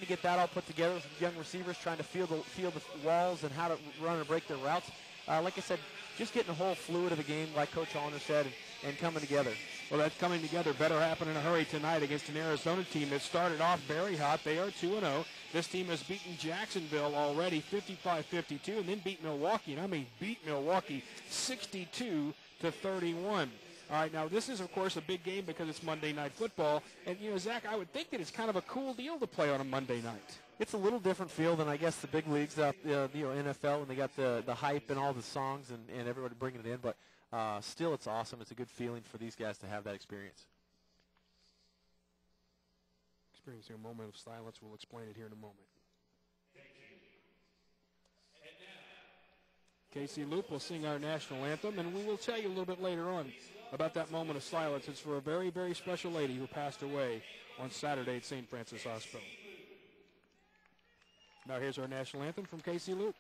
to get that all put together with young receivers trying to feel the walls and how to run and break their routes. Like I said, just getting the whole fluid of the game, like Coach Allner said, and coming together. Well, that coming together better happen in a hurry tonight against an Arizona team that started off very hot. They are 2-0. This team has beaten Jacksonville already 55-52 and then beat Milwaukee. And I mean beat Milwaukee 62-31. All right, now this is, of course, a big game because it's Monday Night Football. And, you know, Zach, I would think that it's kind of a cool deal to play on a Monday night. It's a little different feel than, I guess, the big leagues out, NFL, and they got the hype and all the songs and everybody bringing it in. But still, it's awesome. It's a good feeling for these guys to have that experience. Experiencing a moment of silence. We'll explain it here in a moment. Casey Loop will sing our national anthem, and we will tell you a little bit later on about that moment of silence. It's for a very, very special lady who passed away on Saturday at St. Francis Hospital. Now here's our national anthem from Casey Loop.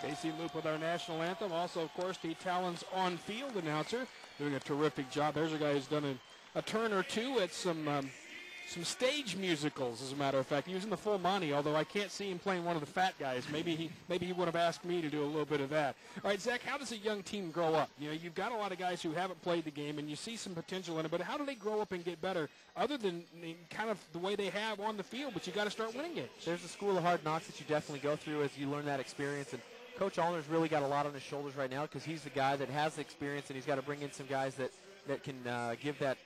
Casey Loop with our national anthem. Also, of course, the Talons on-field announcer doing a terrific job. There's a guy who's done a turn or two at some stage musicals, as a matter of fact, using the full Monty, although I can't see him playing one of the fat guys. Maybe he would have asked me to do a little bit of that. All right, Zach, how does a young team grow up? You know, you've got a lot of guys who haven't played the game, and you see some potential in it, but how do they grow up and get better other than kind of the way they have on the field, but you got to start winning games? There's a school of hard knocks that you definitely go through as you learn that experience, and Coach Allner's really got a lot on his shoulders right now because he's the guy that has the experience, and he's got to bring in some guys that can give that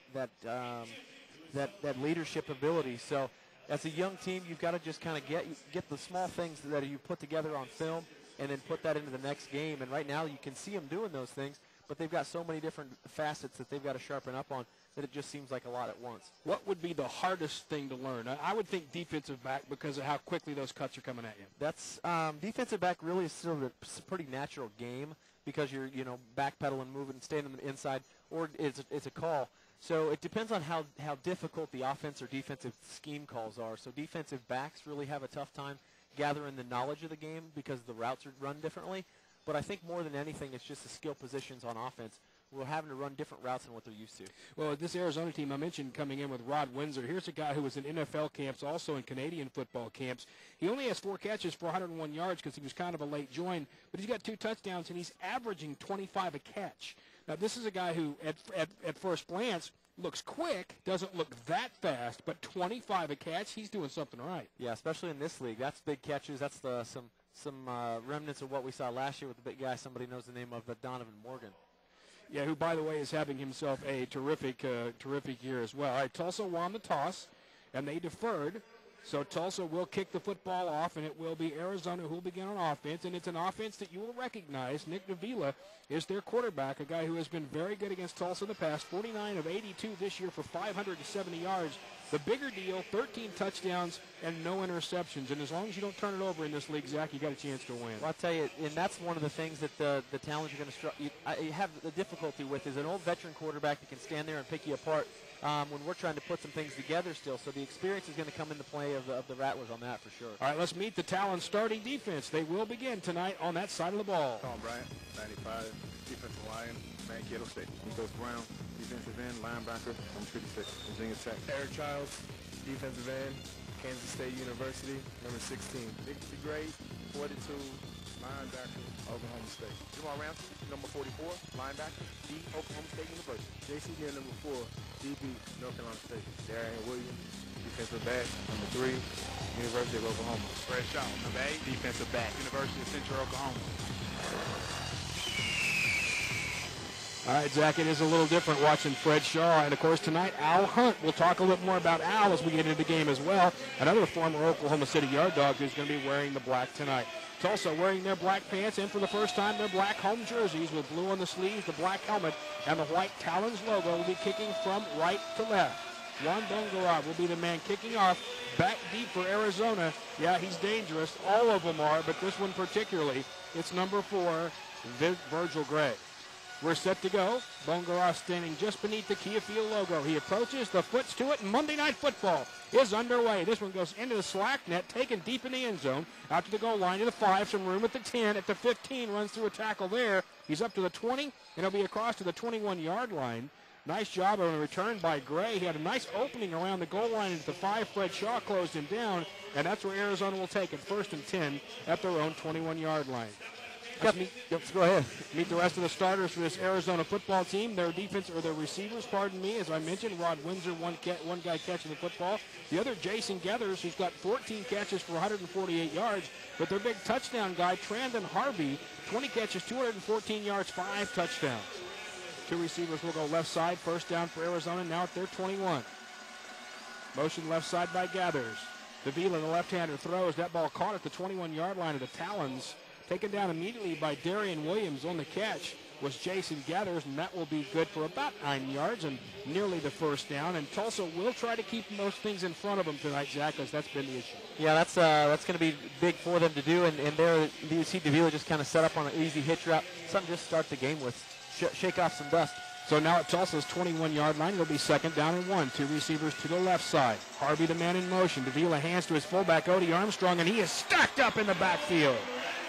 leadership ability. So as a young team, you've got to just kind of get the small things that you put together on film and then put that into the next game. And right now you can see them doing those things, but they've got so many different facets that they've got to sharpen up on that it just seems like a lot at once. What would be the hardest thing to learn? I would think defensive back because of how quickly those cuts are coming at you. That's defensive back really is still a pretty natural game because you're backpedaling, moving, staying on the inside, or it's a call. So it depends on how difficult the offense or defensive scheme calls are. So defensive backs really have a tough time gathering the knowledge of the game because the routes are run differently. But I think more than anything, it's just the skill positions on offense. We're having to run different routes than what they're used to. Well, this Arizona team I mentioned coming in with Rod Windsor, here's a guy who was in NFL camps, also in Canadian football camps. He only has 4 catches for 101 yards because he was kind of a late join, but he's got 2 touchdowns, and he's averaging 25 a catch. Now, this is a guy who, at first glance, looks quick, doesn't look that fast, but 25 a catch, he's doing something right. Yeah, especially in this league. That's big catches. That's some remnants of what we saw last year with the big guy. Somebody knows the name of Donovan Morgan. Yeah, who, by the way, is having himself a terrific year as well. All right, Tulsa won the toss, and they deferred. So Tulsa will kick the football off, and it will be Arizona who will begin on offense. And it's an offense that you will recognize. Nick Davila is their quarterback, a guy who has been very good against Tulsa in the past. 49 of 82 this year for 570 yards. The bigger deal, 13 touchdowns and no interceptions. And as long as you don't turn it over in this league, Zach, you got a chance to win. Well, I'll tell you, and that's one of the things that the Talons are going to have the difficulty with is an old veteran quarterback that can stand there and pick you apart when we're trying to put some things together still. So the experience is going to come into play of the Rattlers on that for sure. All right, let's meet the Talons starting defense. They will begin tonight on that side of the ball. Tom Bryant, 95, defensive line, Mankato State. Nicholas Brown, defensive end, linebacker, number 56, Virginia Tech. Eric Childs, defensive end, Kansas State University, number 16. Dixie Gray, 42, linebacker, Oklahoma State. Jamal Ramsey, number 44, linebacker, D, Oklahoma State University. JC Gear, number 4, DB, North Carolina State. Darian Williams, defensive back, number 3, University of Oklahoma. Fred Shaw, number 8, defensive back, University of Central Oklahoma. All right, Zach, it is a little different watching Fred Shaw. And, of course, tonight, Al Hunt. We'll talk a little more about Al as we get into the game as well. Another former Oklahoma City Yard Dog who's going to be wearing the black tonight. Tulsa wearing their black pants and, for the first time, their black home jerseys with blue on the sleeves, the black helmet, and the white Talons logo will be kicking from right to left. Juan Bongara will be the man kicking off back deep for Arizona. Yeah, he's dangerous. All of them are, but this one particularly, it's number 4, Virgil Gray. We're set to go. Bongara standing just beneath the Kia Field logo. He approaches, the foot's to it, and Monday Night Football is underway. This one goes into the slack net, taken deep in the end zone, out to the goal line to the 5, some room at the 10, at the 15, runs through a tackle there. He's up to the 20, and he'll be across to the 21-yard line. Nice job on a return by Gray. He had a nice opening around the goal line at the 5. Fred Shaw closed him down, and that's where Arizona will take it, 1st and 10 at their own 21-yard line. Go ahead. Meet the rest of the starters for this Arizona football team. Their defense, or their receivers, pardon me, as I mentioned, Rod Windsor, one guy catching the football. The other, Jason Gathers, who's got 14 catches for 148 yards. But their big touchdown guy, Trandon Harvey, 20 catches, 214 yards, 5 touchdowns. 2 receivers will go left side, 1st down for Arizona, now at their 21. Motion left side by Gathers. Davila, the left-hander, throws. That ball caught at the 21-yard line of the Talons. Taken down immediately by Darian Williams. On the catch was Jason Gathers, and that will be good for about 9 yards and nearly the 1st down. And Tulsa will try to keep most things in front of them tonight, Zach, because that's been the issue. Yeah, that's going to be big for them to do. And there you see Davila just kind of set up on an easy hitch route. Something just start the game with. Shake off some dust. So now at Tulsa's 21-yard line, it'll be 2nd down and 1. 2 receivers to the left side. Harvey, the man in motion. Davila hands to his fullback, Odie Armstrong, and he is stacked up in the backfield.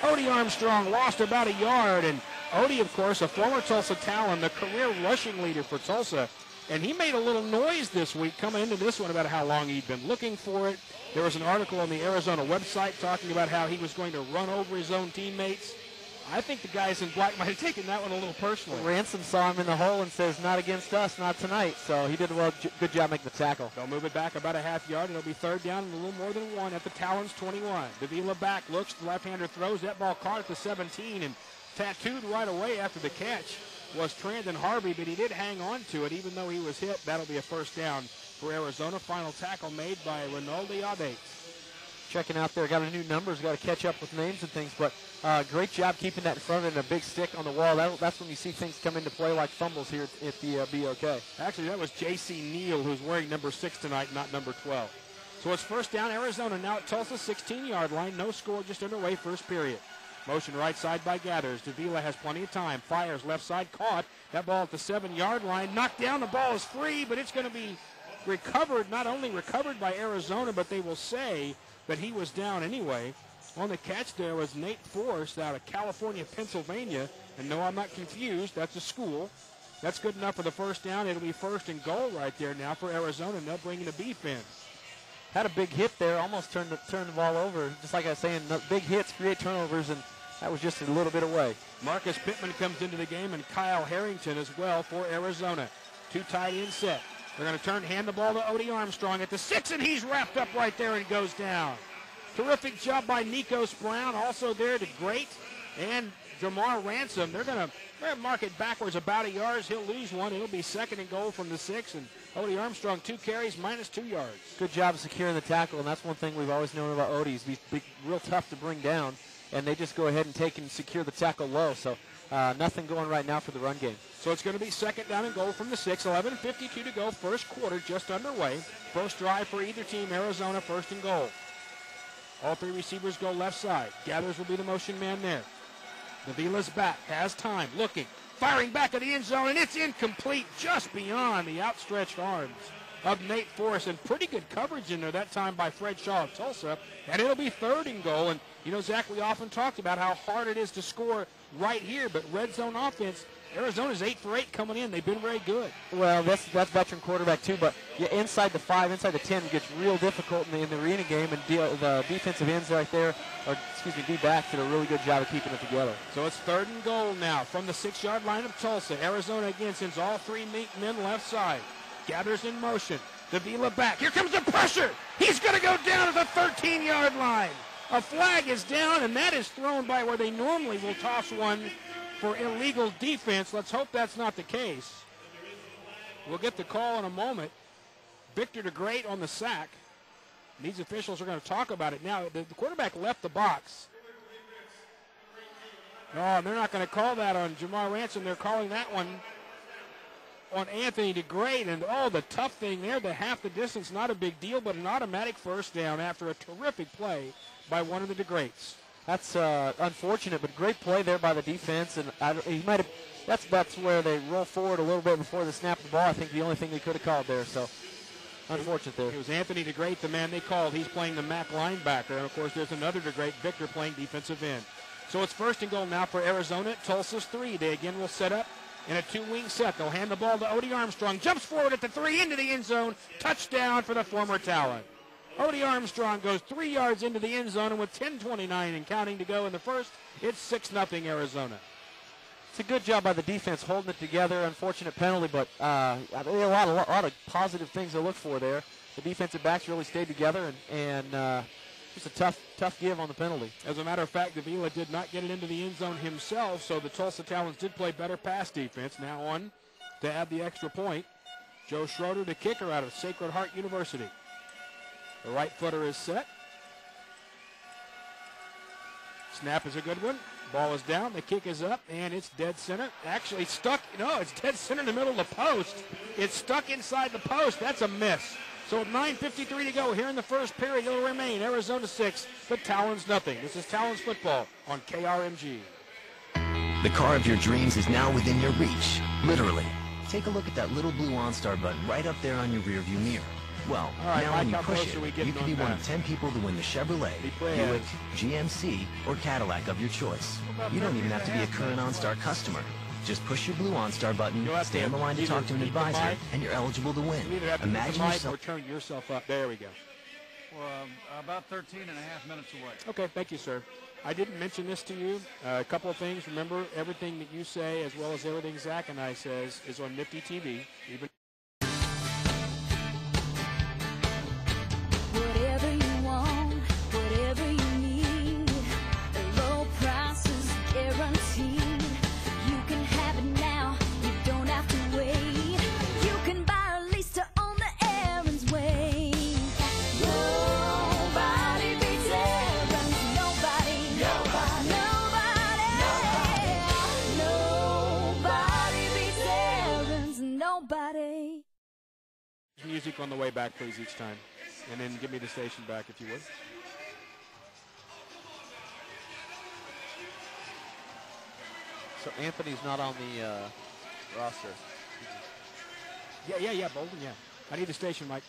Odie Armstrong lost about a yard, and Odie, of course, a former Tulsa Talon, the career rushing leader for Tulsa, and he made a little noise this week coming into this one about how long he'd been looking for it. There was an article on the Arizona website talking about how he was going to run over his own teammates. I think the guys in black might have taken that one a little personally. Ransom saw him in the hole and says, not against us, not tonight. So he did a good job making the tackle. They'll move it back about a half yard, and it'll be 3rd down and a little more than 1 at the Talons 21. Davila back, looks, the left-hander throws. That ball caught at the 17, and tattooed right away after the catch was Trandon Harvey, but he did hang on to it. Even though he was hit, that'll be a 1st down for Arizona. Final tackle made by Rinaldi Abates. Checking out there, got a new numbers, got to catch up with names and things, but great job keeping that in front and a big stick on the wall. That's when you see things come into play like fumbles here at the BOK. Actually, that was J.C. Neal, who's wearing number 6 tonight, not number 12. So it's 1st down, Arizona now at Tulsa's 16-yard line. No score, just underway, 1st period. Motion right side by Gathers. Davila has plenty of time. Fires left side, caught. That ball at the 7-yard line. Knocked down, the ball is free, but it's going to be recovered, not only recovered by Arizona, but they will say that he was down anyway. On the catch there was Nate Forrest out of California, Pennsylvania. And no, I'm not confused. That's a school. That's good enough for the 1st down. It'll be 1st and goal right there now for Arizona. And they'll bring in a beef in. Had a big hit there, almost turned the ball over. Just like I was saying, big hits create turnovers, and that was just a little bit away. Marcus Pittman comes into the game, and Kyle Harrington as well for Arizona. 2 tight end set. They're going to hand the ball to Odie Armstrong at the 6, and he's wrapped up right there and goes down. Terrific job by Nikos Brown, also there to Great, and Jamar Ransom. They're going to mark it backwards about a yard. He'll lose one. It'll be 2nd and goal from the 6, and Odie Armstrong, 2 carries, minus 2 yards. Good job securing the tackle, and that's one thing we've always known about Odie. He's real tough to bring down, and they just go ahead and take and secure the tackle low. So nothing going right now for the run game. So it's going to be second down and goal from the 6. 11:52 to go. First quarter just underway. First drive for either team. Arizona first and goal. All three receivers go left side. Gathers will be the motion man there. Davila's back. Has time. Looking. Firing back at the end zone, and it's incomplete just beyond the outstretched arms of Nate Forrest. And pretty good coverage in there that time by Fred Shaw of Tulsa. And it'll be third and goal. And, you know, Zach, we often talked about how hard it is to score right here. But red zone offense, Arizona's 8 for 8 coming in. They've been very good. Well, that's veteran quarterback too. But yeah, inside the 5, inside the 10 gets real difficult in the arena game. And the defensive ends right there, or excuse me, D-backs did a really good job of keeping it together. So it's third and goal now from the 6-yard line of Tulsa. Arizona again sends all three men left side. Gathers in motion. Davila back. Here comes the pressure. He's going to go down at the 13-yard line. A flag is down, and that is thrown by where they normally will toss one for illegal defense. Let's hope that's not the case. We'll get the call in a moment. Victor DeGreat on the sack. These officials are going to talk about it now. The quarterback left the box. Oh, and they're not going to call that on Jamar Ransom. They're calling that one on Anthony DeGreat. And, oh, the tough thing there, the half the distance, not a big deal, but an automatic first down after a terrific play by one of the DeGreats. That's unfortunate, but great play there by the defense. And he might have. That's where they roll forward a little bit before the snap of the ball. I think the only thing they could have called there. So unfortunate there. It was Anthony DeGreat, the man they called. He's playing the MAC linebacker. And, of course, there's another DeGreat, Victor, playing defensive end. So it's first and goal now for Arizona. Tulsa's 3. They again will set up in a 2-wing set. They'll hand the ball to Odie Armstrong. Jumps forward at the 3 into the end zone. Touchdown for the former Talon. Odie Armstrong goes 3 yards into the end zone, and with 10:29 and counting to go in the first, it's 6-0 Arizona. It's a good job by the defense holding it together. Unfortunate penalty, but a lot of positive things to look for there. The defensive backs really stayed together, and just a tough give on the penalty. As a matter of fact, Davila did not get it into the end zone himself, so the Tulsa Talons did play better pass defense. Now on to add the extra point. Joe Schroeder, the kicker out of Sacred Heart University. The right footer is set. Snap is a good one. Ball is down. The kick is up, and it's dead center. Actually stuck. No, it's dead center in the middle of the post. It's stuck inside the post. That's a miss. So with 9:53 to go here in the first period, it'll remain Arizona 6, but Talons nothing. This is Talons football on KRMG. The car of your dreams is now within your reach, literally. Take a look at that little blue OnStar button right up there on your rearview mirror. Well, all right, now Mike, when you how push close are we it, getting you can on be one that? of 10 people to win the Chevrolet, Buick, GMC, or Cadillac of your choice. You don't even have to be a current OnStar customer. Just push your blue OnStar button, stay on the line to talk to an advisor, and you're eligible to win. Imagine yourself... or turn yourself up. There we go. Well, about 13 and a half minutes away. Okay, thank you, sir. I didn't mention this to you. A couple of things. Remember, everything that you say, as well as everything Zach and I says, is on Nifty TV. Even whatever you want, whatever you need, the low prices guaranteed. You can have it now, you don't have to wait. You can buy a lease to own the Aaron's way. Nobody beats Aaron's, nobody, nobody beats Aaron's, nobody. music on the way back, please, each time. And then give me the station back, if you would. So Anthony's not on the roster. Yeah, Bolden, yeah. I need the station, Mike.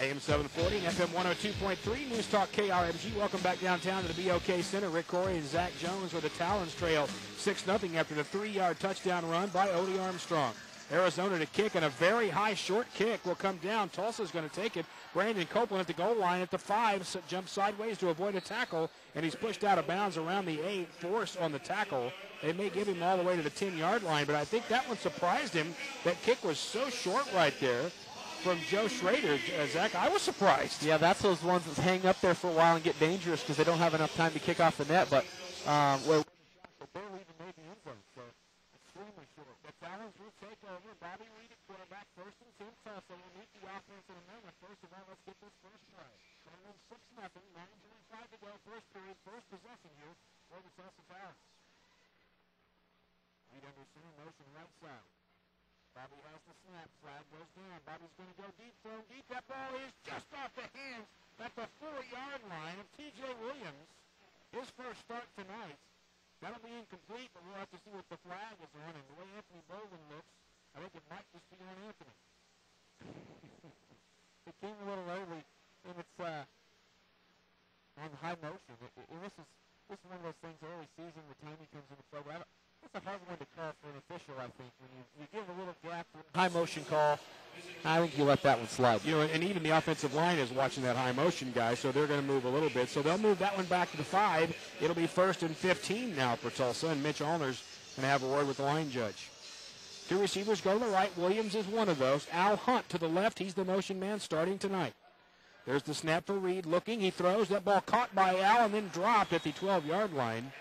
AM 740 and FM 102.3, News Talk KRMG. Welcome back downtown to the BOK Center. Rick Corey and Zach Jones with the Talons trail 6-0 after the 3-yard touchdown run by Odie Armstrong. Arizona to kick, and a very high short kick will come down. Tulsa's going to take it. Brandon Copeland at the goal line at the 5, jumps sideways to avoid a tackle, and he's pushed out of bounds around the 8. Force on the tackle. They may give him all the way to the 10-yard line, but I think that one surprised him. That kick was so short right there from Joe Schrader. Zach, I was surprised. Yeah, that's those ones that hang up there for a while and get dangerous because they don't have enough time to kick off the net, but well, barely even made the end zone, so extremely short. That's Talons will take over. Bobby Reed at quarterback. First and 10. Tulsa will meet the offense in a moment. First of all, let's get this first drive. Talons 6-0. 9:25 to go. First period. First possession here for the Tulsa Talons. Reed under center. Motion right side. Bobby has the snap. Flag goes down. Bobby's going to go deep. Thrown deep. That ball is just off the hands at the 4-yard line of T.J. Williams. His first start tonight. That'll be incomplete, but we'll have to see what the flag is on. And the way Anthony Bolden looks, I think it might just be on Anthony. It came a little early, and it's on high motion. This is one of those things early season where timing comes into play. That's a hard one to call for an official, I think. When you give a little gap for High motion call. I think you let that one slide. You know, and even the offensive line is watching that high motion guy, so they're going to move a little bit. So they'll move that one back to the 5. It'll be 1st and 15 now for Tulsa, and Mitch Allner's going to have a word with the line judge. 2 receivers go to the right. Williams is one of those. Al Hunt to the left. He's the motion man starting tonight. There's the snap for Reed looking. He throws. That ball caught by Al and then dropped at the 12-yard line.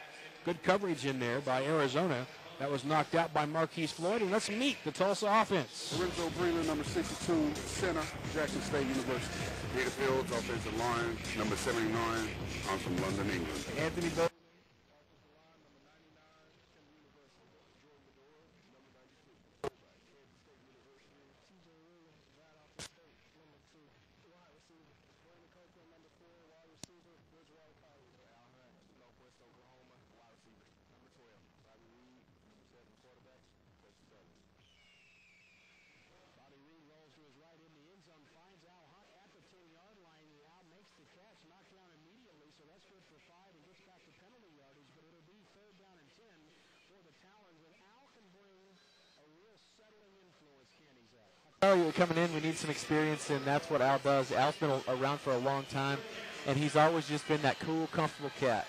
Good coverage in there by Arizona. That was knocked out by Marquise Floyd. And let's meet the Tulsa offense. Lorenzo Breland, number 62, center, Jackson State University. Peter Fields, offensive line, number 79. I'm from London, England. Anthony Bolden. Coming in, we need some experience, and that's what Al does. Al's been around for a long time, and he's always just been that cool, comfortable cat.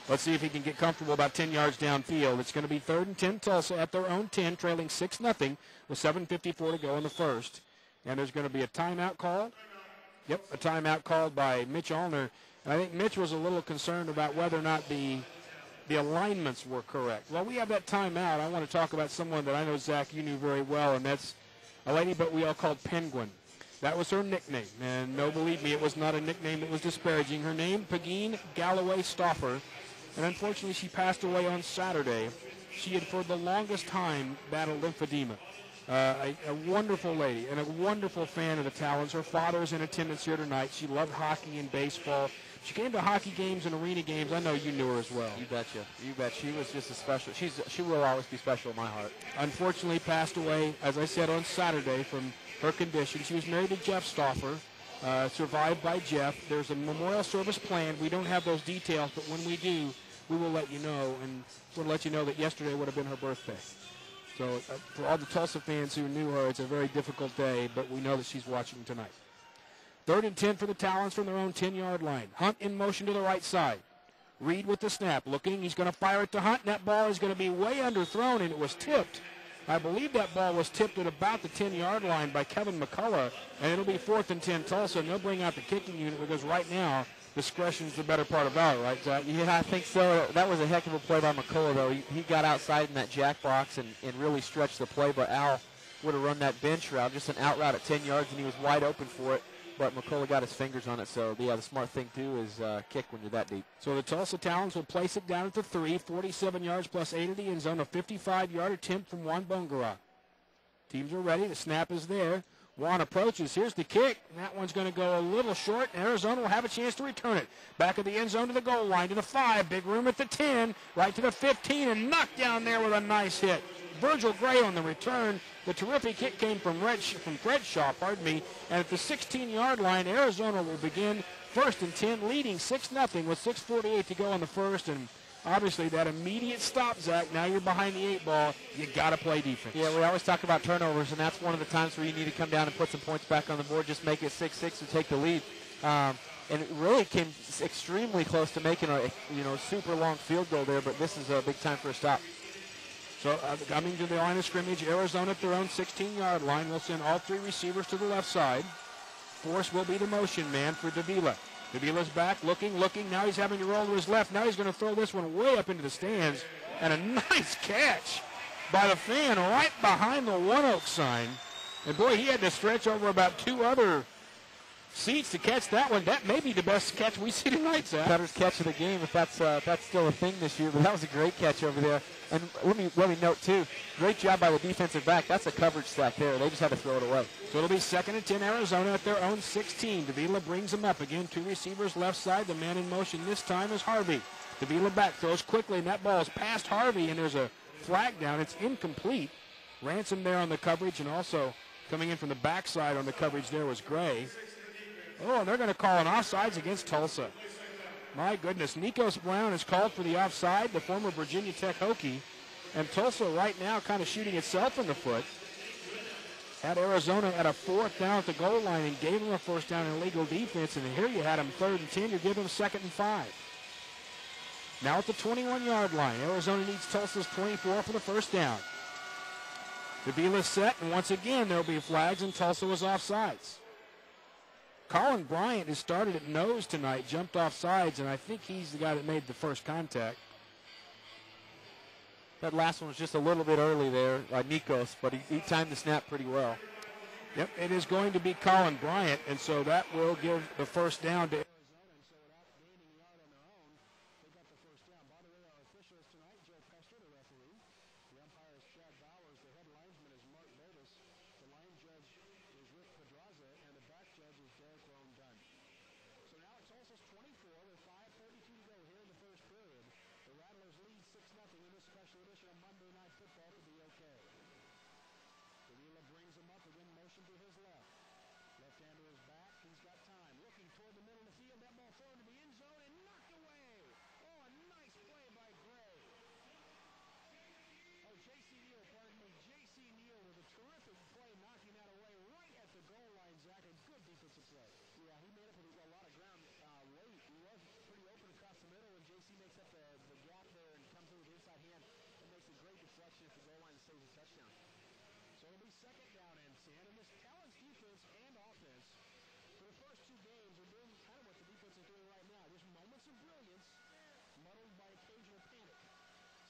Let's see if he can get comfortable about 10 yards downfield. It's going to be 3rd and 10 Tulsa at their own 10, trailing 6-0 with 7:54 to go in the first. And there's going to be a timeout called. Yep, a timeout called by Mitch Allner. And I think Mitch was a little concerned about whether or not the alignments were correct. Well, we have that timeout. I want to talk about someone that I know, Zach, you knew very well, and that's a lady but we all called Penguin. That was her nickname. And no, believe me, it was not a nickname that was disparaging. Her name, Pegeen Galloway Stauffer. And unfortunately, she passed away on Saturday. She had, for the longest time, battled lymphedema. A wonderful lady and a wonderful fan of the Talons. Her father's in attendance here tonight. She loved hockey and baseball. She came to hockey games and arena games. I know you knew her as well. You betcha. You bet. She was just a special. She will always be special in my heart. Unfortunately, passed away, as I said, on Saturday from her condition. She was married to Jeff Stauffer, survived by Jeff. There's a memorial service planned. We don't have those details, but when we do, we will let you know. And we'll let you know that yesterday would have been her birthday. So for all the Tulsa fans who knew her, it's a very difficult day, but we know that she's watching tonight. 3rd and 10 for the Talons from their own 10-yard line. Hunt in motion to the right side. Reed with the snap. Looking, he's going to fire it to Hunt, and that ball is going to be way underthrown, and it was tipped. I believe that ball was tipped at about the 10-yard line by Kevin McCullough, and it'll be 4th and 10 Tulsa, and they'll bring out the kicking unit because right now discretion's the better part of valor, right, Zach? Yeah, I think so. That was a heck of a play by McCullough, though. He got outside in that jack box and really stretched the play, but Al would have run that bench route, just an out route at 10 yards, and he was wide open for it. But McCullough got his fingers on it, so yeah, the smart thing to do is kick when you're that deep. So the Tulsa Talons will place it down at the 3, 47 yards plus 8 of the end zone, a 55-yard attempt from Juan Bongara. Teams are ready. The snap is there. Juan approaches. Here's the kick. And that one's going to go a little short. Arizona will have a chance to return it. Back of the end zone to the goal line, to the 5. Big room at the 10, right to the 15, and knocked down there with a nice hit. Virgil Gray on the return. The terrific hit came from Fred Shaw, and at the 16-yard line, Arizona will begin 1st and 10, leading 6-0 with 6:48 to go in the first, and obviously that immediate stop, Zach. Now you're behind the 8 ball. You got to play defense. Yeah, we always talk about turnovers, and that's one of the times where you need to come down and put some points back on the board. Just make it 6-6 and take the lead. And it really came extremely close to making a super long field goal there, but this is a big time for a stop. So coming to the line of scrimmage, Arizona at their own 16-yard line. Will send all 3 receivers to the left side. Force will be the motion man for Davila. Davila's back, looking. Now he's having to roll to his left. Now he's going to throw this one way up into the stands. And a nice catch by the fan right behind the One Oak sign. And, boy, he had to stretch over about 2 other seats to catch that one. That may be the best catch we see tonight, Zach. Cutter's catch of the game, if that's still a thing this year. But that was a great catch over there. And let me note, too, great job by the defensive back. That's a coverage sack there. They just had to throw it away. So it'll be 2nd and 10, Arizona at their own 16. Davila brings them up again. 2 receivers left side. The man in motion this time is Harvey. Davila back, throws quickly, and that ball is past Harvey, and there's a flag down. It's incomplete. Ransom there on the coverage, and also coming in from the backside on the coverage there was Gray. Oh, and they're going to call an offsides against Tulsa. My goodness, Nikos Brown is called for the offside, the former Virginia Tech Hokie. And Tulsa right now kind of shooting itself in the foot. Had Arizona at a 4th down at the goal line and gave them a 1st down in illegal defense. And here you had them 3rd and 10, you give them 2nd and 5. Now at the 21-yard line, Arizona needs Tulsa's 24 for the 1st down. Davila's set, and once again there'll be flags, and Tulsa was offsides. Colin Bryant has started at nose tonight, jumped off sides, and I think he's the guy that made the first contact. That last one was just a little bit early there, Nikos, but he timed the snap pretty well. Yep, it is going to be Colin Bryant, and so that will give the 1st down to Arizona. And so without gaining a yard on their own, they got the 1st down. By the way, our officials tonight, Joe Pester, the referee. The umpire is Chad Bowers. The head linesman is Mark Botus. The line judge is Rick Pedraza, and the back judge is Derek Rome Dunn. So now it's Tulsa's 24 with 5:32 to go here in the 1st period. The Rattlers lead 6-0 in this special edition of Monday Night Football to be okay. Davila brings him up again, motion to his left. Left hand to his back. He's got time. Looking toward the middle of the field. That ball thrown to the end zone and knocked away. Oh, a nice play by Gray. Oh, J.C. Neal, pardon me. J.C. Neal with a terrific play, knocking that away right at the goal line, Zach. A good defensive play. Yeah, he made up a lot of ground late. He was pretty open across the middle, and J.C. makes up the gap there and comes in with the inside hand. It makes a great deflection at the goal line and saves a touchdown. So it'll be 2nd down and 10, and this Talons defense and offense for the first 2 games are doing kind of what the defense is doing right now. Just moments of brilliance, muddled by occasional panic.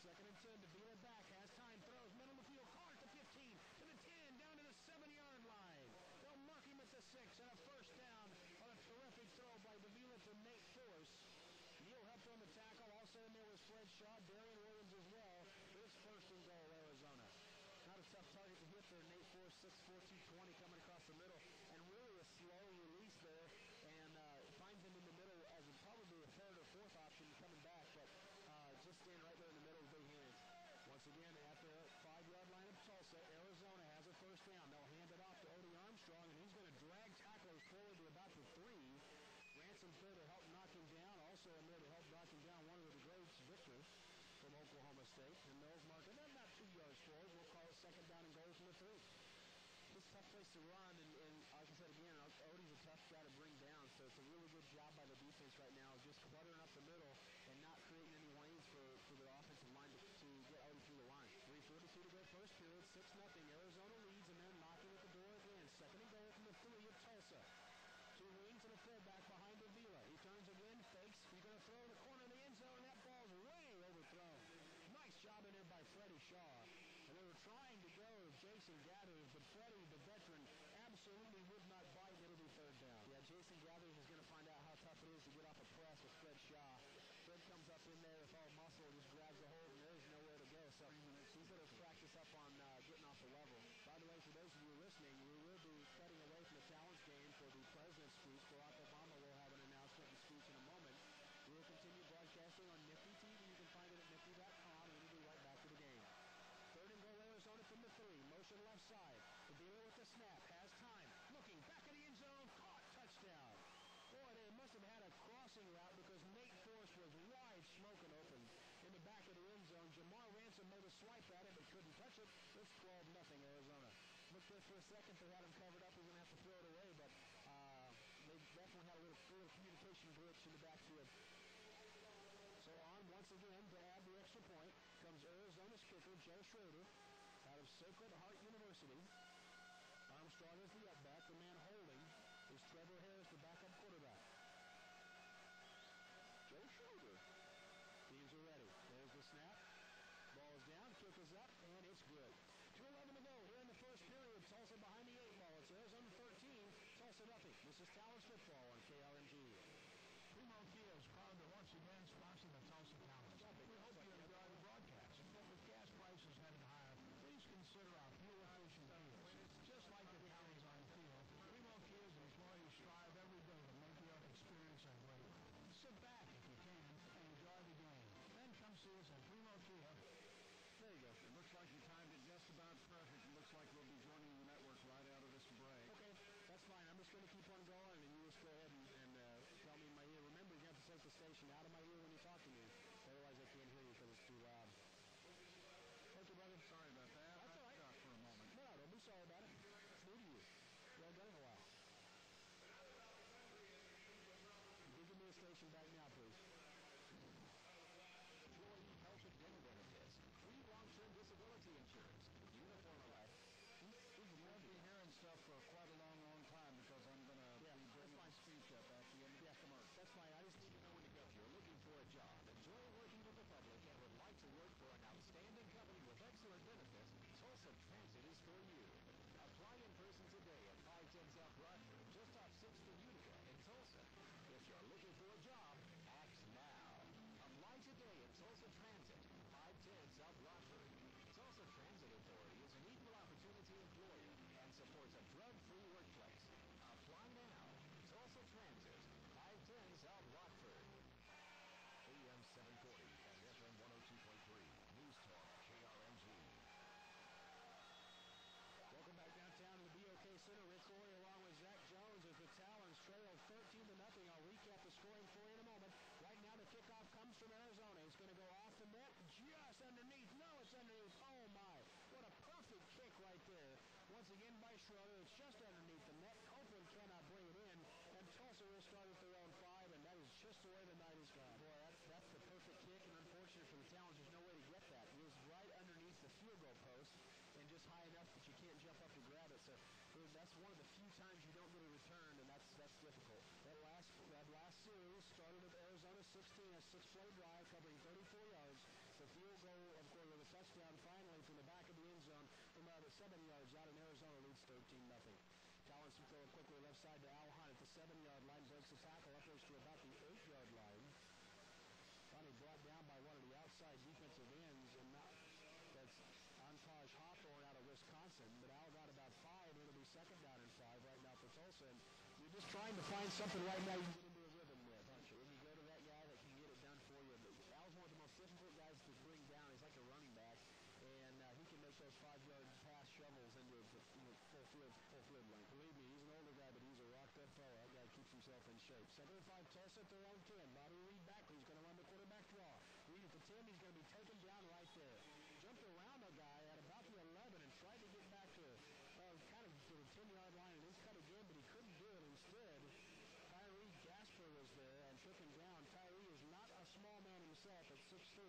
2nd and 10, Davila back, has time, throws, middle of the field, caught at the 15, to the 10, down to the 7-yard line. They'll mark him at the 6, and a 1st down on a terrific throw by Davila to Nate Force. Neal helped on the tackle, also in there was Fred Shaw, Darian Williams as well. It's 1st and goal, Arizona. Not a tough target to hit there. Nate Force, 6'4", 220 coming across the middle. And really a slow release there. And finds him in the middle as probably a 3rd or 4th option coming back. But just staying right there in the middle with big hands. Once again, at the 5-yard line of Tulsa, Arizona has a 1st down. They'll hand it off to Odie Armstrong, and he's going to drag tacklers forward to about the 3. Ransom's there to help knock him down. Also in there to help knock him down, one of the greats, Victor, from Oklahoma State. And they'll mark it about 2 yards forward. We'll call it 2nd down and goal from the 3. It's a tough place to run, and like I said again, Odie's a tough guy to bring down, so it's a really good job by the defense right now, just cluttering up the middle and not creating any lanes for the offensive line to get Odie through the line. 3:42 to go, 1st period, 6-0. Arizona leads, and they're knocking at the door again. 2nd and goal from the 3 of Tulsa. 2 wings and a fullback behind Davila. He turns again, fakes. He's going to throw in the corner of the end zone, and that ball's way overthrown. Nice job in there by Freddie Shaw. And they were trying to go with Jason Gathers, but Freddie, the veteran, absolutely would not bite. It'll be 3rd down. Yeah, Jason Gathers is going to find out how tough it is to get off a press with Fred Shaw. Fred comes up in there with all muscle, just grabs a hold, and there's nowhere to go. So he's going to practice up on getting off the level. By the way, for those of you listening, we will be cutting away from the Talons game for the President's Speech. Barack Obama will have an announcement and speech in a moment. We will continue broadcasting on Nifty TV. You can find it at nifty.com, and we'll be right back to the game. 3rd and goal, Arizona from the 3. Motion left side. Davila with the snap. Has time. Looking back in the end zone. Caught. Touchdown. Boy, they must have had a crossing route because Nate Force was wide smoking open in the back of the end zone. Jamar Ransom made a swipe at it but couldn't touch it. It's 12-0 Arizona. Looked there for a second. They had him covered up. He was going to have to throw it away, but they definitely had a little communication glitch in the backfield. So on once again to add the extra point comes Arizona's kicker, Joe Schroeder, out of Sacred Heart University. Armstrong is the up-back. The man holding is Trevor Harris, the backup quarterback. Joe Schroeder. Teams are ready. There's the snap. Ball is down. Kick is up, and it's good. just going to keep on going, and you just go ahead and tell me in my ear. Remember, you have to take the station out of my ear when you talk to me. Otherwise, I can't hear you because it's too loud. Okay, brother. Sorry about that. That's all right. I forgot for a moment. No, don't be sorry about it. It's new to you. You haven't done it in a while. You can give me a station back now, please. Employee health and dental benefits, free long-term disability insurance, uniform allowance. I'll be hearing stuff for quite a long, long time because I'm going to be bringing my speech up at the end of the commercial. That's fine. I just need to know when to go. If you're looking for a job, enjoy working with the public, and would like to work for an outstanding company with excellent benefits, Tulsa Transit is for you. Apply in person today at 510 South Rockford, just off 6th and Utica in Tulsa. If you're looking for a job, act now. Apply today at Tulsa Transit, 510 South Rockford. Tulsa Transit Authority is an equal opportunity employer and supports a drug-free workplace. Apply now. Tulsa Transit, 510 South Rockford. AM 740 and FM 102.3. News Talk, KRMG. Welcome back downtown to the BOK Center. Rick Corey along with Zach Jones as the Talons trail 13-0. I'll recap the scoring for you in a moment. Right now the kickoff comes from Arizona. It's going to go off the net, just underneath. No, it's underneath. Oh, my. What a perfect kick right there. Once again by Schroeder. It's just underneath the net. Copeland cannot bring it in. And Tulsa will start at their own 5, and that is just the way the night is gone. Boy, that's the perfect kick, and unfortunate for the Talons, there's no way to get that. It was right underneath the field goal post and just high enough that you can't jump up and grab it. So that's one of the few times you don't get a return, and that's difficult. That last series started at Arizona 16, a 6-play drive covering 34 yards. The field goal, of course, with a touchdown finally from the back of the end zone from about 7 yards out, and Arizona leads 13-0. Talons throw it quickly left side to Al Hunt at the 7-yard line, breaks the tackle upwards to about the 8-yard line. Finally brought down by one of the outside defensive ends, and that's Antaj Hawthorne out of Wisconsin. But Al got about 5. It'll be second down and 5 right now for Tulsa. And you're just trying to find something right now you can get into a rhythm with, aren't you? When you go to that guy that can get it done for you. Al's one of the most difficult guys to bring down. He's like a running back, and he can make those 5-yard pass shovels into full field length. Believe me, he's an older guy, but he's a rocked-up fellow. That guy keeps himself in shape. 2nd and 5, Tulsa at their own 10. Bobby Reed back. He's going to run the quarterback draw. Reed at the 10. He's going to be taken down right there. Jumped around a guy at about the 11 and tried to get back to kind of to the 10-yard line and then cut again, but he couldn't do it. Instead, Tyree Gasper was there and took him down. Tyree is not a small man himself at 6'3",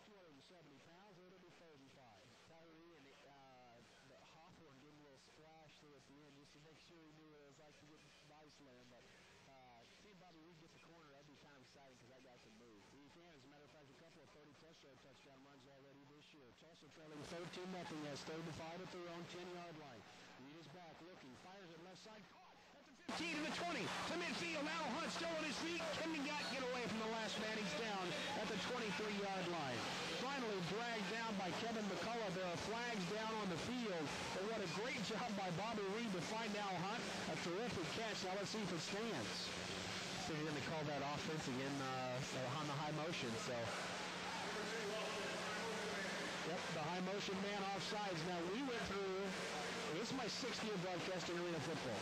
270 pounds. It'll be 3rd and 5. Tyree and the Hawthorne gave him a little splash there at the end just to make sure he knew what it was like to get body slam. But seeing Bobby Reed get the corner, that'd be kind of exciting because that guy can move. He can. As a matter of fact, a couple of 30-plus yard touchdown runs already this year. Tulsa trailing 13-0 as 3rd and 5 at their own 10-yard line. Reed is back looking, fires it left side, caught at the 15 to the 20 to midfield. Now Hunt still on his feet. Can he get away from the last man? He's down at the 23-yard line. Finally dragged down by Kevin McCullough. There are flags down on the field. But what a great job by Bobby Reed to find Al Hunt. A terrific catch. Now let's see if it stands. So you're going to call that offense again on the high motion. So, yep, the high motion man offsides. Now we went through, this is my 6th year broadcasting arena football.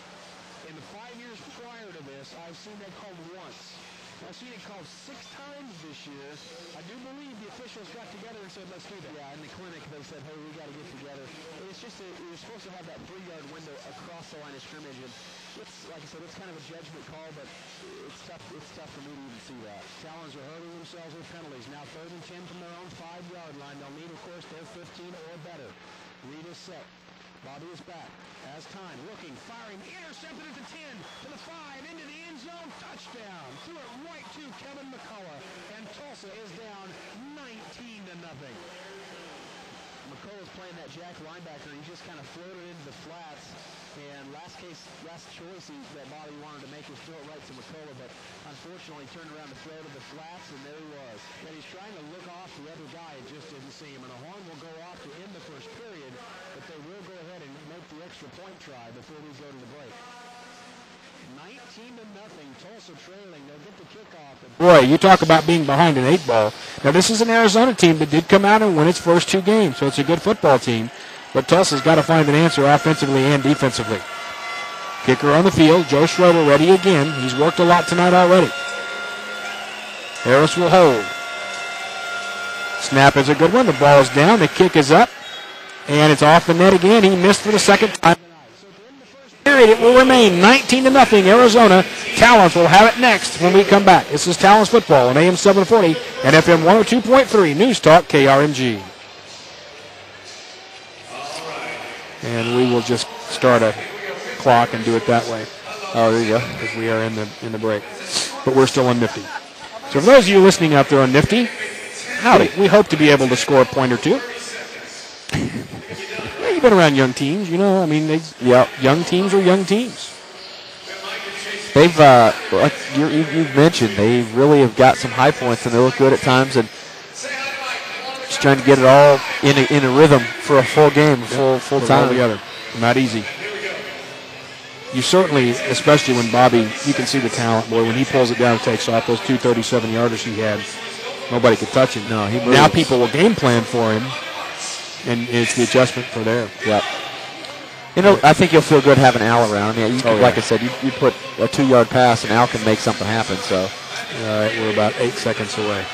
In the 5 years prior to this, I've seen that called once. I've seen it called 6 times this year. I do believe the officials got together and said, let's do that. Yeah, in the clinic they said, hey, we got to get together. And it's just you're supposed to have that 3-yard window across the line of scrimmage. And it's, like I said, it's kind of a judgment call, but it's tough for me to even see that. Talons are hurting themselves with penalties. Now 3rd and 10 from their own 5-yard line. They'll need, of course, their 15 or better. Reed is set. Bobby is back. Has time. Looking. Firing. Intercepted at the 10. To the 5. Into the end zone. Touchdown. Threw it right to Kevin McCullough. And Tulsa is down 19-0. McCullough's playing that jack linebacker. He just kind of floated into the flats. And last choice that Bobby wanted to make was throw it right to McCullough, but unfortunately turned around to throw to the flats, and there he was. And he's trying to look off the other guy. It just didn't see him. And a horn will go off to end the first period, but they will go ahead and make the extra point try before we go to the break. 19-0. Tulsa trailing. They'll get the kickoff. Boy, you talk about being behind an 8 ball. Now, this is an Arizona team that did come out and win its first 2 games, so it's a good football team. But Tulsa's got to find an answer offensively and defensively. Kicker on the field. Joe Schroeder ready again. He's worked a lot tonight already. Harris will hold. Snap is a good one. The ball is down. The kick is up. And it's off the net again. He missed for the second time. Period. It will remain 19-0 Arizona. Talons will have it next when we come back. This is Talons football on AM 740 and FM 102.3 News Talk KRMG. And we will just start a clock and do it that way. Oh, there you go. Because we are in the break. But we're still on Nifty. So for those of you listening out there on Nifty, howdy. We hope to be able to score a point or two. Yeah, you've been around young teams, you know. I mean, young teams are young teams. They've, like you've mentioned, they really have got some high points, and they look good at times, and just trying to get it all in a rhythm for a full game, full time together. Not easy. You certainly, especially when Bobby, you can see the talent, boy, when he pulls it down and takes off those 237-yarders he had, nobody could touch him. No, he moves. Now people will game plan for him, and it's the adjustment for there. Yep. You know, I think you'll feel good having Al around. Yeah, like I said, you put a 2-yard pass, and Al can make something happen. So, all right, we're about 8 seconds away.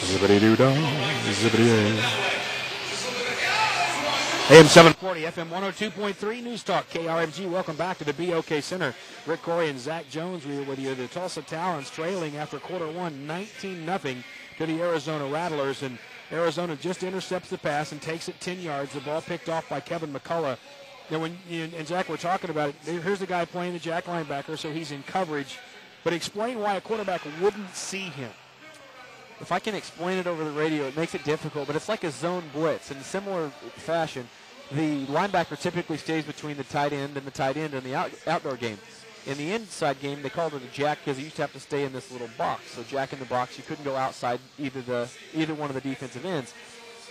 Zippity-doo-dah, zippity-doo. AM 740, FM 102.3, News Talk, KRMG. Welcome back to the BOK Center. Rick Corey and Zach Jones, we are with you. The Tulsa Talons trailing after quarter one, 19-0 to the Arizona Rattlers. And Arizona just intercepts the pass and takes it 10 yards. The ball picked off by Kevin McCullough. Now, when you and Zach were talking about it, here's the guy playing the jack linebacker, so he's in coverage. But explain why a quarterback wouldn't see him. If I can explain it over the radio, it makes it difficult, but it's like a zone blitz. In a similar fashion, the linebacker typically stays between the tight end and the tight end in the outdoor game. In the inside game, they called it a jack because he used to have to stay in this little box. So jack in the box, you couldn't go outside either one of the defensive ends.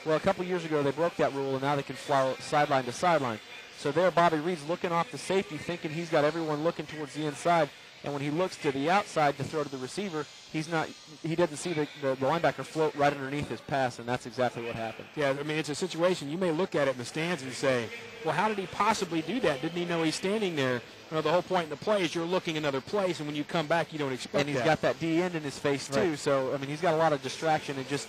Well, a couple years ago, they broke that rule, and now they can fly sideline to sideline. So there, Bobby Reed's looking off the safety, thinking he's got everyone looking towards the inside. And when he looks to the outside to throw to the receiver, he doesn't see the linebacker float right underneath his pass, and that's exactly what happened. Yeah, I mean, it's a situation. You may look at it in the stands and say, well, how did he possibly do that? Didn't he know he's standing there? You know, the whole point in the play is you're looking another place, and when you come back, you don't expect that. And he's got that D end in his face, too. Right. So, I mean, he's got a lot of distraction and just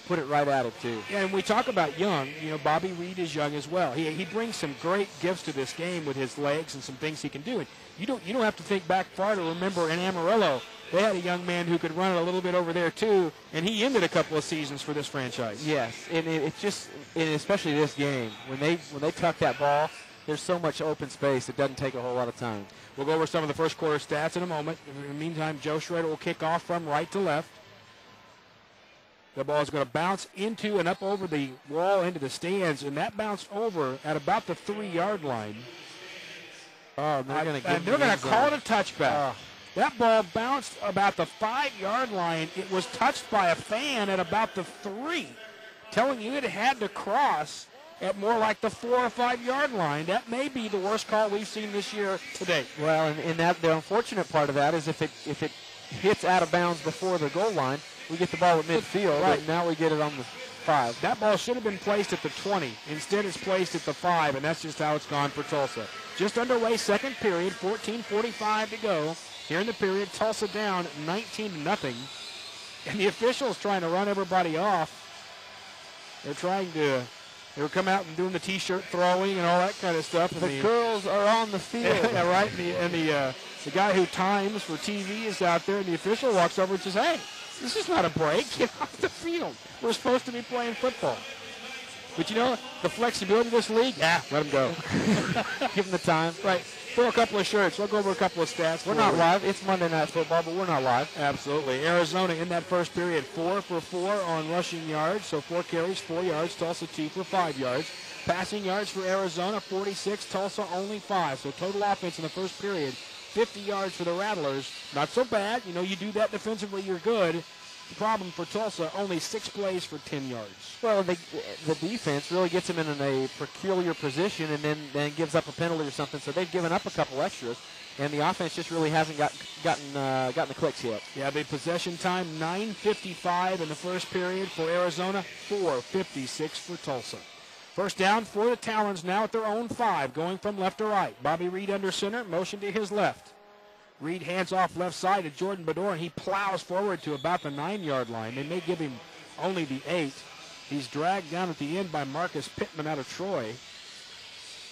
put it right at it, too. Yeah, and we talk about young. You know, Bobby Reed is young as well. He brings some great gifts to this game with his legs and some things he can do. And you don't have to think back far to remember in Amarillo, they had a young man who could run it a little bit over there, too, and he ended a couple of seasons for this franchise. Yes, and it's just, and especially this game, when they tuck that ball, there's so much open space, it doesn't take a whole lot of time. We'll go over some of the first quarter stats in a moment. In the meantime, Joe Schroeder will kick off from right to left. The ball is going to bounce into and up over the wall into the stands, and that bounced over at about the 3-yard line. Oh, they're going to call it a touchback. That ball bounced about the 5-yard line. It was touched by a fan at about the 3, telling you it had to cross at more like the 4 or 5-yard line. That may be the worst call we've seen this year today. Well, and that the unfortunate part of that is if it hits out of bounds before the goal line, we get the ball at midfield. Right. And now we get it on the 5. That ball should have been placed at the 20. Instead, it's placed at the 5, and that's just how it's gone for Tulsa. Just underway, second period, 14:45 to go. Here in the period, Tulsa down 19-0. And the officials trying to run everybody off. They were coming out and doing the T-shirt throwing and all that kind of stuff. The girls are on the field. Yeah, right. And the guy who times for TV is out there, and the official walks over and says, hey, this is not a break. Get off the field. We're supposed to be playing football. But, you know, the flexibility of this league, let them go. Give them the time. Right. Throw a couple of shirts. We'll go over a couple of stats. We're not live. It's Monday Night Football, but we're not live. Absolutely. Arizona in that first period, 4 for 4 on rushing yards. So 4 carries, 4 yards. Tulsa 2 for 5 yards. Passing yards for Arizona, 46. Tulsa only 5. So total offense in the first period, 50 yards for the Rattlers. Not so bad. You know, you do that defensively, you're good. The problem for Tulsa, only 6 plays for 10 yards. Well, the defense really gets them in a peculiar position and then gives up a penalty or something. So they've given up a couple extras, and the offense just really hasn't gotten the clicks yet. Yeah, the possession time, 9:55 in the first period for Arizona, 4:56 for Tulsa. First down for the Talons now at their own 5, going from left to right. Bobby Reed under center, motion to his left. Reed hands off left side to Jordan Bedore, and he plows forward to about the 9-yard line. They may give him only the 8. He's dragged down at the end by Marcus Pittman out of Troy.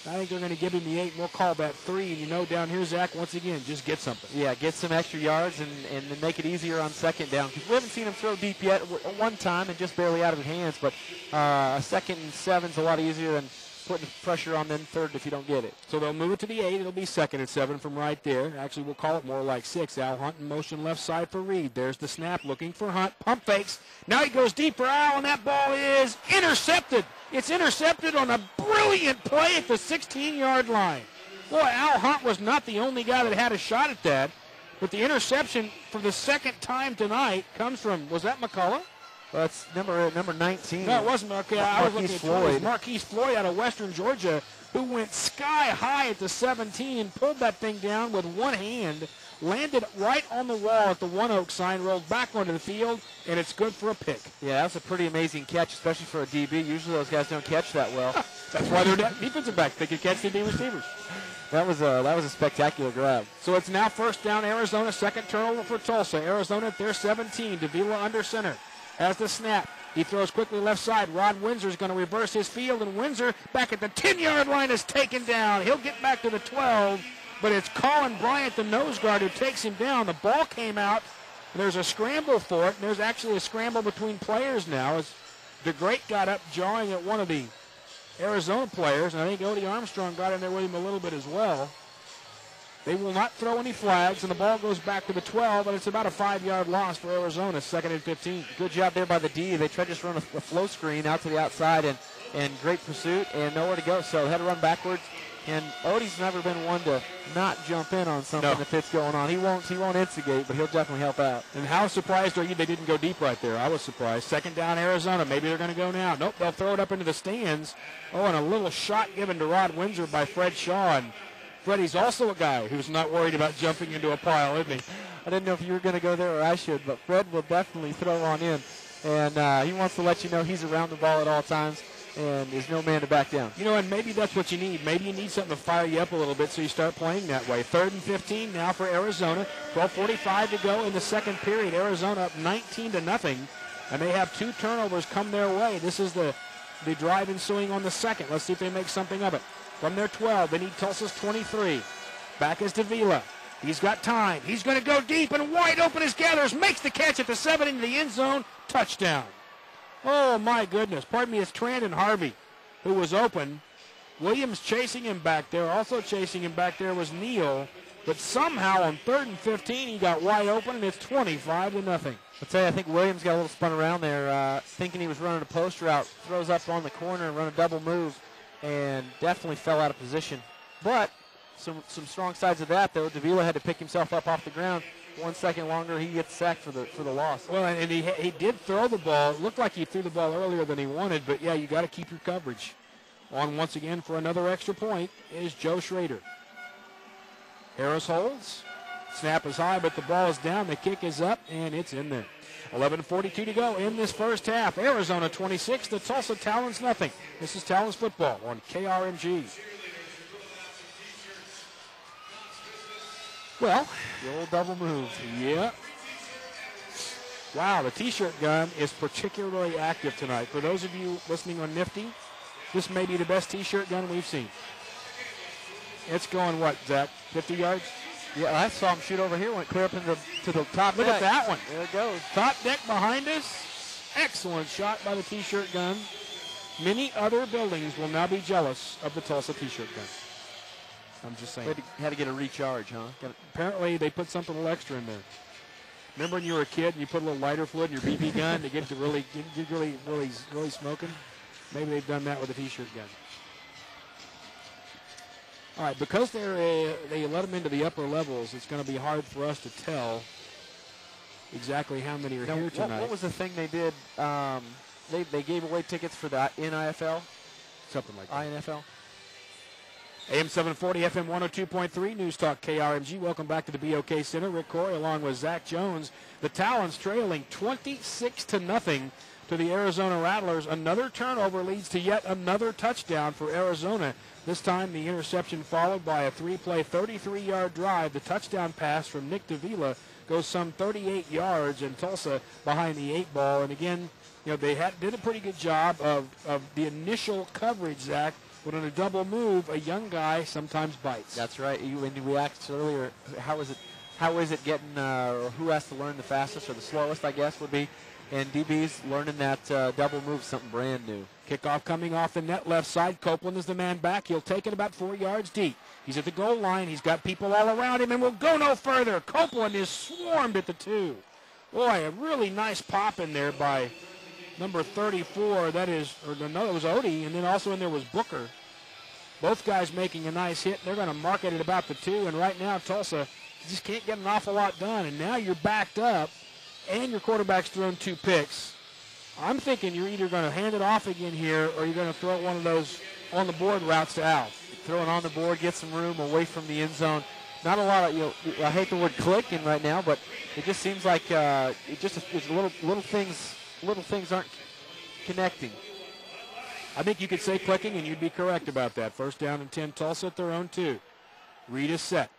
I think they're going to give him the 8, and we'll call that 3. And you know, down here, Zach, once again, just get something. Yeah, get some extra yards and then make it easier on second down. Because we haven't seen him throw deep yet. One time and just barely out of his hands. But a 2nd and 7's a lot easier than putting pressure on them third if you don't get it. So they'll move it to the 8. It'll be 2nd and 7 from right there. Actually, we'll call it more like 6. Al Hunt in motion left side for Reed. There's the snap looking for Hunt. Pump fakes. Now he goes deep for Al, and that ball is intercepted. It's intercepted on a brilliant play at the 16-yard line. Boy, Al Hunt was not the only guy that had a shot at that. But the interception for the second time tonight comes from, was that McCullough? Well, that's number 19. No, it wasn't. Okay, I was looking at Floyd. Marquise Floyd out of Western Georgia, who went sky high at the 17, pulled that thing down with one hand, landed right on the wall at the One Oak sign, rolled back onto the field, and it's good for a pick. Yeah, that was a pretty amazing catch, especially for a DB. Usually those guys don't catch that well. That's why they're defensive backs. They can catch the D receivers. That was a spectacular grab. So it's now first down, Arizona. Second turnover for Tulsa. Arizona at their 17. Davila under center. Has the snap. He throws quickly left side. Rod Windsor's going to reverse his field, and Windsor back at the 10-yard line is taken down. He'll get back to the 12, but it's Colin Bryant, the nose guard, who takes him down. The ball came out. There's a scramble for it, and there's actually a scramble between players now as DeGreat got up jawing at one of the Arizona players, and I think Odie Armstrong got in there with him a little bit as well. They will not throw any flags, and the ball goes back to the 12, and it's about a 5-yard loss for Arizona, 2nd and 15. Good job there by the D. They tried to just run a flow screen out to the outside, and great pursuit, and nowhere to go. So they had to run backwards, and Odie's never been one to not jump in on something if it's going on. He won't instigate, but he'll definitely help out. And how surprised are you they didn't go deep right there? I was surprised. Second down, Arizona. Maybe they're going to go now. Nope, they'll throw it up into the stands. Oh, and a little shot given to Rod Windsor by Fred Shaw. And Freddie's also a guy who's not worried about jumping into a pile, isn't he? I didn't know if you were going to go there or I should, but Fred will definitely throw on in. And he wants to let you know he's around the ball at all times and is no man to back down. You know, and maybe that's what you need. Maybe you need something to fire you up a little bit so you start playing that way. 3rd and 15 now for Arizona. 12:45 to go in the second period. Arizona up 19-0, and they have 2 turnovers come their way. This is the drive ensuing on the second. Let's see if they make something of it. From their 12, they need Tulsa's 23. Back is Davila. He's got time. He's going to go deep, and wide open is Gathers. Makes the catch at the 7 into the end zone. Touchdown. Oh, my goodness. Pardon me, it's Trandon Harvey who was open. Williams chasing him back there. Also chasing him back there was Neal. But somehow on 3rd and 15, he got wide open, and it's 25-0. I'll tell you, I think Williams got a little spun around there, thinking he was running a post route. Throws up on the corner and run a double move. And definitely fell out of position. But some strong sides of that, though. Davila had to pick himself up off the ground. 1 second longer, he gets sacked for the loss. Well, and he did throw the ball. It looked like he threw the ball earlier than he wanted, but, yeah, you got to keep your coverage. On once again for another extra point is Joe Schrader. Harris holds. Snap is high, but the ball is down. The kick is up, and it's in there. 11:42 to go in this first half. Arizona 26, the Tulsa Talons nothing. This is Talons football on KRMG. Well, the old double move. Yeah. Wow, the T-shirt gun is particularly active tonight. For those of you listening on Nifty, this may be the best T-shirt gun we've seen. It's going what, Zach? 50 yards? Yeah, I saw him shoot over here. Went clear up to the top Look deck. at that one. There it goes. Top deck behind us. Excellent shot by the T-shirt gun. Many other buildings will now be jealous of the Tulsa T-shirt gun. I'm just saying. Had to get a recharge, huh? Apparently, they put something a little extra in there. Remember when you were a kid and you put a little lighter fluid in your BB gun to get to really smoking? Maybe they've done that with a T-shirt gun. All right, because they let them into the upper levels, it's going to be hard for us to tell exactly how many are here tonight. What was the thing they did? They gave away tickets for the NIFL? Something like that. INFL? AM 740, FM 102.3, News Talk KRMG. Welcome back to the BOK Center. Rick Corey along with Zach Jones. The Talons trailing 26-0. to the Arizona Rattlers. Another turnover leads to yet another touchdown for Arizona. This time the interception followed by a 3-play, 33-yard drive. The touchdown pass from Nick Davila goes some 38 yards, and Tulsa behind the 8 ball. And again, they did a pretty good job of the initial coverage, Zach. But on a double move, a young guy sometimes bites. That's right. When we asked earlier, how is it getting, or who has to learn the fastest or the slowest, I guess, would be. And DB's learning that double move, something brand new. Kickoff coming off the net left side. Copeland is the man back. He'll take it about 4 yards deep. He's at the goal line. He's got people all around him and will go no further. Copeland is swarmed at the 2. Boy, a really nice pop in there by number 34. That is, or no, it was Odie, and then also in there was Booker. Both guys making a nice hit. They're going to mark it at about the 2, and right now Tulsa just can't get an awful lot done, and now you're backed up, and your quarterback's thrown 2 picks. I'm thinking you're either going to hand it off again here or you're going to throw one of those on-the-board routes to Al. Throw it on the board, get some room away from the end zone. Not a lot of, I hate the word clicking right now, but it just seems like it's little things aren't connecting. I think you could say clicking, and you'd be correct about that. First down and 10, Tulsa at their own 2. Reed is set.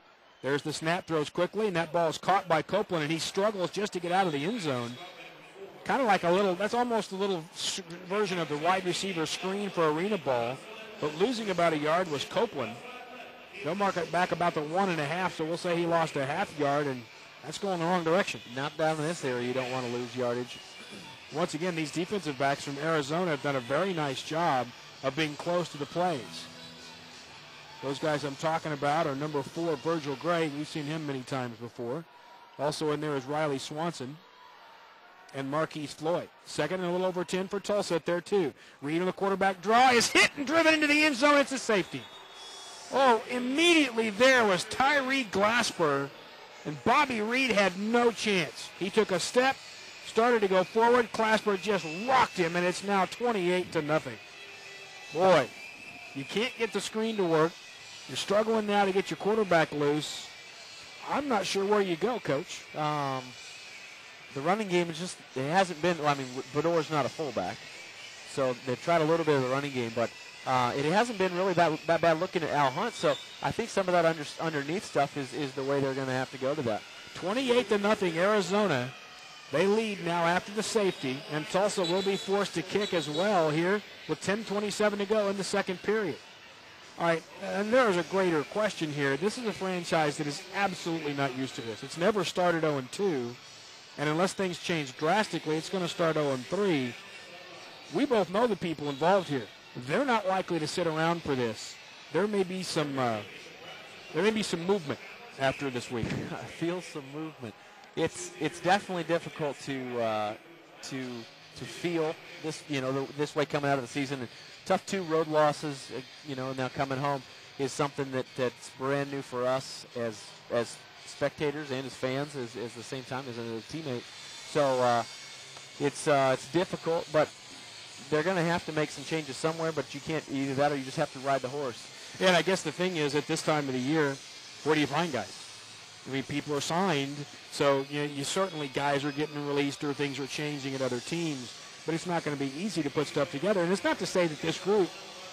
There's the snap, throws quickly, and that ball is caught by Copeland, and he struggles just to get out of the end zone. Kind of like that's almost a little version of the wide receiver screen for arena ball, but losing about a yard was Copeland. They'll mark it back about the 1.5, so we'll say he lost a half yard, and that's going the wrong direction. Not down in this area. You don't want to lose yardage. Once again, these defensive backs from Arizona have done a very nice job of being close to the plays. Those guys I'm talking about are number 4, Virgil Gray. We've seen him many times before. Also in there is Riley Swanson and Marquise Floyd. Second and a little over 10 for Tulsa at their 2. Reed on the quarterback draw is hit and driven into the end zone. It's a safety. Oh, immediately there was Tyree Glasper, and Bobby Reed had no chance. He took a step, started to go forward. Glasper just rocked him, and it's now 28-0. Boy, you can't get the screen to work. You're struggling now to get your quarterback loose. I'm not sure where you go, Coach. The running game is just, it hasn't been, Bedore's not a fullback. So they've tried a little bit of the running game, but it hasn't been really that bad looking at Al Hunt. So I think some of that underneath stuff is the way they're going to have to go to that. 28-0 Arizona. They lead now after the safety, and Tulsa will be forced to kick as well here with 10:27 to go in the second period. All right, and there is a greater question here. This is a franchise that is absolutely not used to this. It's never started 0-2, and unless things change drastically, it's going to start 0-3. We both know the people involved here. They're not likely to sit around for this. There may be some movement after this week. I feel some movement. It's definitely difficult to feel this this way coming out of the season. And tough 2 road losses, now coming home is something that's brand new for us as spectators and as fans as the same time as a teammate. So it's difficult, but they're going to have to make some changes somewhere. But you can't either that or you just have to ride the horse. Yeah, and I guess the thing is at this time of the year, where do you find guys? I mean, people are signed, so you certainly guys are getting released or things are changing at other teams, but it's not going to be easy to put stuff together. And it's not to say that this group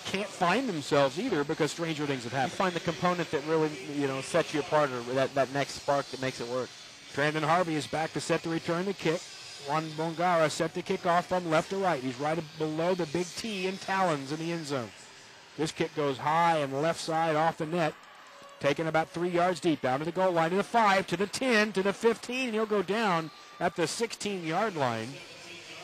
can't find themselves either, because stranger things have happened. You find the component that really sets you apart, or that next spark that makes it work. Brandon Harvey is back to set to return the kick. Juan Bongara set to kick off from left to right. He's right below the big T in Talons in the end zone. This kick goes high and left side off the net. Taken about 3 yards deep, down to the goal line, to the 5, to the 10, to the 15, and he'll go down at the 16-yard line.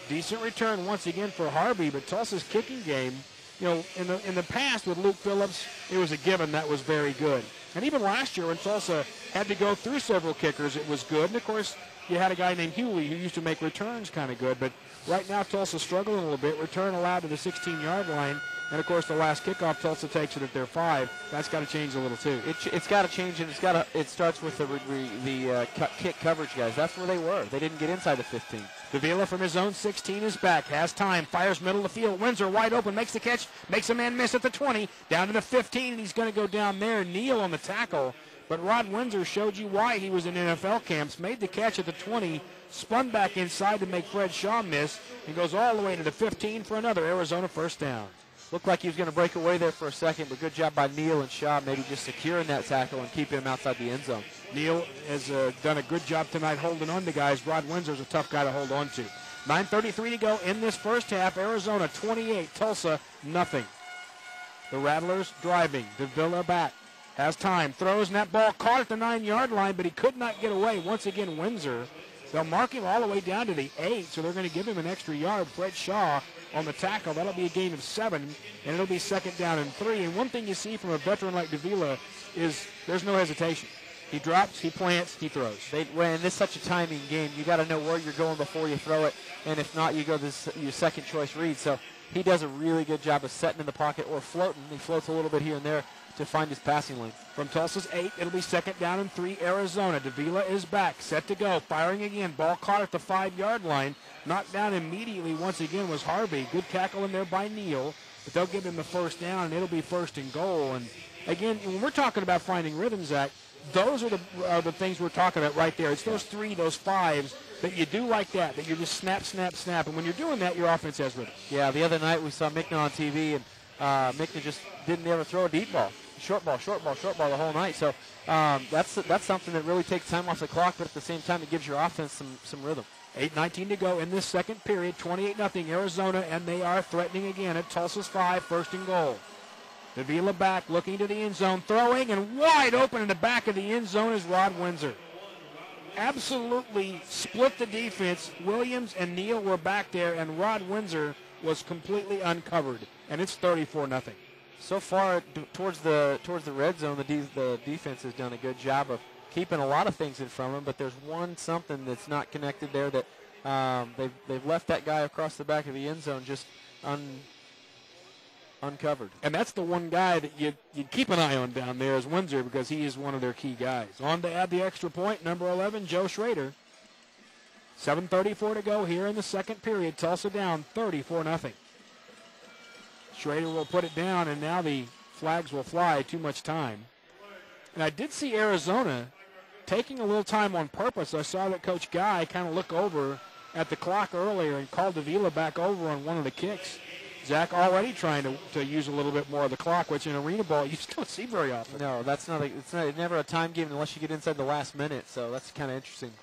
Decent return once again for Harvey, but Tulsa's kicking game, in the past with Luke Phillips, it was a given that was very good. And even last year when Tulsa had to go through several kickers, it was good. And, of course, you had a guy named Hewley who used to make returns kind of good. But right now Tulsa's struggling a little bit. Return allowed to the 16-yard line. And, of course, the last kickoff, Tulsa takes it at their 5. That's got to change a little, too. It's got to change, and it starts with the kick coverage guys. That's where they were. They didn't get inside the 15. Davila from his own 16 is back, has time, fires middle of the field. Windsor wide open, makes the catch, makes a man miss at the 20, down to the 15, and he's going to go down there. Neal on the tackle. But Rod Windsor showed you why he was in NFL camps, made the catch at the 20, spun back inside to make Fred Shaw miss, and goes all the way to the 15 for another Arizona first down. Looked like he was going to break away there for a second, but good job by Neal and Shaw, maybe just securing that tackle and keeping him outside the end zone. Neal has done a good job tonight holding on to guys. Rod Windsor's a tough guy to hold on to. 9:33 to go in this first half. Arizona 28, Tulsa nothing. The Rattlers driving. Davila back. Has time. Throws, and that ball caught at the 9-yard line, but he could not get away. Once again, Windsor. They'll mark him all the way down to the 8, so they're going to give him an extra yard. Fred Shaw on the tackle. That'll be a gain of 7, and it'll be second down and 3. And one thing you see from a veteran like Davila is there's no hesitation. He drops, he plants, he throws. When it's such a timing game, you got to know where you're going before you throw it, and if not, you go to your second choice read. So he does a really good job of setting in the pocket or floating. He floats a little bit here and there to find his passing lane. From Tulsa's 8, it'll be second down and 3, Arizona. Davila is back, set to go, firing again. Ball caught at the 5-yard line. Knocked down immediately once again was Harvey. Good tackle in there by Neal, but they'll give him the first down, and it'll be first and goal. And again, when we're talking about finding rhythm, Zach, those are the things we're talking about right there. It's those 3, those 5s that you do like that you just snap, snap, snap. And when you're doing that, your offense has rhythm. Yeah, the other night we saw Mickna on TV, and Mickna just didn't ever throw a deep ball. Short ball the whole night. So that's something that really takes time off the clock, but at the same time it gives your offense some rhythm. 8:19 to go in this second period. 28-0 Arizona, and they are threatening again at Tulsa's 5, first and goal. Davila back, looking to the end zone, throwing, and wide open in the back of the end zone is Rod Windsor. Absolutely split the defense. Williams and Neal were back there, and Rod Windsor was completely uncovered, and it's 34-0. So far, towards the red zone, the defense has done a good job of keeping a lot of things in front of them, but there's something that's not connected there that they've left that guy across the back of the end zone just uncovered. And that's the one guy that you keep an eye on down there is Windsor, because he is one of their key guys. On to add the extra point, number 11, Joe Schrader. 7:34 to go here in the second period. Tulsa down 34-0. Schrader will put it down, and now the flags will fly. Too much time. And I did see Arizona taking a little time on purpose. I saw that Coach Guy kind of look over at the clock earlier and called Davila back over on one of the kicks. Zach already trying to use a little bit more of the clock, which in arena ball you just don't see very often. No, it's never a time game unless you get inside the last minute, so that's kind of interesting.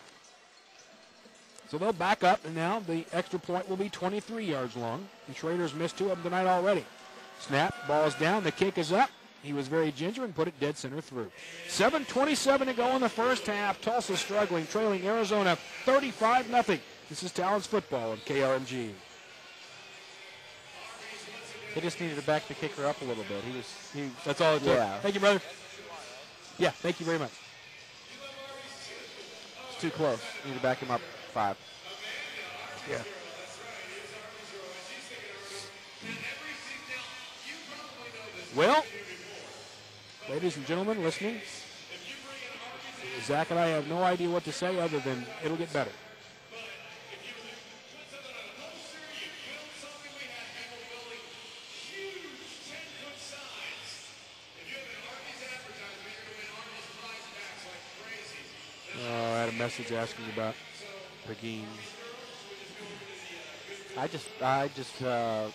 So they'll back up, and now the extra point will be 23 yards long. And Schrader's missed 2 of them tonight already. Snap, ball is down, the kick is up. He was very ginger and put it dead center through. 7:27 to go in the first half. Tulsa struggling, trailing Arizona 35-0. This is Talons football of KRMG. They just needed to back the kicker up a little bit. That's all it took. Yeah. Thank you, brother. Yeah, thank you very much. It's too close. You need to back him up 5. Yeah. Well, ladies and gentlemen listening, Zach and I have no idea what to say other than it'll get better. I had a message asking about Pagine. I just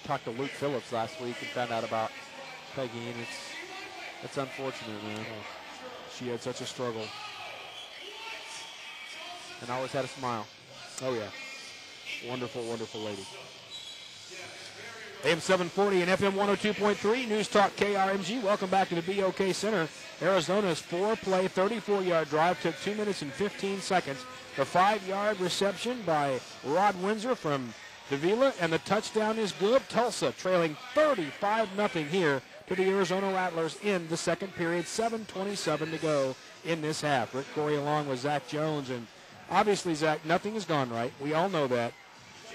talked to Luke Phillips last week and found out about Peggy, and it's unfortunate, man. She had such a struggle. And always had a smile. Oh, yeah. Wonderful, wonderful lady. AM 740 and FM 102.3, News Talk KRMG. Welcome back to the BOK Center. Arizona's 4-play, 34-yard drive took 2 minutes and 15 seconds. The 5-yard reception by Rod Windsor from Davila, and the touchdown is good. Tulsa trailing 35-0 here to the Arizona Rattlers in the second period. 7:27 to go in this half. Rick Corey along with Zach Jones, and obviously, Zach, nothing has gone right. We all know that.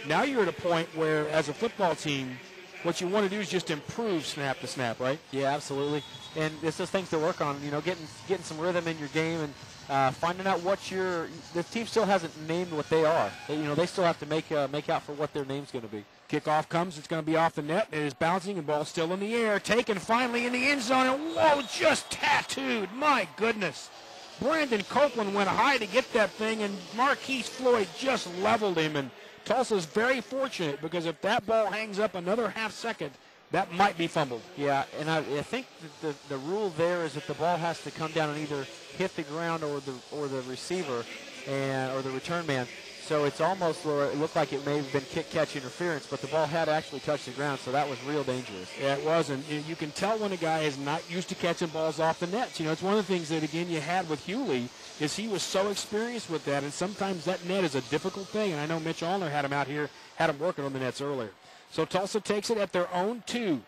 Now you're at a point where, as a football team, what you want to do is just improve snap to snap, right? Yeah, absolutely. And it's just things to work on. You know, getting some rhythm in your game and finding out what the team still hasn't named what they are. They still have to make out for what their name's going to be. Kickoff comes. It's going to be off the net. It is bouncing and ball still in the air. Taken finally in the end zone. And whoa, just tattooed. My goodness. Brandon Copeland went high to get that thing, and Marquise Floyd just leveled him. And Tulsa's very fortunate because if that ball hangs up another half second, that might be fumbled. Yeah, and I think that the rule there is that the ball has to come down and either hit the ground or the receiver or the return man. So it's almost where it looked like it may have been kick-catch interference, but the ball had actually touched the ground, so that was real dangerous. Yeah, it was, and you can tell when a guy is not used to catching balls off the nets. You know, it's one of the things that, again, you had with Hewley is he was so experienced with that, and sometimes that net is a difficult thing, and I know Mitch Allner had him out here, had him working on the nets earlier. So Tulsa takes it at their own 2.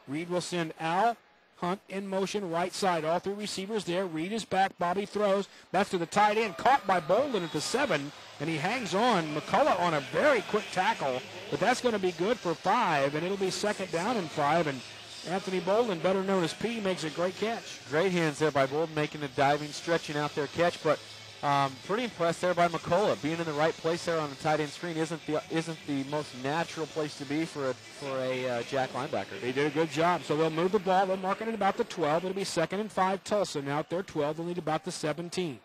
Reed will send Al Hunt in motion, right side. All 3 receivers there. Reed is back. Bobby throws. That's to the tight end. Caught by Bolden at the 7, and he hangs on. McCullough on a very quick tackle, but that's going to be good for 5, and it'll be 2nd down and 5. And Anthony Bolden, better known as P, makes a great catch. Great hands there by Bolden, making a diving, stretching out there catch, but pretty impressed there by McCullough. Being in the right place there on the tight end screen isn't the most natural place to be for a jack linebacker. They did a good job. So they'll move the ball. They'll mark it at about the 12. It'll be 2nd and 5 Tulsa. Now at their 12, they'll need about the 17.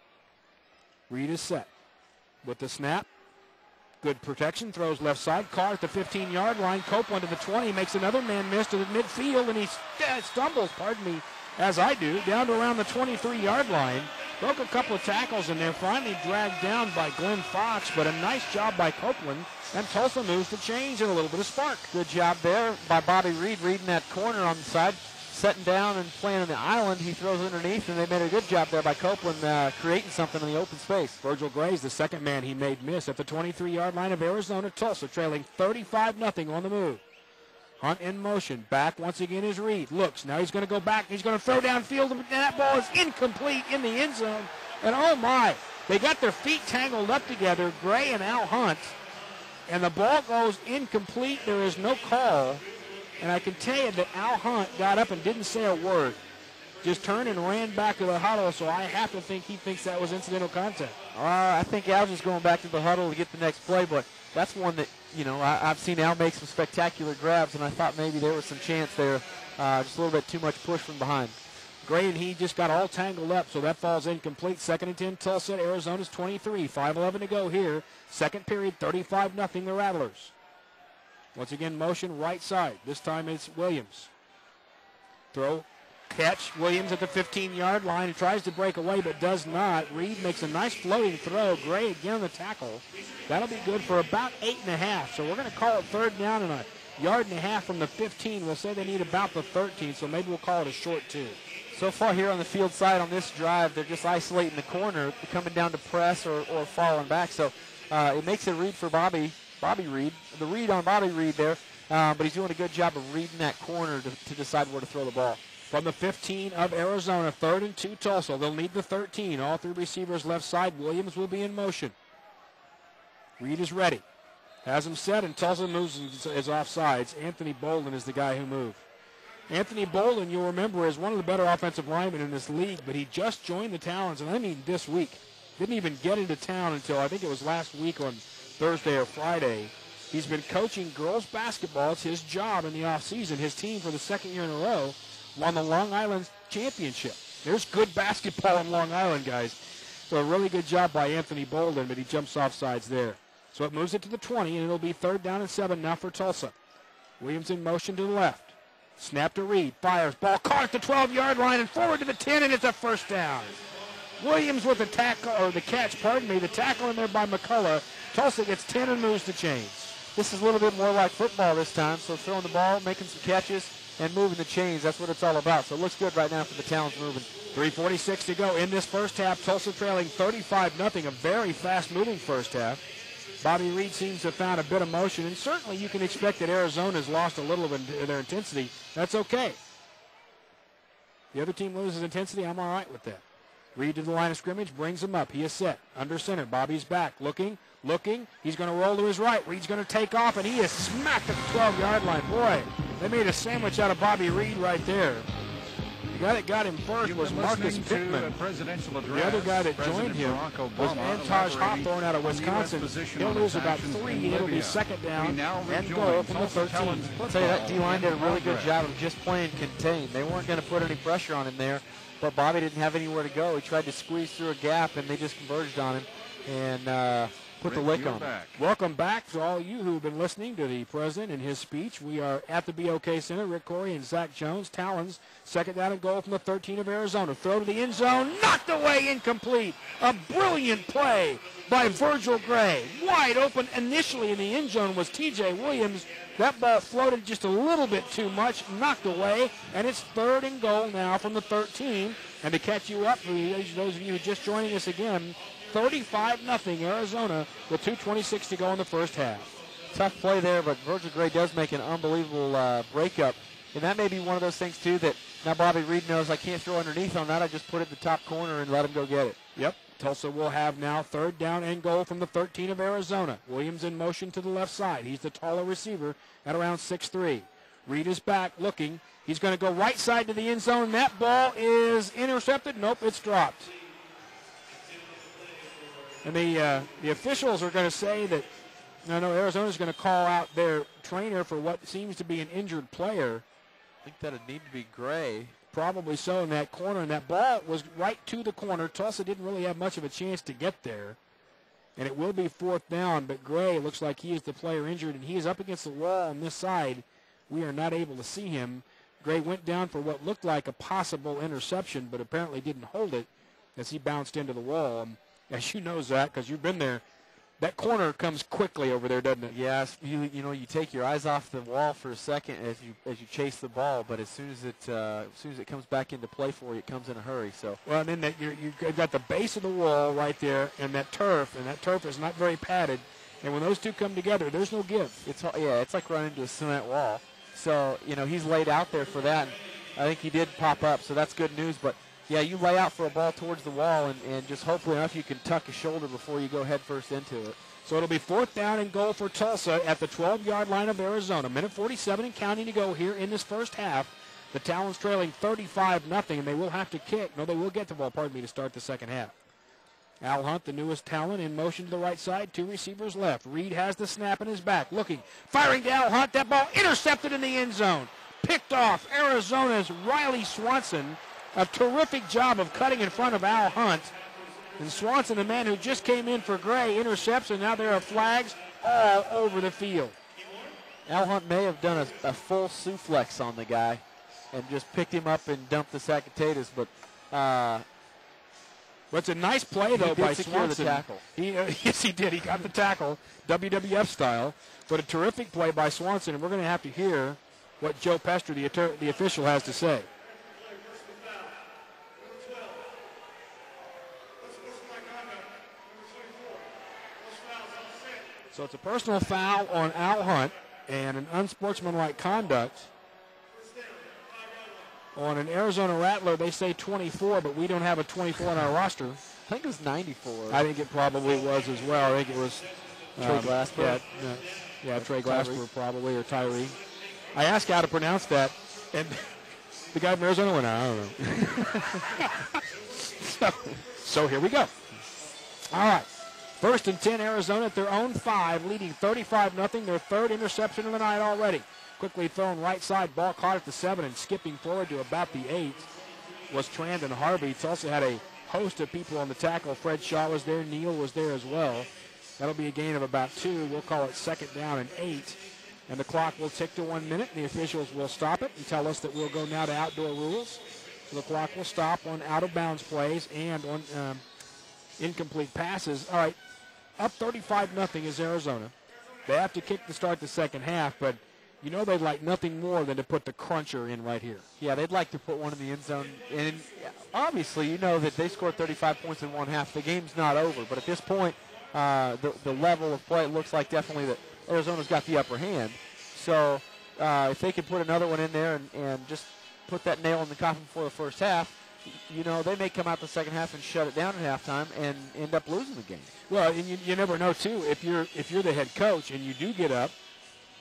Reed is set with the snap. Good protection. Throws left side. Carr at the 15-yard line. Copeland to the 20. Makes another man miss to the midfield, and he stumbles, as I do, down to around the 23-yard line. Broke a couple of tackles in there, finally dragged down by Glenn Fox, but a nice job by Copeland, and Tulsa moves to change and a little bit of spark. Good job there by Bobby Reed, reading that corner on the side, setting down and playing on the island. He throws underneath, and they made a good job there by Copeland creating something in the open space. Virgil Gray's the second man he made miss at the 23-yard line of Arizona. Tulsa trailing 35-0 on the move. Hunt in motion. Back once again is Reed. Looks. Now he's going to go back. He's going to throw downfield. And that ball is incomplete in the end zone. And oh my, they got their feet tangled up together, Gray and Al Hunt. And the ball goes incomplete. There is no call. And I can tell you that Al Hunt got up and didn't say a word. Just turned and ran back to the huddle. So I have to think he thinks that was incidental contact. I think Al's just going back to the huddle to get the next play. But that's one that, you know, I've seen Al make some spectacular grabs, and I thought maybe there was some chance there. Just a little bit too much push from behind. Gray and he just got all tangled up, so that falls incomplete. 2nd and 10, Tulsa, Arizona's 23. 5:11 to go here. Second period, 35-0, the Rattlers. Once again, motion right side. This time it's Williams. Throw, catch. Williams at the 15-yard line. He tries to break away, but does not. Reed makes a nice floating throw. Gray again on the tackle. That'll be good for about 8.5. So we're going to call it 3rd down and a yard and a half from the 15. We'll say they need about the 13, so maybe we'll call it a short 2. So far here on the field side on this drive, they're just isolating the corner, coming down to press or falling back. So it makes it read for Bobby Reed. The read on Bobby Reed there, but he's doing a good job of reading that corner to decide where to throw the ball. From the 15 of Arizona, 3rd and 2 Tulsa. They'll need the 13. All 3 receivers left side. Williams will be in motion. Reed is ready. Has him set, and Tulsa moves as offsides. Anthony Bolden is the guy who moved. Anthony Bolden, you'll remember, is one of the better offensive linemen in this league, but he just joined the Talons, and I mean this week. Didn't even get into town until I think it was last week on Thursday or Friday. He's been coaching girls basketball. It's his job in the offseason. His team for the 2nd year in a row won the Long Island Championship. There's good basketball in Long Island, guys. So a really good job by Anthony Bolden, but he jumps off sides there. So it moves it to the 20, and it'll be 3rd down and 7 now for Tulsa. Williams in motion to the left. Snap to Reed. Fires. Ball caught at the 12-yard line and forward to the 10, and it's a 1st down. Williams with the tackle, or the catch, the tackle in there by McCullough. Tulsa gets 10 and moves to chains. This is a little bit more like football this time, so throwing the ball, making some catches, and moving the chains. That's what it's all about. So it looks good right now for the Talons moving. 3:46 to go in this first half. Tulsa trailing 35-0, a very fast-moving first half. Bobby Reed seems to have found a bit of motion, and certainly you can expect that Arizona's lost a little of their intensity. That's okay. The other team loses intensity, I'm all right with that. Reed to the line of scrimmage, brings him up. He is set, under center. Bobby's back, looking. He's going to roll to his right. Reed's going to take off, and he is smacked at the 12-yard line. Boy, they made a sandwich out of Bobby Reed right there. The guy that got him first was Marcus Pittman. The other guy that joined him was Antaj Hawthorne out of Wisconsin. He'll lose about 3. It'll be second down and goal from the 13. I'll tell you, that D-line did a really good job of just playing contained. They weren't going to put any pressure on him there, but Bobby didn't have anywhere to go. He tried to squeeze through a gap, and they just converged on him and put the lick on him. Welcome back to all you who have been listening to the president and his speech. We are at the BOK Center. Rick Corey and Zach Jones. Talons, second down and goal from the 13 of Arizona. Throw to the end zone, knocked away, incomplete. A brilliant play by Virgil Gray. Wide open initially in the end zone was T.J. Williams. That ball floated just a little bit too much, knocked away, and it's third and goal now from the 13. And to catch you up, for those of you who are just joining us again, 35-0 Arizona with 2:26 to go in the first half. Tough play there, but Virgil Gray does make an unbelievable breakup. And that may be one of those things, too, that now Bobby Reed knows I can't throw underneath on that. I just put it in the top corner and let him go get it. Yep. Tulsa will have now third down and goal from the 13 of Arizona. Williams in motion to the left side. He's the taller receiver at around 6'3". Reed is back looking. He's going to go right side to the end zone. That ball is intercepted. Nope, it's dropped. And the officials are going to say that, Arizona's going to call out their trainer for what seems to be an injured player. I think that would need to be Gray. Probably so in that corner. And that ball was right to the corner. Tulsa didn't really have much of a chance to get there. And it will be fourth down, but Gray looks like he is the player injured, and he is up against the wall on this side. We are not able to see him. Gray went down for what looked like a possible interception, but apparently didn't hold it as he bounced into the wall. And as you know, Zach, because you've been there, that corner comes quickly over there, doesn't it? Yes, you take your eyes off the wall for a second as you chase the ball, but as soon as it comes back into play for you, it comes in a hurry. So well, and then you've got the base of the wall right there, and that turf is not very padded. And when those two come together, there's no give. It's like running into a cement wall. So he's laid out there for that. And I think he did pop up, so that's good news. But yeah, you lay out for a ball towards the wall, and just hopefully enough you can tuck a shoulder before you go head first into it. So it'll be fourth down and goal for Tulsa at the 12-yard line of Arizona. Minute 47 and counting to go here in this first half. The Talons trailing 35-0, and they will have to kick. No, they will get the ball, to start the second half. Al Hunt, the newest Talon, in motion to the right side. Two receivers left. Reed has the snap in his back. Looking, firing to Al Hunt. That ball intercepted in the end zone. Picked off Arizona's Riley Swanson. A terrific job of cutting in front of Al Hunt. And Swanson, the man who just came in for Gray, intercepts, and now there are flags all over the field. Al Hunt may have done a full suplex on the guy and just picked him up and dumped the sack of potatoes, but it's a nice play, though, by Swanson. The tackle. Yes, he did. He got the tackle, WWF style, but a terrific play by Swanson, and we're going to have to hear what Joe Pester, the official, has to say. So it's a personal foul on Al Hunt and an unsportsmanlike conduct on an Arizona Rattler. They say 24, but we don't have a 24 on our roster. I think it was 94. I think it probably was as well. I think it was Trey Glasper. Yeah, Trey Glasper probably, or Tyree. I asked how to pronounce that, and the guy from Arizona went, I don't know. So here we go. All right. First and 10, Arizona at their own 5, leading 35-0. Their third interception of the night already. Quickly thrown right side, ball caught at the 7, and skipping forward to about the 8 was Trandon Harvey. It's also had a host of people on the tackle. Fred Shaw was there. Neal was there as well. That'll be a gain of about 2. We'll call it second down and 8. And the clock will tick to 1 minute. The officials will stop it and tell us that we'll go now to outdoor rules. So the clock will stop on out-of-bounds plays and on incomplete passes. All right. Up 35-0 is Arizona. They have to kick to start the second half, but they'd like nothing more than to put the cruncher in right here. Yeah, they'd like to put one in the end zone. And obviously, that they scored 35 points in one half. The game's not over, but at this point, the level of play, it looks like definitely that Arizona's got the upper hand. So if they can put another one in there and just put that nail in the coffin before the first half, they may come out the second half and shut it down at halftime and end up losing the game. Well, and you never know, too. If you're the head coach and you do get up,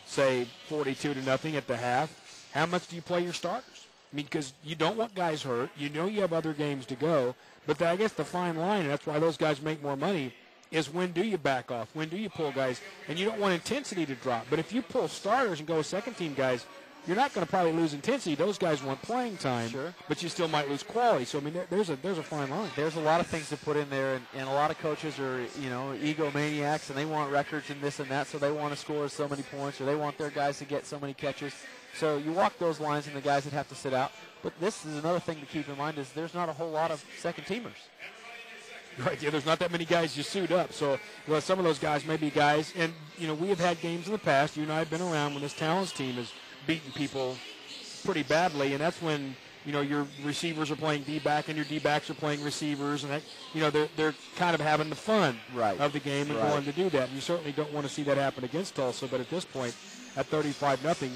say 42-0 at the half, how much do you play your starters? I mean, because you don't want guys hurt. You know you have other games to go. But I guess the fine line, and that's why those guys make more money, is when do you back off? When do you pull guys? And you don't want intensity to drop. But if you pull starters and go second-team guys, you're not going to probably lose intensity. Those guys want playing time, sure, but you still might lose quality. So, I mean, there's a fine line. There's a lot of things to put in there, and a lot of coaches are, egomaniacs, and they want records and this and that, so they want to score so many points, or they want their guys to get so many catches. So you walk those lines and the guys that have to sit out. But this is another thing to keep in mind is there's not a whole lot of second-teamers. Right, yeah, there's not that many guys you suit up. So some of those guys may be guys, and, we have had games in the past. You and I have been around when this Talons team has beaten people pretty badly, and that's when, your receivers are playing D-back and your D-backs are playing receivers, and that, they're kind of having the fun of the game and going to do that. And you certainly don't want to see that happen against Tulsa, but at this point, at 35-0,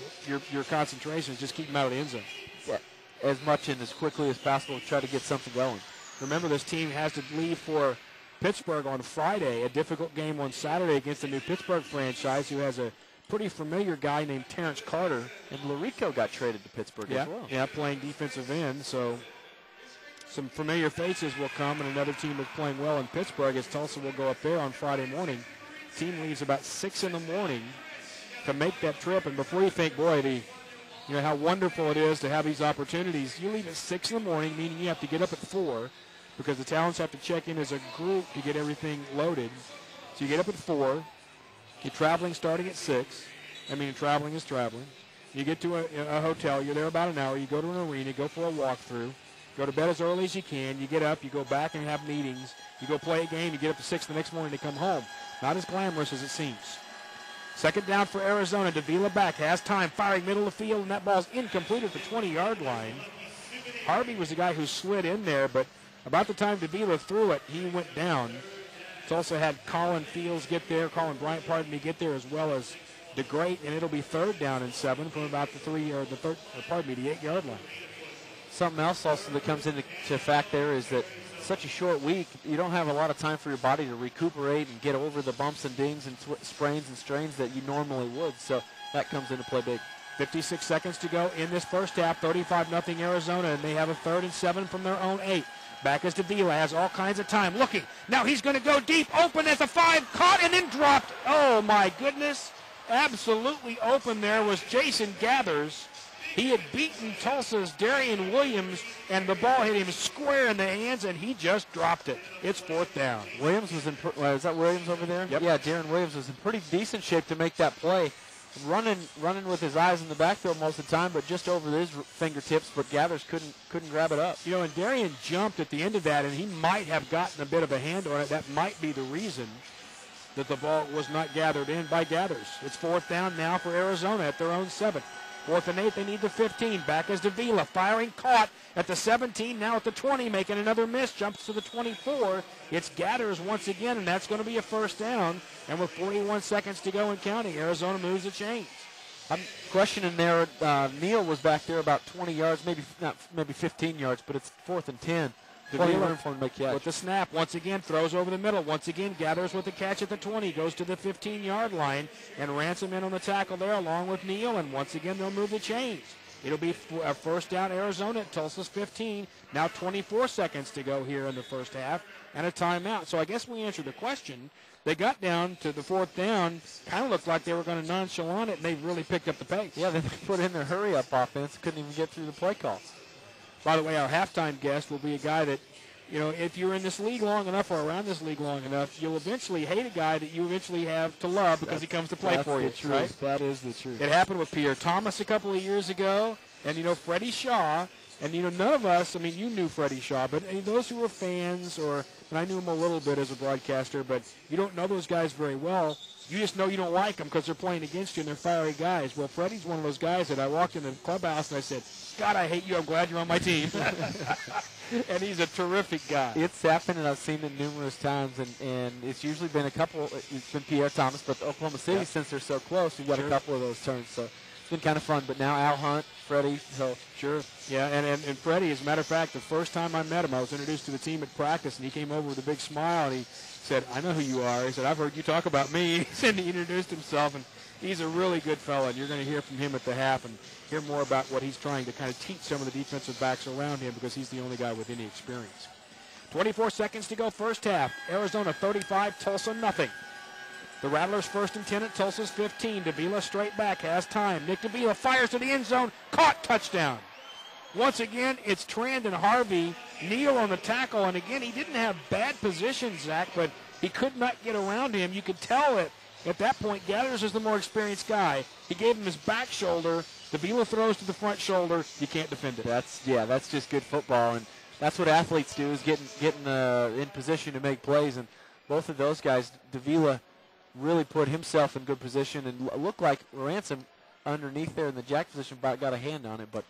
your concentration is just keep them out of the end zone. Yeah, as much and as quickly as possible to try to get something going. Remember, this team has to leave for Pittsburgh on Friday, a difficult game on Saturday against the new Pittsburgh franchise who has a pretty familiar guy named Terrence Carter. And Larico got traded to Pittsburgh as well. Yeah, playing defensive end. So some familiar faces will come, and another team that's playing well in Pittsburgh as Tulsa will go up there on Friday morning. Team leaves about 6 in the morning to make that trip. And before you think, boy, how wonderful it is to have these opportunities, you leave at 6 in the morning, meaning you have to get up at 4 because the Talons have to check in as a group to get everything loaded. So you get up at 4. You're traveling starting at 6. I mean, traveling is traveling. You get to a hotel. You're there about an hour. You go to an arena, go for a walkthrough, go to bed as early as you can. You get up, you go back and have meetings. You go play a game. You get up at 6 the next morning to come home. Not as glamorous as it seems. Second down for Arizona. Davila back, has time, firing middle of the field, and that ball's incomplete at the 20-yard line. Harvey was the guy who slid in there, but about the time Davila threw it, he went down. Tulsa had Colin Bryant, get there, as well as DeGreat, and it'll be third down and 7 from about the 8-yard line. Something else also that comes into fact there is that such a short week, you don't have a lot of time for your body to recuperate and get over the bumps and dings and sprains and strains that you normally would. So that comes into play big. 56 seconds to go in this first half, 35-0 Arizona, and they have a 3rd and 7 from their own 8. Back as Davila has all kinds of time. Looking. Now he's going to go deep. Open as a 5. Caught and then dropped. Oh, my goodness. Absolutely open there was Jason Gathers. He had beaten Tulsa's Darian Williams, and the ball hit him square in the hands, and he just dropped it. It's 4th down. Williams was in, is that Williams over there? Yep. Yeah, Darren Williams was in pretty decent shape to make that play. Running with his eyes in the backfield most of the time, but just over his fingertips, but Gathers couldn't grab it up. And Darian jumped at the end of that, and he might have gotten a bit of a hand on it. That might be the reason that the ball was not gathered in by Gathers. It's 4th down now for Arizona at their own 7. 4th and 8, they need the 15. Back as Davila, firing, caught at the 17, now at the 20, making another miss, jumps to the 24. It's Gathers once again, and that's going to be a 1st down. And with 41 seconds to go and counting, Arizona moves the chains. I'm questioning there. Neal was back there about 20 yards, maybe 15 yards, but it's 4th and 10. Davila for him to make catch. With the snap, once again, throws over the middle. Once again, Gathers with the catch at the 20, goes to the 15-yard line, and Ransom in on the tackle there along with Neal, and once again, they'll move the chains. It'll be a 1st down Arizona at Tulsa's 15. Now 24 seconds to go here in the first half, and a timeout. So I guess we answered the question. They got down to the 4th down, kind of looked like they were going to nonchalant it, and they really picked up the pace. Yeah, they put in their hurry-up offense, couldn't even get through the play call. By the way, our halftime guest will be a guy that, if you're in this league long enough or around this league long enough, you'll eventually hate a guy that you eventually have to love because he comes to play for you. Right? That is the truth. It happened with Pierre Thomas a couple of years ago, and, Freddie Shaw. And, none of us, you knew Freddie Shaw, but those who were fans and I knew him a little bit as a broadcaster, but you don't know those guys very well. You just know you don't like them because they're playing against you and they're fiery guys. Well, Freddie's one of those guys that I walked in the clubhouse and I said, God, I hate you. I'm glad you're on my team. And he's a terrific guy. It's happened, and I've seen it numerous times, and it's usually been it's been Pierre Thomas, but Oklahoma City, since they're so close, we've got a couple of those turns, so it's been kind of fun. But now Al Hunt, Freddie, so sure. Yeah, and Freddie, as a matter of fact, the first time I met him, I was introduced to the team at practice, and he came over with a big smile, and he said, I know who you are. He said, I've heard you talk about me. He said he introduced himself, and He's a really good fella, and you're going to hear from him at the half and hear more about what he's trying to kind of teach some of the defensive backs around him because he's the only guy with any experience. 24 seconds to go first half. Arizona 35, Tulsa nothing. The Rattlers first and 10 at Tulsa's 15. Davila straight back, has time. Nick Davila fires to the end zone, caught, touchdown. Once again, it's Trand and Harvey kneel on the tackle, and again, he didn't have bad position, Zach, but he could not get around him. You could tell it. At that point, Gathers is the more experienced guy. He gave him his back shoulder. Davila throws to the front shoulder. You can't defend it. That's just good football, and that's what athletes do is getting in position to make plays. And both of those guys, Davila really put himself in good position and looked like Ransom underneath there in the jack position got a hand on it, but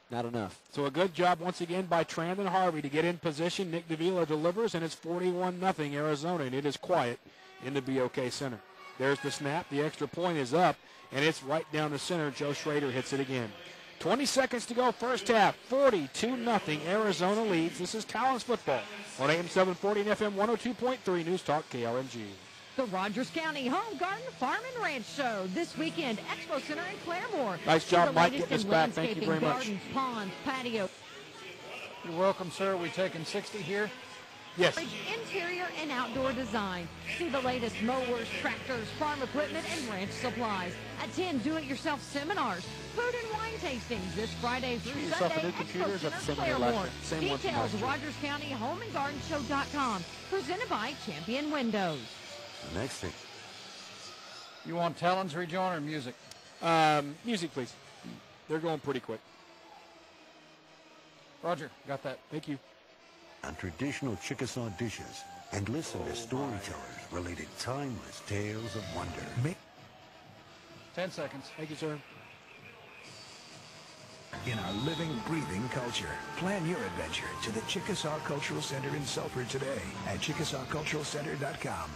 not enough. So a good job once again by Trand and Harvey to get in position. Nick Davila delivers, and it's 41-0 Arizona, and it is quiet in the BOK Center. There's the snap. The extra point is up, and it's right down the center. Joe Schrader hits it again. 20 seconds to go first half. 42-0 Arizona leads. This is Talons football on AM 740 and FM 102.3 News Talk KRMG. The Rogers County Home Garden Farm and Ranch Show this weekend. Expo Center in Claremore. Nice job, Mike, getting us back. Thank you very much. Gardens, ponds, patio. You're welcome, sir. We taking 60 here? Yes. Interior and outdoor design. See the latest mowers, tractors, farm equipment, and ranch supplies. Attend do-it-yourself seminars, food and wine tastings this Friday through Sunday. Expo Center, Claremore. Details, RogersCountyHomeandGardenShow.com. Presented by Champion Windows. Next thing. You want Talons rejoin or music? Music, please. They're going pretty quick. Roger, got that. Thank you. On traditional Chickasaw dishes and listen to storytellers related timeless tales of wonder. 10 seconds. Thank you, sir. In our living, breathing culture. Plan your adventure to the Chickasaw Cultural Center in Sulphur today at ChickasawCulturalCenter.com.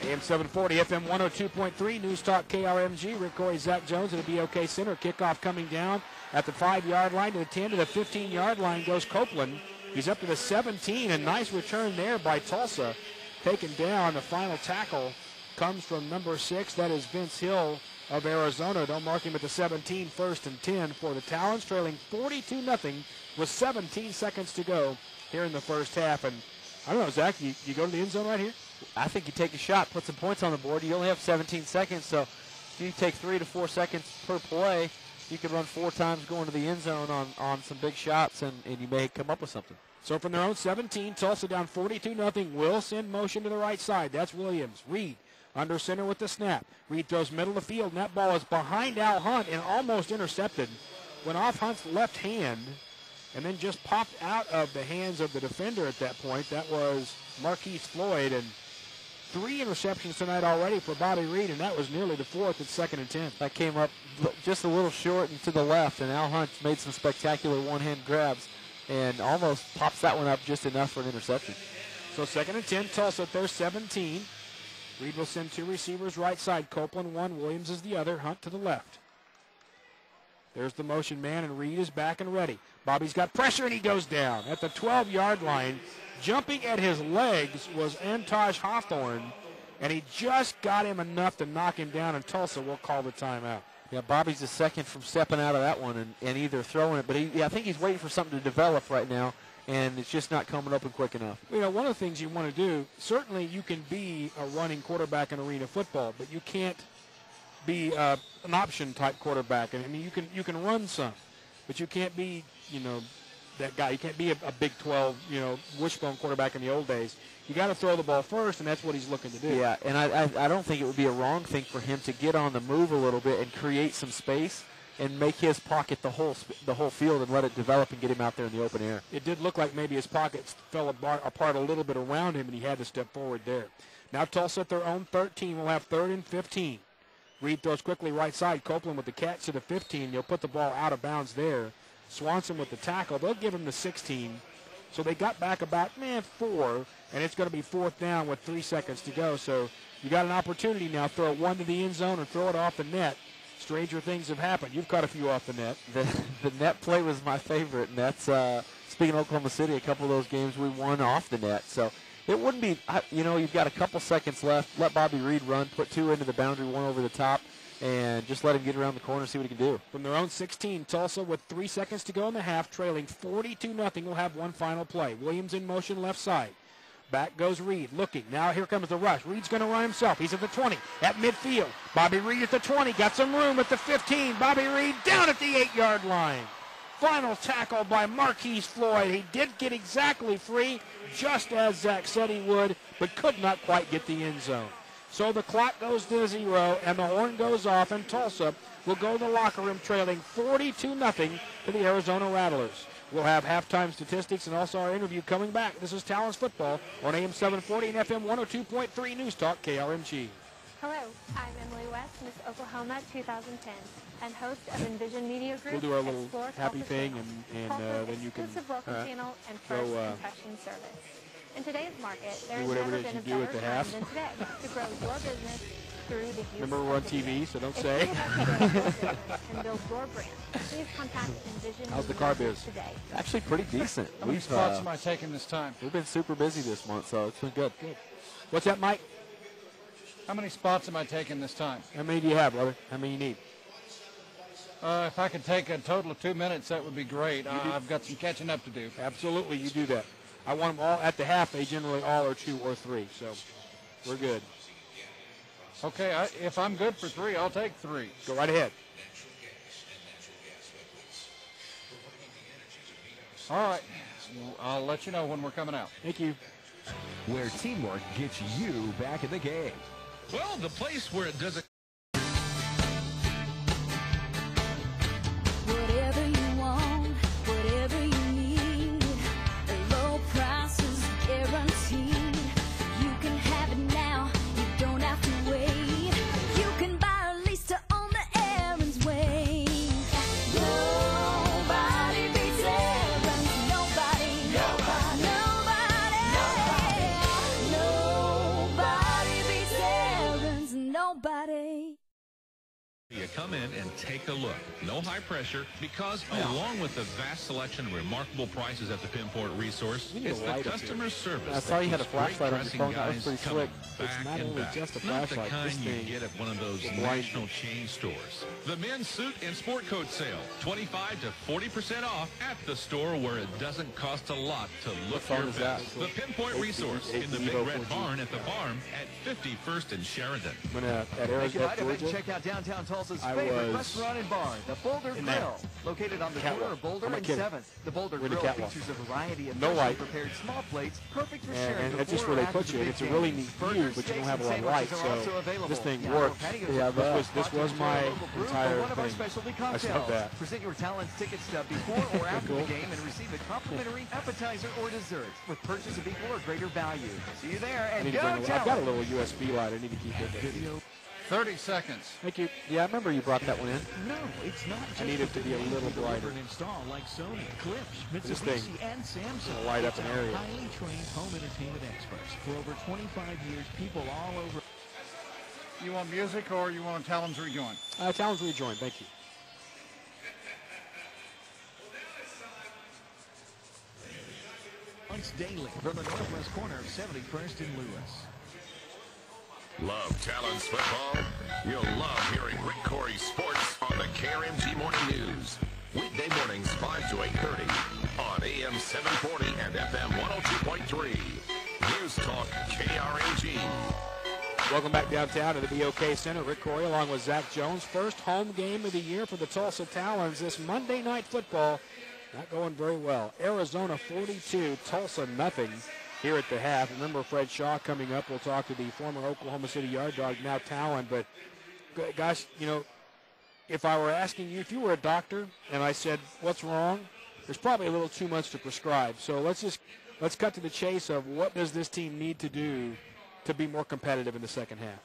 AM 740, FM 102.3, News Talk KRMG. Rick Corey, Zach Jones at the BOK Center. Kickoff coming down at the 5-yard line to the 10 to the 15-yard line goes Copeland. He's up to the 17, and nice return there by Tulsa. Taken down. The final tackle comes from number 6. That is Vince Hill of Arizona. They'll mark him at the 17, first and 10 for the Talons, trailing 42-0 with 17 seconds to go here in the first half. And I don't know, Zach, you go to the end zone right here? I think you take a shot, put some points on the board. You only have 17 seconds, so if you take 3 to 4 seconds per play, you can run 4 times going to the end zone on some big shots, and you may come up with something. So from their own 17, Tulsa down 42-0. Will send motion to the right side. That's Williams. Reed under center with the snap. Reed throws middle of the field, and that ball is behind Al Hunt and almost intercepted. Went off Hunt's left hand and then just popped out of the hands of the defender at that point. That was Marquise Floyd, and 3 interceptions tonight already for Bobby Reed, and that was nearly the 4th at 2nd and 10. That came up just a little short and to the left, and Al Hunt made some spectacular one-hand grabs and almost pops that one up just enough for an interception. So 2nd and 10, Tulsa at their 17. Reed will send 2 receivers right side. Copeland one, Williams is the other. Hunt to the left. There's the motion man, and Reed is back and ready. Bobby's got pressure, and he goes down at the 12-yard line. Jumping at his legs was Antaj Hawthorne, and he just got him enough to knock him down, and Tulsa will call the timeout. Yeah, Bobby's the second from stepping out of that one and either throwing it, but I think he's waiting for something to develop right now, and it's just not coming open quick enough. You know, one of the things you want to do, certainly you can be a running quarterback in arena football, but you can't be an option-type quarterback. And I mean, you can run some, but you can't be, that guy. You can't be a Big 12, wishbone quarterback in the old days. You got to throw the ball first, and that's what he's looking to do. Yeah, and I don't think it would be a wrong thing for him to get on the move a little bit and create some space and make his pocket the whole field and let it develop and get him out there in the open air. It did look like maybe his pockets fell apart a little bit around him, and he had to step forward there. Now Tulsa at their own 13 will have 3rd and 15. Reed throws quickly right side. Copeland with the catch to the 15. They'll put the ball out of bounds there. Swanson with the tackle. They'll give him the 16. So they got back about, 4, and it's going to be 4th down with 3 seconds to go. So you got an opportunity now. Throw one to the end zone and throw it off the net. Stranger things have happened. You've caught a few off the net. The net play was my favorite, and that's, speaking of Oklahoma City, a couple of those games we won off the net. So It wouldn't be, you've got a couple seconds left. Let Bobby Reed run, put 2 into the boundary, 1 over the top, and just let him get around the corner and see what he can do. From their own 16, Tulsa with 3 seconds to go in the half, trailing 42-0, will have one final play. Williams in motion left side. Back goes Reed, looking. Now here comes the rush. Reed's going to run himself. He's at the 20, at midfield. Bobby Reed at the 20, got some room at the 15. Bobby Reed down at the 8-yard line. Final tackle by Marquise Floyd. He did get exactly free, just as Zach said he would, but could not quite get the end zone. So the clock goes to 0, and the horn goes off, and Tulsa will go to the locker room trailing 42-0 to the Arizona Rattlers. We'll have halftime statistics and also our interview coming back. This is Talons Football on AM 740 and FM 102.3 News Talk KRMG. Hello, I'm Emily West, Miss Oklahoma 2010, and host of Envision Media Group. We'll do our little Explore happy Tulsa thing, Tulsa's then you can exclusive local channel and first confession service. In today's market, there has never been a better time than today to grow your business through the use Remember, we're on TV, so don't say. And build your brand. Please contact Envision How's the car biz? today. Actually pretty decent. How many spots am I taking this time? We've been super busy this month, so it's been good. What's that, Mike? How many spots am I taking this time? How many do you have, brother? How many you need? If I could take a total of 2 minutes, that would be great. I've got some catching up to do. Absolutely, you do that. I want them all at the half. They generally all are 2 or 3, so we're good. Okay, if I'm good for 3, I'll take 3. Go right ahead. All right. I'll let you know when we're coming out. Thank you. Where teamwork gets you back in the game. Well, the place where it doesn't. Whatever you want, whatever you need, low prices guaranteed. You can have it now, you don't have to wait. You can buy a lease to own the Aaron's way. Nobody beats Aaron's, nobody, nobody beats Aaron's, nobody. You come in and take a look. No high pressure because along with the vast selection and remarkable prices at the Pinport Resource, it's the customer service. I saw you had a flashlight on your phone. That was pretty slick. It's not only just a Not flashlight. the kind This you thing get at one of those national chain stores. The men's suit and sport coat sale, 25 to 40% off at the store where it doesn't cost a lot to look your best. The Pinpoint Resource in the Big Red Barn at the farm at 51st and Sheridan. Make it right up and check out downtown Tulsa's favorite restaurant and bar, the Boulder Grill, located on the corner of Boulder and 7th. The Boulder Grill features a variety of freshly prepared small plates, perfect for sharing. And that's just where they put you. It's a really neat view, but you don't have a lot of light, so this thing works. Yeah, this was my entire thing. I saw that. Present your Talons ticket stub before or after the game and receive a complimentary appetizer or dessert with purchase of equal or greater value. See you there and go Talons! I've got a little USB light. I need to keep it there. 30 seconds. Thank you. Yeah, I remember you brought that one in. No, it's not. I need it to be a little brighter. And install like Sony, Clips, This thing Mitsubishi, and Samsung. will light up an area. Highly trained home entertainment experts for over 25 years. People all over. You want music or you want Talons rejoin? Talons rejoin. Thank you. Once daily from the northwest corner of 71st and Lewis. Love Talons football? You'll love hearing Rick Corey's sports on the KRMG Morning News. Weekday mornings 5 to 8:30 on AM 740 and FM 102.3. News Talk KRMG. Welcome back downtown to the BOK Center. Rick Corey along with Zach Jones. First home game of the year for the Tulsa Talons. This Monday Night Football not going very well. Arizona 42, Tulsa nothing. Here at the half. Remember Fred Shaw coming up. We'll talk to the former Oklahoma City Yard Dog, now Talon. But, gosh, if I were asking you, if you were a doctor and I said, what's wrong, there's probably a little too much to prescribe. So let's cut to the chase of what does this team need to do to be more competitive in the second half.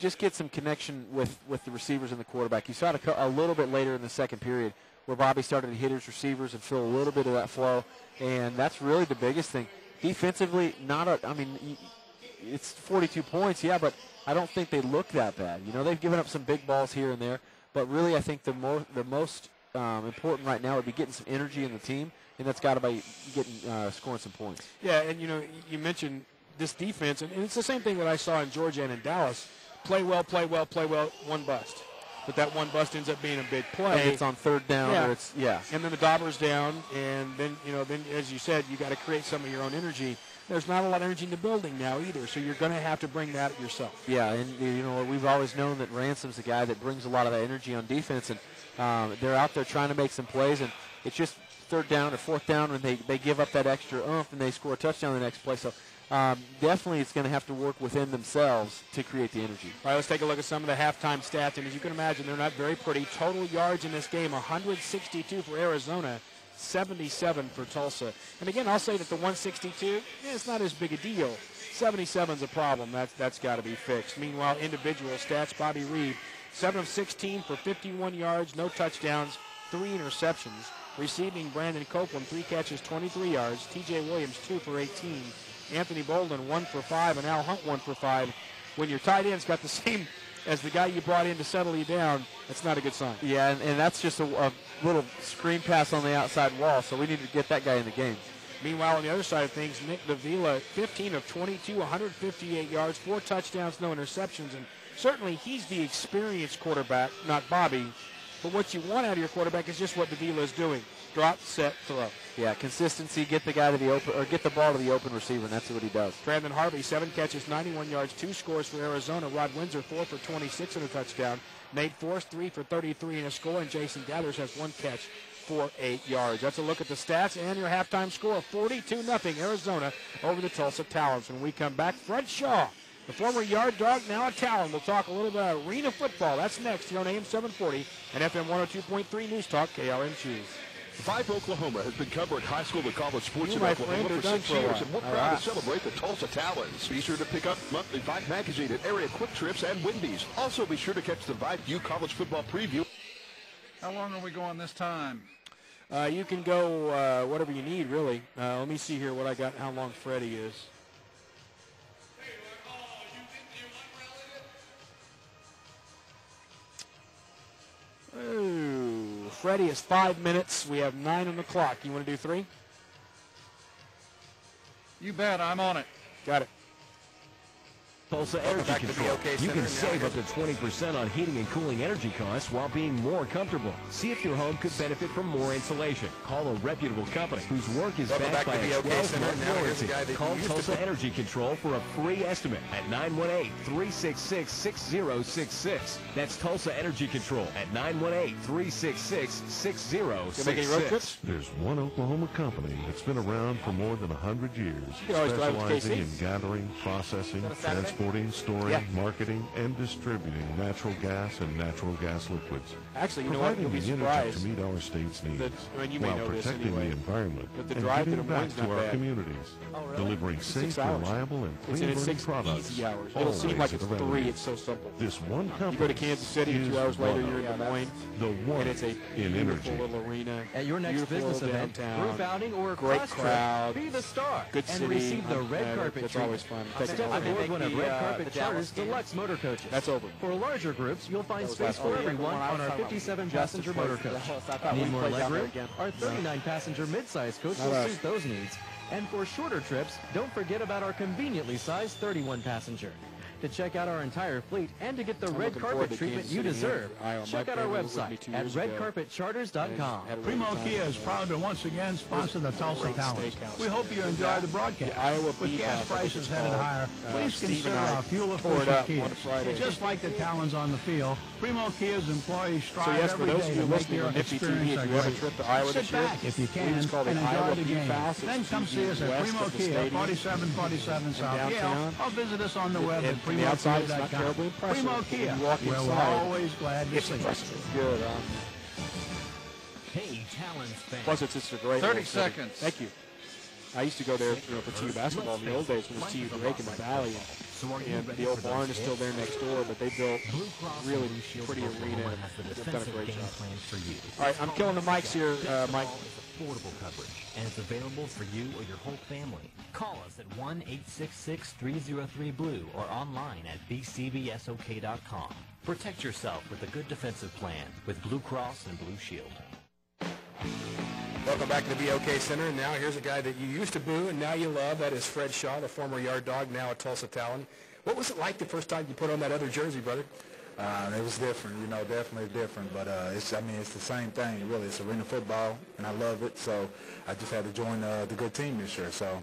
just get some connection with the receivers and the quarterback. You saw it a little bit later in the second period where Bobby started to hit his receivers and feel a little bit of that flow, and that's really the biggest thing. Defensively, it's 42 points, yeah, but I don't think they look that bad. You know, they've given up some big balls here and there, but really I think the most important right now would be getting some energy in the team, and that's got to be getting scoring some points. Yeah, and you mentioned this defense, and it's the same thing that I saw in Georgia and in Dallas. Play well, one bust. But that one bust ends up being a big play. It's on third down, or it's and then the dauber's down, and then then as you said, you got to create some of your own energy. There's not a lot of energy in the building now either, so you're going to have to bring that yourself. Yeah, and we've always known that Ransom's the guy that brings a lot of that energy on defense, and they're out there trying to make some plays, and it's just third down or fourth down when they give up that extra oomph and they score a touchdown the next play. So definitely it's going to have to work within themselves to create the energy. All right, let's take a look at some of the halftime stats, and as you can imagine, they're not very pretty. Total yards in this game, 162 for Arizona, 77 for Tulsa. And again, I'll say that the 162, it's not as big a deal. 77's a problem. That's got to be fixed. Meanwhile, individual stats, Bobby Reed, 7 of 16 for 51 yards, no touchdowns, 3 interceptions. Receiving, Brandon Copeland, 3 catches, 23 yards. T.J. Williams, 2 for 18. Anthony Bolden, 1 for 5, and Al Hunt, 1 for 5. When your tight end's got the same as the guy you brought in to settle you down, that's not a good sign. Yeah, and that's just a little screen pass on the outside wall, so we need to get that guy in the game. Meanwhile, on the other side of things, Nick Davila, 15 of 22, 158 yards, 4 touchdowns, no interceptions, and certainly he's the experienced quarterback, not Bobby. But what you want out of your quarterback is just what Davila is doing. Drop, set, throw. Yeah, consistency, get the guy to the open, or get the ball to the open receiver, and that's what he does. Brandon Harvey, 7 catches, 91 yards, 2 scores for Arizona. Rod Windsor, 4 for 26 and a touchdown. Nate Force, 3 for 33 and a score, and Jason Gathers has 1 catch for 8 yards. That's a look at the stats and your halftime score, 42-0 Arizona over the Tulsa Talons. When we come back, Fred Shaw, the former Yard Dog, now a Talon. We'll talk a little about arena football. That's next here on AM 740 and FM 102.3 News Talk, KRMG. Five Oklahoma has been covering high school to college sports in Oklahoma for 6 years, and we're proud to celebrate the Tulsa Talons. Be sure to pick up monthly Vibe magazine at area Quick Trips and Wendy's. Also, be sure to catch the Vibe U College Football Preview. How long are we going this time? You can go whatever you need, really. Let me see here what I got, how long Freddie is. Ooh, Freddie is 5 minutes. We have 9 on the clock. You want to do 3? You bet. I'm on it. Got it. Tulsa Energy Control. You can save up to 20% on heating and cooling energy costs while being more comfortable. See if your home could benefit from more insulation. Call a reputable company whose work is backed by a 12-month warranty. Call Tulsa Energy Control for a free estimate at 918-366-6066. That's Tulsa Energy Control at 918-366-6066. There's one Oklahoma company that's been around for more than 100 years, specializing in gathering, processing, transporting, storing, marketing, and distributing natural gas and natural gas liquids. Actually, you know what? You'll be surprised. To meet our state's needs, you may while know protecting this anyway, the environment but the and drive giving to Des back Moines to not our bad. communities, delivering safe, reliable, and clean-burning products. Easy hours. It'll seem like it's 3. It's so simple. This one company. You go to Kansas City, 2 hours later, you're in Des Moines. The one and it's a in beautiful energy. little arena. At your next business event, downtown, group outing, or great class crowd, trip, be the star good and city. receive the red carpet That's treatment. always fun. Step aboard one of Red Carpet Charter's deluxe motor coaches. That's over. For larger groups, you'll find space for everyone on our 57-passenger motor coach. Need more legroom? Our 39-passenger mid-size coach will suit those needs. And for shorter trips, don't forget about our conveniently sized 31-passenger. To check out our entire fleet and to get the red carpet treatment you deserve, check out our website at redcarpetcharters.com. Primo Kia is proud to once again sponsor the Tulsa Talons. We hope you enjoy the broadcast. With gas prices headed higher, please consider our fuel-efficient Kias. Just like the Talons on the field, Primo Kia's employees strive every day to make your experience a great. Sit back if you can and enjoy the game. Then come see us at Primo Kia, 4747 South Yale, or visit us on the web at the outside, it's not terribly impressive. Primo Kia, we're always glad to see you. It's good, Hey, Talons fans. Plus, it's just a great 30 seconds. Thank you. I used to go there for TU basketball in the old days when it was TU Drake in the Valley. And the old barn is still there next door, but they built really pretty arena and they've done a great job. All right, I'm killing the mics here, Mike. Affordable coverage, and it's available for you or your whole family. Call us at 1-866-303-BLUE or online at bcbsok.com. Protect yourself with a good defensive plan with Blue Cross and Blue Shield. Welcome back to the BOK Center. And now here's a guy that you used to boo and now you love. That is Fred Shaw, the former Yard Dog, now a Tulsa Talon. What was it like the first time you put on that other jersey, brother? It was different, definitely different. But it's the same thing, really. It's arena football, and I love it. So I just had to join the good team this year. So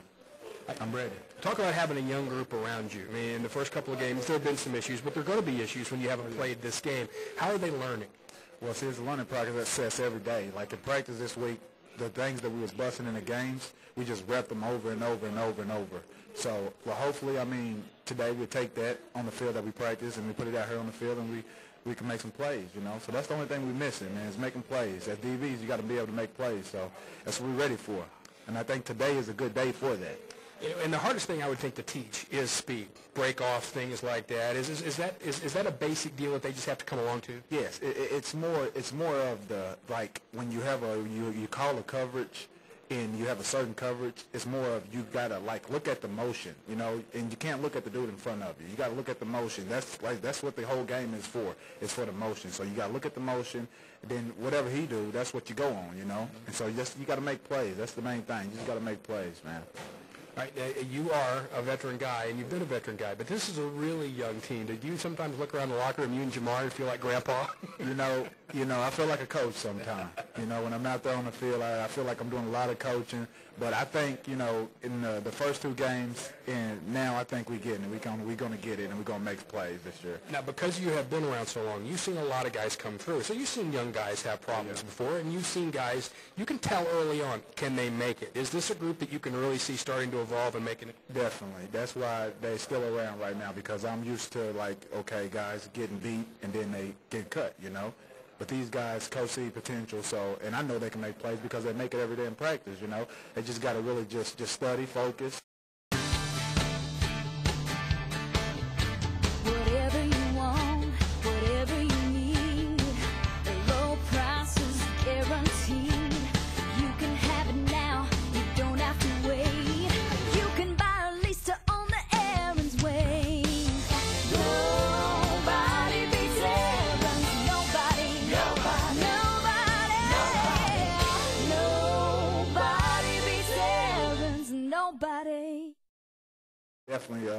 I'm ready. Talk about having a young group around you. I mean, in the first couple of games, there have been some issues, but there are going to be issues when you haven't played this game. How are they learning? Well, see, it's a learning process every day. Like in practice this week, the things that we was busting in the games, we just rep them over and over and over and over. So, well, hopefully, today we take that on the field that we practice and we put it out here on the field and we can make some plays, So that's the only thing we're missing, man, is making plays. As DBs, you got to be able to make plays. So that's what we're ready for. And I think today is a good day for that. And the hardest thing I would think to teach is speed, break off, things like that. Is that a basic deal that they just have to come along to? Yes, it's more of the, like, when you have you call a coverage and you have a certain coverage, it's more of you got to, like, look at the motion, and you can't look at the dude in front of you. You got to look at the motion. That's what the whole game is for. It's for the motion. So you got to look at the motion, and then whatever he do, that's what you go on, And so you got to make plays. That's the main thing. You just got to make plays, man. All right, you are a veteran guy, and you've been a veteran guy, but this is a really young team. Did you sometimes look around the locker room, you and Jamar, and feel like Grandpa? I feel like a coach sometimes. When I'm out there on the field, I feel like I'm doing a lot of coaching. But I think, in the first two games, and now I think we're getting it. We're going to get it, and we're going to make plays this year. Now, because you have been around so long, you've seen a lot of guys come through. So you've seen young guys have problems before, and you've seen guys, you can tell early on, can they make it? Is this a group that you can really see starting to evolve and making it? Definitely. That's why they're still around right now, because I'm used to, like, okay, guys getting beat, and then they get cut, But these guys coach see potential, and I know they can make plays because they make it every day in practice, They just got to really just study, focus. Whatever you want, whatever you need, the low price is guaranteed. You can have it now, you don't have to wait. You can buy a lease to own the Aaron's way. Nobody beats Aaron's, nobody. Nobody. Definitely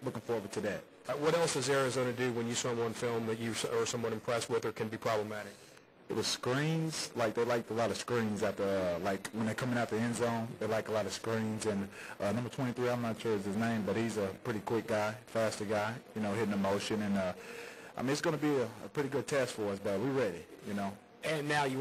looking forward to that. What else does Arizona do when you saw one film that you are somewhat impressed with or can be problematic? It was screens. Like, they liked a lot of screens at the, like, when they're coming out the end zone, they like a lot of screens. And number 23, I'm not sure is his name, but he's a pretty quick guy, faster guy, hitting the motion. And, it's going to be a pretty good test for us, but we're ready, And now you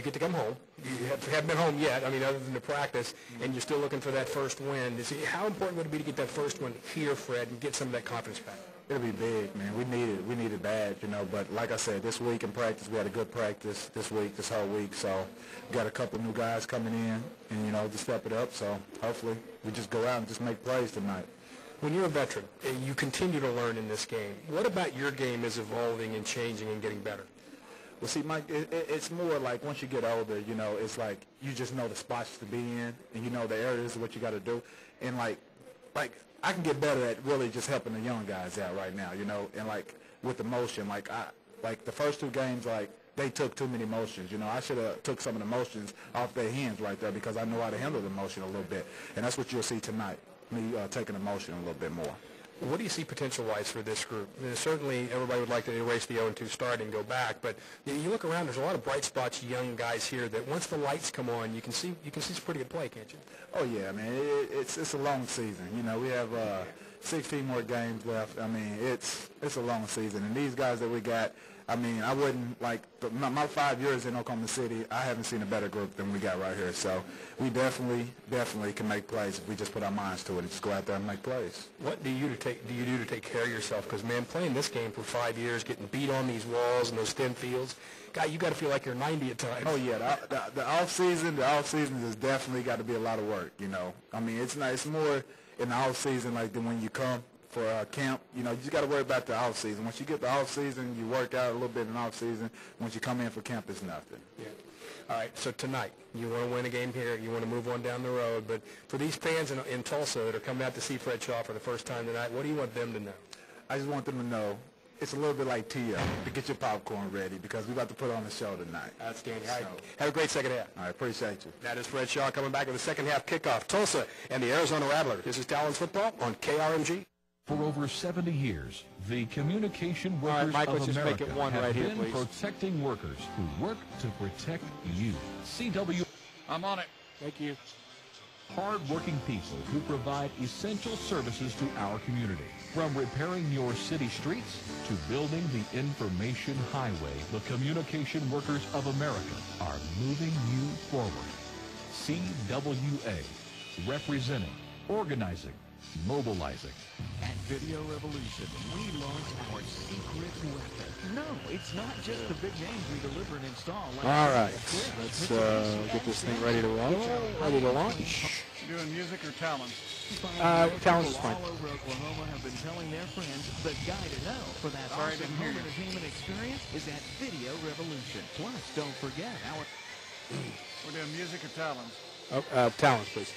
get to come home. You haven't been home yet, other than the practice, and you're still looking for that first win. How important would it be to get that first one here, Fred, and get some of that confidence back? It'll be big, man. We need it bad, But like I said, this week in practice, we had a good practice this whole week. So we got a couple new guys coming in, and, to step it up. So hopefully we just go out and just make plays tonight. When you're a veteran, and you continue to learn in this game, what about your game is evolving and changing and getting better? Well, see, Mike, it's more like once you get older, it's like you just know the spots to be in, and you know the areas of what you got to do. And, like I can get better at really just helping the young guys out right now, and, like, with the motion. Like the first two games, like, they took too many motions. I should have took some of the motions off their hands right there because I know how to handle the motion a little bit. And that's what you'll see tonight, me taking the motion a little bit more. What do you see potential-wise for this group? Certainly, everybody would like to erase the 0-2 start and go back, but you look around. There's a lot of bright spots, young guys here that once the lights come on, you can see some pretty good play, can't you? Oh yeah, man. It's a long season. We have 16 more games left. It's a long season, and these guys that we got. I wouldn't like my 5 years in Oklahoma City. I haven't seen a better group than we got right here. So we definitely can make plays if we just put our minds to it and just go out there and make plays. What do you do to take care of yourself? Because, man, playing this game for 5 years, getting beat on these walls and those thin fields, guy, you got to feel like you're 90 at times. Oh yeah, the off season has definitely got to be a lot of work. It's more in the off season like than when you come for camp. You just got to worry about the off season. Once you get the off season, you work out a little bit in the off season. Once you come in for camp, it's nothing. Yeah. All right, so tonight, you want to win a game here. You want to move on down the road. But for these fans in Tulsa that are coming out to see Fred Shaw for the first time tonight, what do you want them to know? I just want them to know it's a little bit like Tia to get your popcorn ready because we're about to put on a show tonight. Outstanding. So, have a great second half. I appreciate you. That is Fred Shaw coming back with the second half kickoff. Tulsa and the Arizona Rattlers. This is Talons football on KRMG. For over 70 years, the communication workers Mike, of let's just America make it one have right here, been please. protecting workers who work to protect you. CW. I'm on it. Thank you. Hard-working people who provide essential services to our community. From repairing your city streets to building the information highway, the communication workers of America are moving you forward. CWA, representing, organizing, mobilizing. At Video Revolution, we launched our secret weapon. No, it's not just the big names we deliver and install. All right, let's get this thing ready to roll. Ready to launch. You doing music or Talons? Talons is fine. All over Oklahoma have been telling their friends the guy to know for that awesome home entertainment experience is at Video Revolution. Plus, don't forget our... We're doing music or Talons? Talons, please.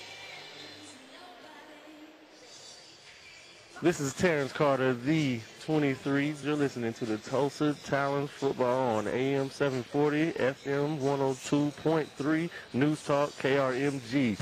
This is Terrence Carter, the 23s. You're listening to the Tulsa Talons football on AM 740, FM 102.3, News Talk, KRMG.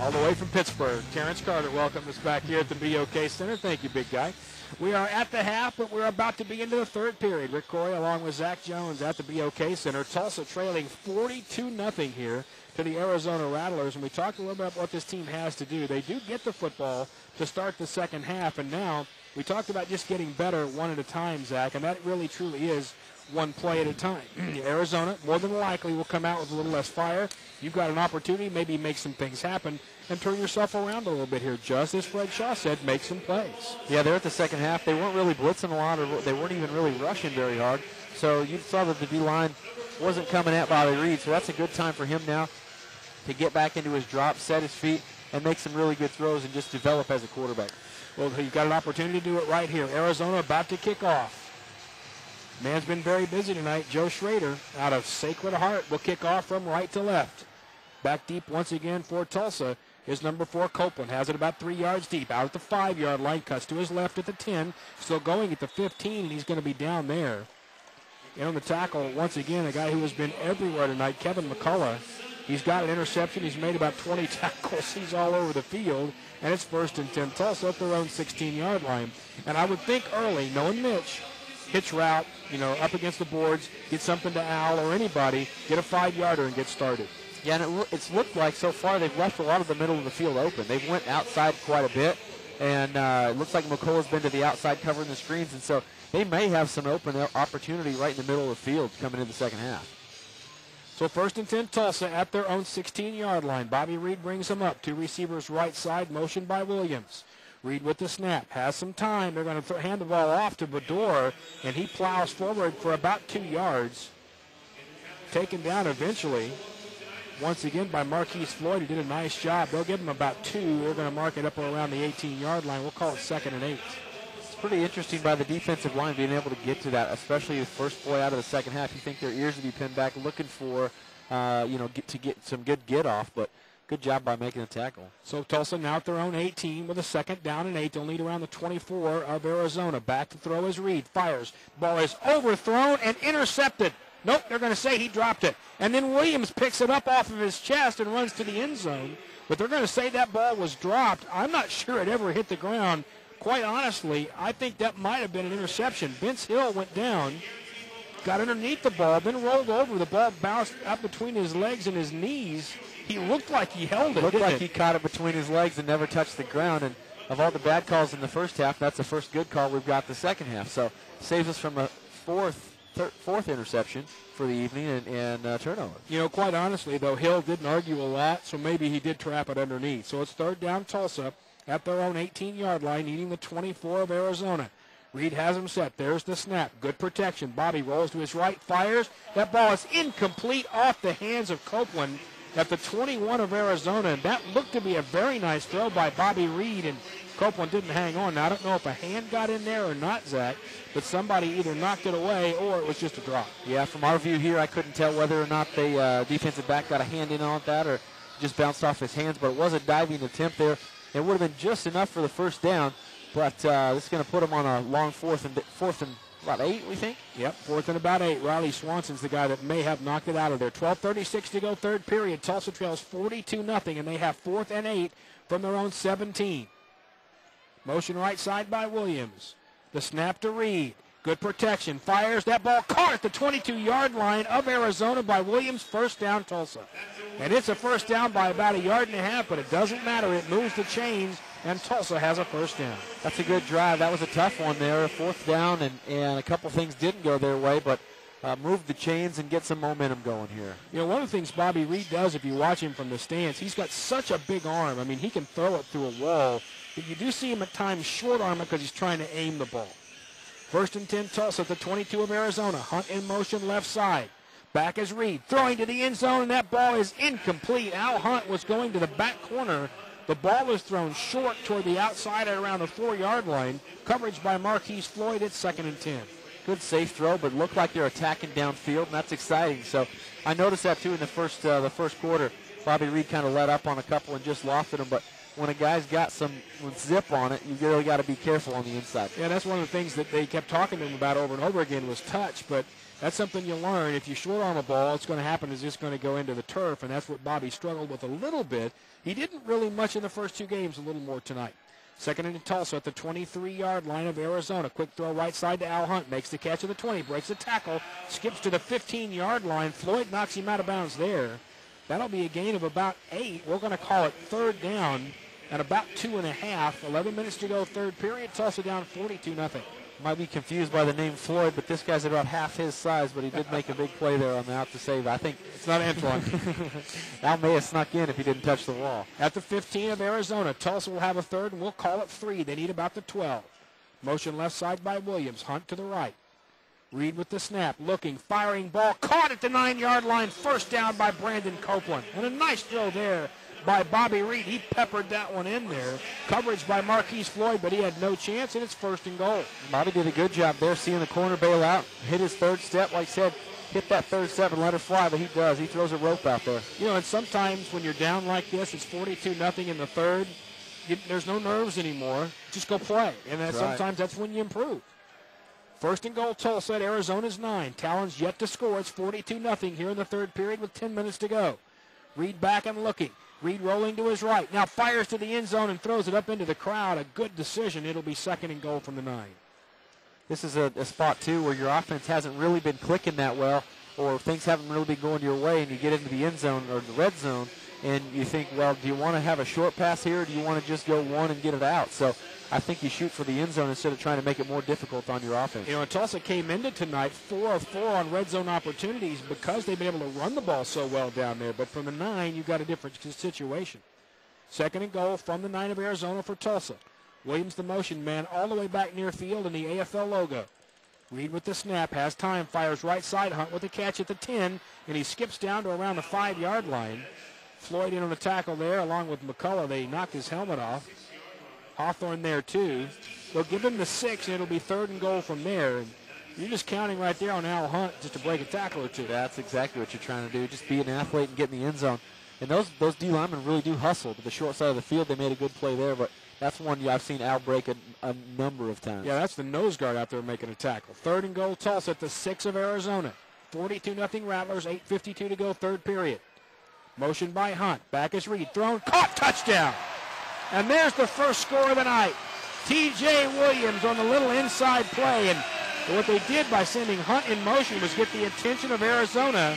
All the way from Pittsburgh, Terrence Carter welcomes us back here at the BOK Center. Thank you, big guy. We are at the half, but we're about to be into the third period. Rick Corey along with Zach Jones at the BOK Center. Tulsa trailing 42-0 here to the Arizona Rattlers, and we talked a little bit about what this team has to do. They do get the football to start the second half, and now we talked about just getting better one at a time, Zach, and that really truly is one play at a time. Arizona, more than likely, will come out with a little less fire. You've got an opportunity, maybe make some things happen and turn yourself around a little bit here. Just as Fred Shaw said, make some plays. Yeah, they're at the second half. They weren't really blitzing a lot, or they weren't even really rushing very hard. So you saw that the D-line wasn't coming at Bobby Reed, so that's a good time for him now to get back into his drop, set his feet, and make some really good throws and just develop as a quarterback. Well, you've got an opportunity to do it right here. Arizona about to kick off. Man's been very busy tonight. Joe Schrader out of Sacred Heart will kick off from right to left. Back deep once again for Tulsa is number 4, Copeland. Has it about 3 yards deep. Out at the 5-yard line. Cuts to his left at the 10. Still going at the 15, and he's going to be down there. And on the tackle, once again, a guy who has been everywhere tonight, Kevin McCullough. He's got an interception. He's made about 20 tackles. He's all over the field. And it's 1st and 10. Tulsa at their own 16-yard line. And I would think early, knowing Mitch, hitch route, up against the boards, get something to Al or anybody, get a 5-yarder and get started. Yeah, and it's looked like so far they've left a lot of the middle of the field open. They've went outside quite a bit, and it looks like McCullough's been to the outside covering the screens, and so they may have some open opportunity right in the middle of the field coming into the second half. So 1st and 10, Tulsa at their own 16-yard line. Bobby Reed brings them up. 2 receivers right side, motion by Williams. Reed with the snap, has some time. They're going to hand the ball off to Bador, and he plows forward for about 2 yards. Taken down eventually, once again by Marquise Floyd, who did a nice job. They'll give him about 2. They're going to mark it up around the 18-yard line. We'll call it 2nd and 8. It's pretty interesting by the defensive line being able to get to that, especially the first play out of the second half. You think their ears would be pinned back looking for, get some good get-off, but good job by making a tackle. So Tulsa now at their own 18 with a 2nd down and 8. They'll lead around the 24 of Arizona. Back to throw is Reed. Fires. Ball is overthrown and intercepted. Nope, they're going to say he dropped it. And then Williams picks it up off of his chest and runs to the end zone. But they're going to say that ball was dropped. I'm not sure it ever hit the ground. Quite honestly, I think that might have been an interception. Vince Hill went down, got underneath the ball, then rolled over. The ball bounced up between his legs and his knees. He looked like he held it. Looked like he caught it between his legs and never touched the ground. And of all the bad calls in the first half, that's the first good call we've got the second half. So saves us from a fourth interception for the evening and turnover. Quite honestly, though, Hill didn't argue a lot, so maybe he did trap it underneath. So it's 3rd down Tulsa at their own 18-yard line, needing the 24 of Arizona. Reed has him set. There's the snap. Good protection. Bobby rolls to his right, fires. That ball is incomplete off the hands of Copeland at the 21 of Arizona, and that looked to be a very nice throw by Bobby Reed, and Copeland didn't hang on. Now, I don't know if a hand got in there or not, Zach, but somebody either knocked it away or it was just a drop. Yeah, from our view here, I couldn't tell whether or not the defensive back got a hand in on that or just bounced off his hands, but it was a diving attempt there. It would have been just enough for the first down, but this is going to put him on a long fourth and about 8, we think? Yep, 4th and about 8. Riley Swanson's the guy that may have knocked it out of there. 12:36 to go, third period. Tulsa trails 42-0, and they have 4th and 8 from their own 17. Motion right side by Williams. The snap to Reed. Good protection. Fires that ball caught at the 22-yard line of Arizona by Williams. First down, Tulsa. And it's a first down by about 1.5 yards, but it doesn't matter. It moves the chains, and Tulsa has a first down. That's a good drive. That was a tough one there. 4th down, and a couple things didn't go their way, but move the chains and get some momentum going here. You know, one of the things Bobby Reed does, if you watch him from the stands, he's got such a big arm. I mean, he can throw it through a wall, but you do see him at times short arm it because he's trying to aim the ball. 1st and 10, Tulsa at the 22 of Arizona. Hunt in motion left side. Back is Reed, throwing to the end zone, and that ball is incomplete. Al Hunt was going to the back corner. The ball was thrown short toward the outside at around the 4-yard line. Coverage by Marquise Floyd. It's 2nd and 10. Good safe throw, but looked like they're attacking downfield, and that's exciting. So I noticed that, too, in the first quarter. Bobby Reed kind of let up on a couple and just lofted them, but when a guy's got some zip on it, you really got to be careful on the inside. Yeah, that's one of the things that they kept talking to him about over and over again was touch, but that's something you learn. If you short arm a ball, what's going to happen is it's going to go into the turf, and that's what Bobby struggled with a little bit. He didn't really much in the first 2 games, a little more tonight. 2nd and Tulsa at the 23-yard line of Arizona. Quick throw right side to Al Hunt. Makes the catch at the 20. Breaks the tackle. Skips to the 15-yard line. Floyd knocks him out of bounds there. That'll be a gain of about 8. We're going to call it 3rd down at about 2.5. 11 minutes to go, third period. Tulsa down 42-0. Might be confused by the name Floyd, but this guy's about half his size, but he did make a big play there on the out to save. I think it's not Antoine. Al may have snuck in if he didn't touch the wall. At the 15 of Arizona, Tulsa will have a 3rd, and we'll call it 3. They need about the 12. Motion left side by Williams. Hunt to the right. Reed with the snap. Looking. Firing ball. Caught at the 9-yard line. First down by Brandon Copeland. And a nice throw there by Bobby Reed. He peppered that one in there. Coverage by Marquise Floyd, but he had no chance, and it's 1st and goal. Bobby did a good job there, seeing the corner bail out. Hit his 3rd step, like I said. Hit that 3rd step and let it fly, but he does. He throws a rope out there. You know, and sometimes when you're down like this, it's 42-0 in the 3rd. There's no nerves anymore. Just go play. And sometimes that's when you improve. 1st and goal, Tulsa at Arizona's 9. Talons yet to score. It's 42-0 here in the 3rd period with 10 minutes to go. Reed back and looking. Reed rolling to his right. Now fires to the end zone and throws it up into the crowd. A good decision. It'll be 2nd and goal from the 9. This is a spot, too, where your offense hasn't really been clicking that well, or things haven't really been going your way, and you get into the end zone or the red zone, and you think, well, do you want to have a short pass here, or do you want to just go one and get it out? So I think you shoot for the end zone instead of trying to make it more difficult on your offense. You know, Tulsa came into tonight 4 of 4 on red zone opportunities because they've been able to run the ball so well down there. But from the 9, you've got a different situation. 2nd and goal from the 9 of Arizona for Tulsa. Williams the motion man all the way back near field in the AFL logo. Reed with the snap, has time, fires right side. Hunt with the catch at the 10, and he skips down to around the 5-yard line. Floyd in on the tackle there along with McCullough. They knocked his helmet off. Hawthorne there too. They'll give him the 6, and it'll be 3rd and goal from there. And you're just counting right there on Al Hunt just to break a tackle or 2. That's exactly what you're trying to do, just be an athlete and get in the end zone. And those D linemen really do hustle to the short side of the field. They made a good play there, but that's one I've seen Al break a number of times. Yeah, that's the nose guard out there making a tackle. 3rd and goal, Tulsa at the 6 of Arizona. 42-0 Rattlers, 8:52 to go, 3rd period. Motion by Hunt. Back is Reed. Thrown. Caught. Touchdown. And there's the first score of the night. T.J. Williams on the little inside play. And what they did by sending Hunt in motion was get the attention of Arizona.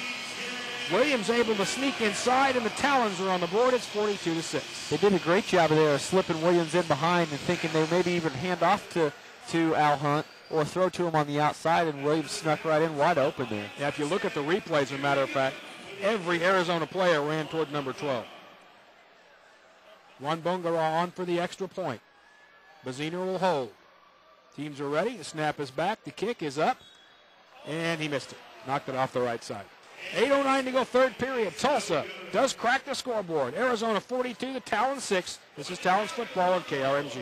Williams able to sneak inside, and the Talons are on the board. It's 42-6. They did a great job there of slipping Williams in behind and thinking they maybe even hand off to Al Hunt or throw to him on the outside, and Williams snuck right in wide open there. Yeah, if you look at the replays, as a matter of fact, every Arizona player ran toward number 12. Juan Bongara on for the extra point. Baziner will hold. Teams are ready. The snap is back. The kick is up. And he missed it. Knocked it off the right side. 8:09 to go, 3rd period. Tulsa does crack the scoreboard. Arizona 42, the Talons 6. This is Talons football on KRMG.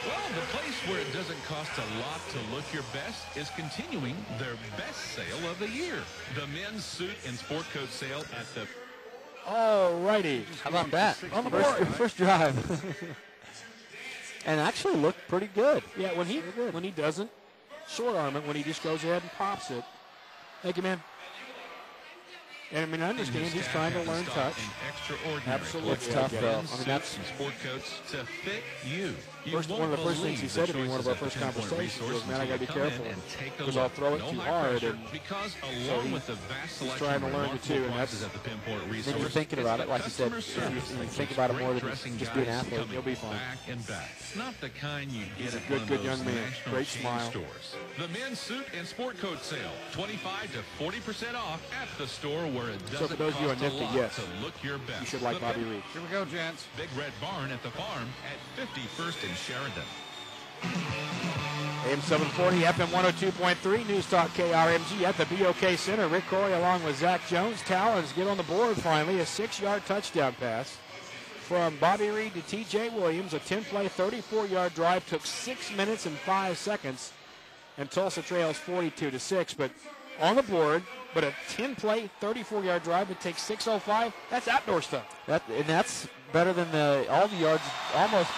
Well, the place where it doesn't cost a lot to look your best is continuing their best sale of the year. The men's suit and sport coat sale at the... All righty. How about that? On the board. First drive. And actually looked pretty good. Yeah, when he doesn't short arm it when he just goes ahead and pops it. Thank you, man. And I mean, I understand he's trying to learn touch. Absolutely. It's tough, though. I mean, that's sport coats to fit you. One of the first things he said to me in one of our first conversations was, man, I got to be careful because I'll throw it too hard. And so he's trying to learn the two, and that's then you're thinking about it, like you said, if you think about it more than just being an athlete, you'll be fine. It's not the kind you get at good young man. Great smile. Stores. The men's suit and sport coat sale, 25 to 40% off at the store where it doesn't cost a lot to look your best. You should like Bobby Reed. Here we go, gents. Big Red Barn at the farm at 51st and Sheridan. AM 740, FM 102.3, News Talk KRMG at the BOK Center. Rick Corey along with Zach Jones. Talons get on the board finally. A 6-yard touchdown pass from Bobby Reed to T.J. Williams. A 10-play, 34-yard drive. Took 6 minutes and 5 seconds. And Tulsa trails 42-6. But on the board, but a 10-play, 34-yard drive that takes 6:05, that's outdoor stuff. And that's better than all the yards almost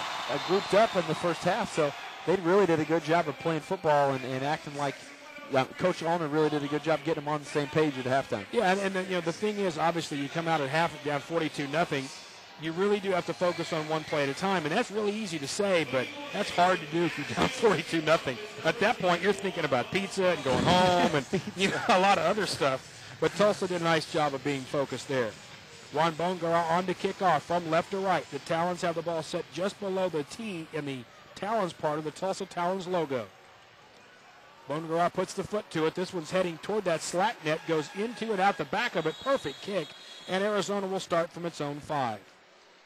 grouped up in the first half. So they really did a good job of playing football and acting like Coach Allman really did a good job getting them on the same page at halftime. Yeah, and you know, the thing is, obviously, you come out at half down 42-0. You really do have to focus on one play at a time, and that's really easy to say, but that's hard to do if you're down 42-0. At that point, you're thinking about pizza and going home and a lot of other stuff. But Tulsa did a nice job of being focused there. Juan Bongara on to kick off from left to right. The Talons have the ball set just below the T in the Talons part of the Tulsa Talons logo. Bongara puts the foot to it. This one's heading toward that slack net, goes into it, out the back of it. Perfect kick, and Arizona will start from its own 5.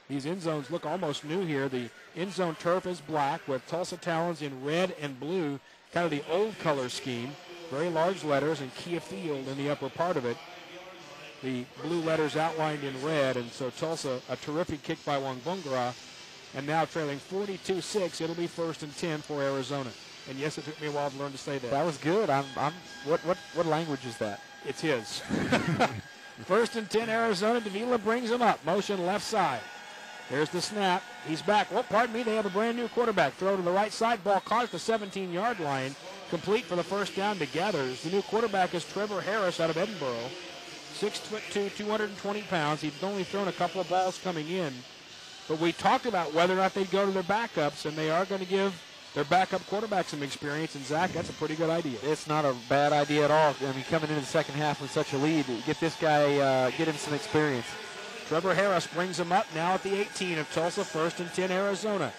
These end zones look almost new here. The end zone turf is black with Tulsa Talons in red and blue, kind of the old color scheme. Very large letters and Kia Field in the upper part of it. The blue letters outlined in red, and so Tulsa, a terrific kick by Wangbongara, and now trailing 42-6. It'll be 1st and 10 for Arizona. And yes, it took me a while to learn to say that. That was good. What language is that? It's his. 1st and 10 Arizona. Davila brings him up. Motion left side. There's the snap. He's back. Well, pardon me, they have a brand new quarterback. Throw to the right side. Ball caught at the 17-yard line. Complete for the first down to Gathers. The new quarterback is Trevor Harris out of Edinboro. 6'2", 220 pounds. He's only thrown a couple of balls coming in. But we talked about whether or not they'd go to their backups, and they are going to give their backup quarterback some experience. And, Zach, that's a pretty good idea. It's not a bad idea at all. I mean, coming into the second half with such a lead, get this guy, get him some experience. Trevor Harris brings him up now at the 18 of Tulsa, 1st and 10 Arizona.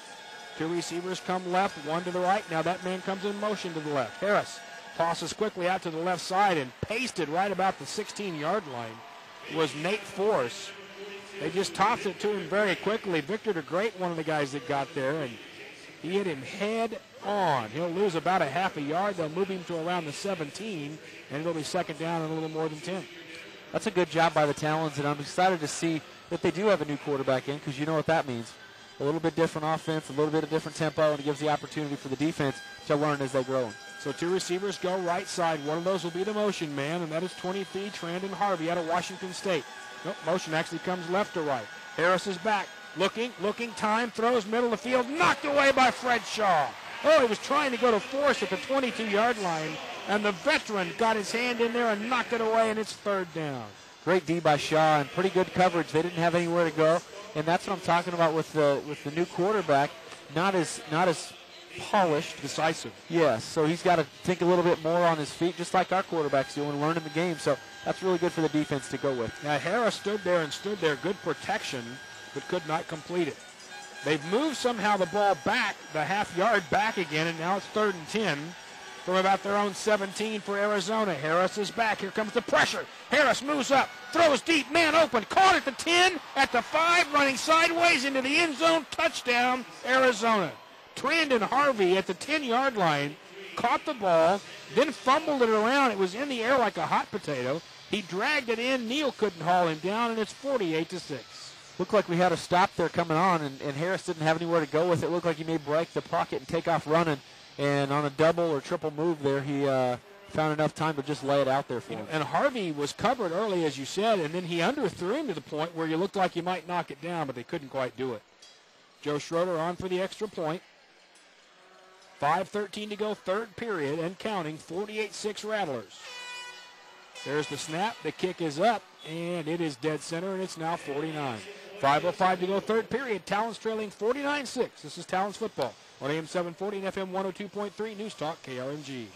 2 receivers come left, 1 to the right. Now that man comes in motion to the left. Harris tosses quickly out to the left side and pasted right about the 16-yard line was Nate Force. They just tossed it to him very quickly. Victor DeGreat, one of the guys that got there, and he hit him head on. He'll lose about a half a yard. They'll move him to around the 17, and it'll be 2nd down and a little more than 10. That's a good job by the Talons, and I'm excited to see that they do have a new quarterback in because you know what that means. A little bit different offense, a little bit of different tempo, and it gives the opportunity for the defense to learn as they grow. So 2 receivers go right side. One of those will be the motion man, and that is 23, Trandon Harvey out of Washington State. Nope, motion actually comes left to right. Harris is back. Looking, time, throws middle of the field, knocked away by Fred Shaw. Oh, he was trying to go to Force at the 22-yard line, and the veteran got his hand in there and knocked it away, and it's 3rd down. Great D by Shaw and pretty good coverage. They didn't have anywhere to go, and that's what I'm talking about with the new quarterback. Not as polished, decisive. Yes, so he's got to think a little bit more on his feet, just like our quarterbacks do, and learn in the game. So that's really good for the defense to go with. Now Harris stood there, good protection, but could not complete it. They've moved somehow the ball back, the half-yard back again, and now it's 3rd and 10 from about their own 17 for Arizona. Harris is back. Here comes the pressure. Harris moves up, throws deep, man open, caught at the 10, at the 5, running sideways into the end zone. Touchdown, Arizona. Trandon Harvey at the 10-yard line caught the ball, then fumbled it around. It was in the air like a hot potato. He dragged it in. Neal couldn't haul him down, and it's 48-6. Looked like we had a stop there coming on, and Harris didn't have anywhere to go with it. Looked like he may break the pocket and take off running. And on a double or triple move there, he found enough time to just lay it out there for him. And Harvey was covered early, as you said, and then he underthrew him to the point where you looked like you might knock it down, but they couldn't quite do it. Joe Schroeder on for the extra point. 5:13 to go, third period, and counting, 48-6 Rattlers. There's the snap. The kick is up, and it is dead center, and it's now 49. 5:05 to go, third period. Talons trailing 49-6. This is Talons football on AM 740 and FM 102.3 News Talk KRMG.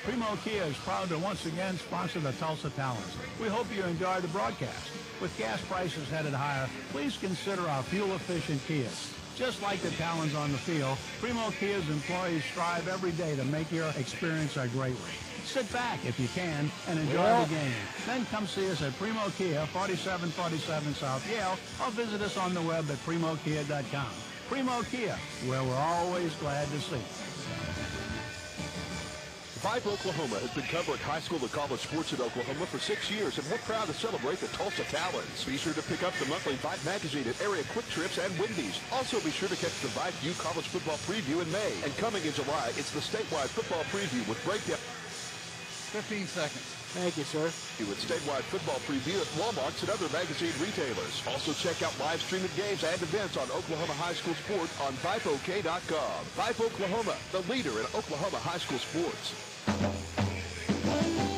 Primo Kia is proud to once again sponsor the Tulsa Talons. We hope you enjoy the broadcast. With gas prices headed higher, please consider our fuel-efficient Kias. Just like the Talons on the field, Primo Kia's employees strive every day to make your experience a great one. Sit back if you can and enjoy the game. Then come see us at Primo Kia, 4747 South Yale, or visit us on the web at primokia.com. Primo Kia, where we're always glad to see you. Vibe Oklahoma has been covering high school to college sports in Oklahoma for 6 years, and we're proud to celebrate the Tulsa Talons. Be sure to pick up the monthly Vibe magazine at area Quick Trips and Wendy's. Also be sure to catch the Vibe U College Football Preview in May. And coming in July, it's the statewide football preview with breakdown. 15 seconds. Thank you, sir. With statewide football preview at Walmart's and other magazine retailers. Also check out live streaming games and events on Oklahoma High School Sports on VibeOK.com. Vibe Oklahoma, the leader in Oklahoma high school sports.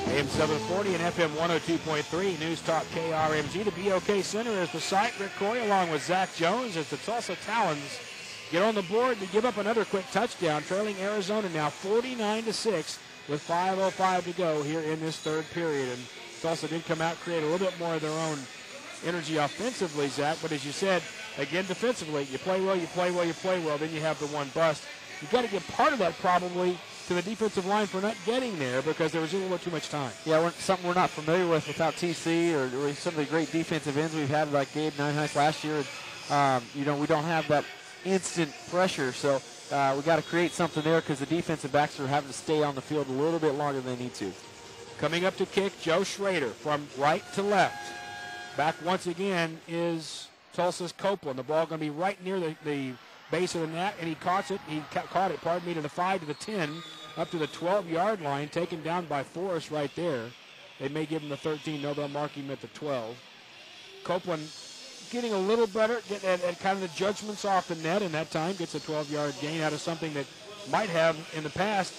AM 740 and FM 102.3 News Talk KRMG. The BOK Center is the site. Rick Corey along with Zach Jones as the Tulsa Talons get on the board to give up another quick touchdown, trailing Arizona now 49-6 with 5:05 to go here in this third period. And Tulsa did come out, create a little bit more of their own energy offensively, Zach. But as you said, again, defensively, you play well, you play well, you play well, then you have the one bust. You've got to give part of that probably to the defensive line for not getting there because there was a little bit too much time. Yeah, something we're not familiar with without TC or some of the great defensive ends we've had like Gabe Nineheist last year. We don't have that instant pressure, so we got to create something there because the defensive backs are having to stay on the field a little bit longer than they need to. Coming up to kick, Joe Schrader from right to left. Back once again is Tulsa's Copeland. The ball going to be right near the base of the net, and he caught it, to the 5 to the 10, up to the 12-yard line, taken down by Forrest right there. They may give him the 13. No, they'll mark him at the 12. Copeland getting a little better at kind of the judgments off the net, and that time gets a 12-yard gain out of something that might have in the past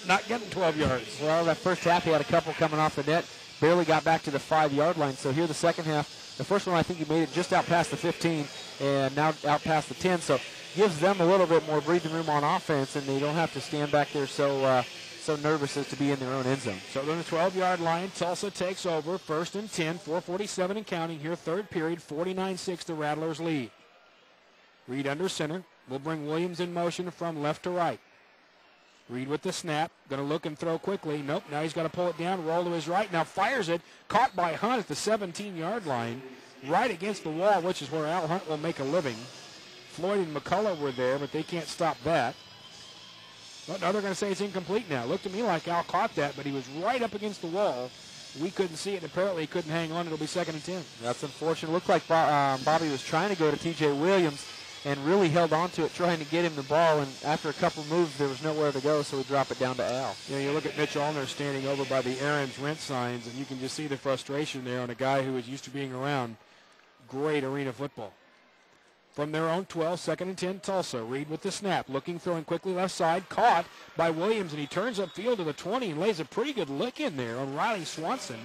not getting 12 yards. Well, that first half he had a couple coming off the net, barely got back to the 5-yard line. So here the second half, the first one I think he made it just out past the 15 and now out past the 10. So gives them a little bit more breathing room on offense, and they don't have to stand back there so nervous as to be in their own end zone. So on the 12-yard line, Tulsa takes over, 1st and 10, 4:47 and counting here, third period, 49-6, the Rattlers lead. Reed under center. We'll bring Williams in motion from left to right. Reed with the snap, going to look and throw quickly. Nope, now he's got to pull it down, roll to his right, now fires it, caught by Hunt at the 17-yard line, right against the wall, which is where Al Hunt will make a living. Floyd and McCullough were there, but they can't stop that. Well, now they're going to say it's incomplete now. It looked to me like Al caught that, but he was right up against the wall. We couldn't see it, and apparently he couldn't hang on. It'll be 2nd and 10. That's unfortunate. It looked like Bobby was trying to go to T.J. Williams and really held on to it, trying to get him the ball, and after a couple moves, there was nowhere to go, so we drop it down to Al. You know, you look at Mitch Allner standing over by the Aaron's rent signs, and you can just see the frustration there on a guy who is used to being around great arena football. From their own 12, 2nd and 10, Tulsa. Reed with the snap, looking, throwing quickly left side, caught by Williams, and he turns upfield to the 20 and lays a pretty good lick in there on Riley Swanson.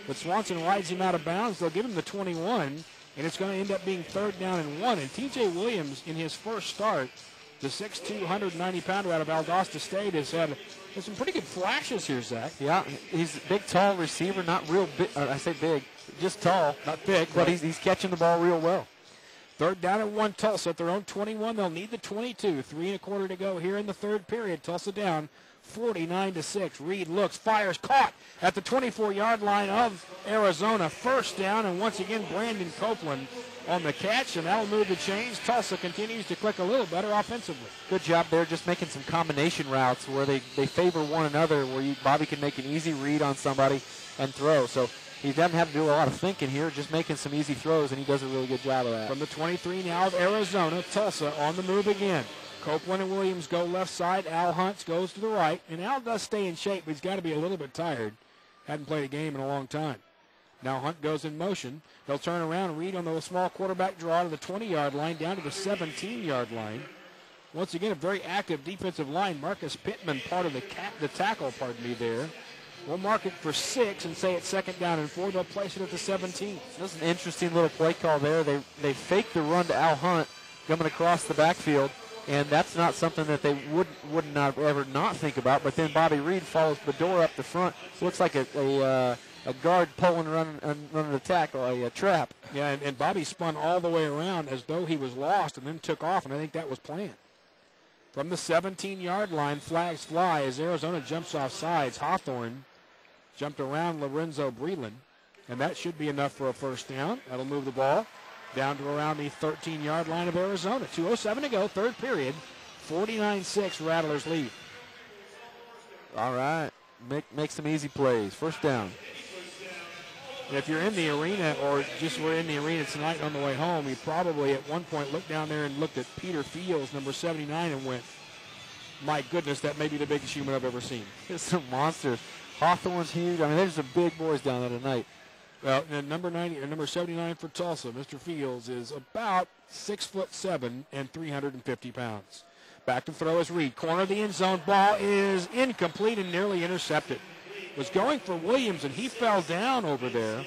But Swanson rides him out of bounds. They'll give him the 21, and it's going to end up being 3rd down and 1. And T.J. Williams, in his first start, the 6'2", 190-pounder out of Valdosta State, has had some pretty good flashes here, Zach. Yeah, he's a big, tall receiver, not real big. I say big, just tall. Not big, but he's catching the ball real well. 3rd down and 1, Tulsa at their own 21. They'll need the 22. 3 1/4 to go here in the third period. Tulsa down 49-6. Reed looks, fires, caught at the 24-yard line of Arizona. 1st down, and once again Brandon Copeland on the catch, and that'll move the chains. Tulsa continues to click a little better offensively. Good job there, just making some combination routes where they favor one another, where Bobby can make an easy read on somebody and throw. So he doesn't have to do a lot of thinking here, just making some easy throws, and he does a really good job of that. From the 23 now of Arizona, Tulsa on the move again. Copeland and Williams go left side. Al Hunt goes to the right, and Al does stay in shape, but he's got to be a little bit tired. Hadn't played a game in a long time. Now Hunt goes in motion. They'll turn around and Reed on the small quarterback draw to the 20-yard line, down to the 17-yard line. Once again, a very active defensive line. Marcus Pittman, part of the tackle, there. We'll mark it for 6 and say it's 2nd down and 4. They'll place it at the 17. That's an interesting little play call there. They faked the run to Al Hunt coming across the backfield, and that's not something that they would not ever not think about. But then Bobby Reed follows Bedore up the front. Looks like a guard pulling, running an attack, or a trap. Yeah, and Bobby spun all the way around as though he was lost and then took off, and I think that was planned. From the 17-yard line, flags fly as Arizona jumps off sides. Hawthorne jumped around Lorenzo Breland, and that should be enough for a 1st down. That'll move the ball down to around the 13-yard line of Arizona. 2:07 to go, 3rd period. 49-6, Rattlers lead. All right, make some easy plays. 1st down. If you're in the arena or just were in the arena tonight on the way home, you probably at one point looked down there and looked at Peter Fields, number 79, and went, my goodness, that may be the biggest human I've ever seen. It's some monsters. Hawthorne's huge. I mean, there's some big boys down there tonight. Well, and number 79 for Tulsa, Mr. Fields, is about 6'7" and 350 pounds. Back to throw is Reed. Corner of the end zone. Ball is incomplete and nearly intercepted. Was going for Williams, and he fell down over there.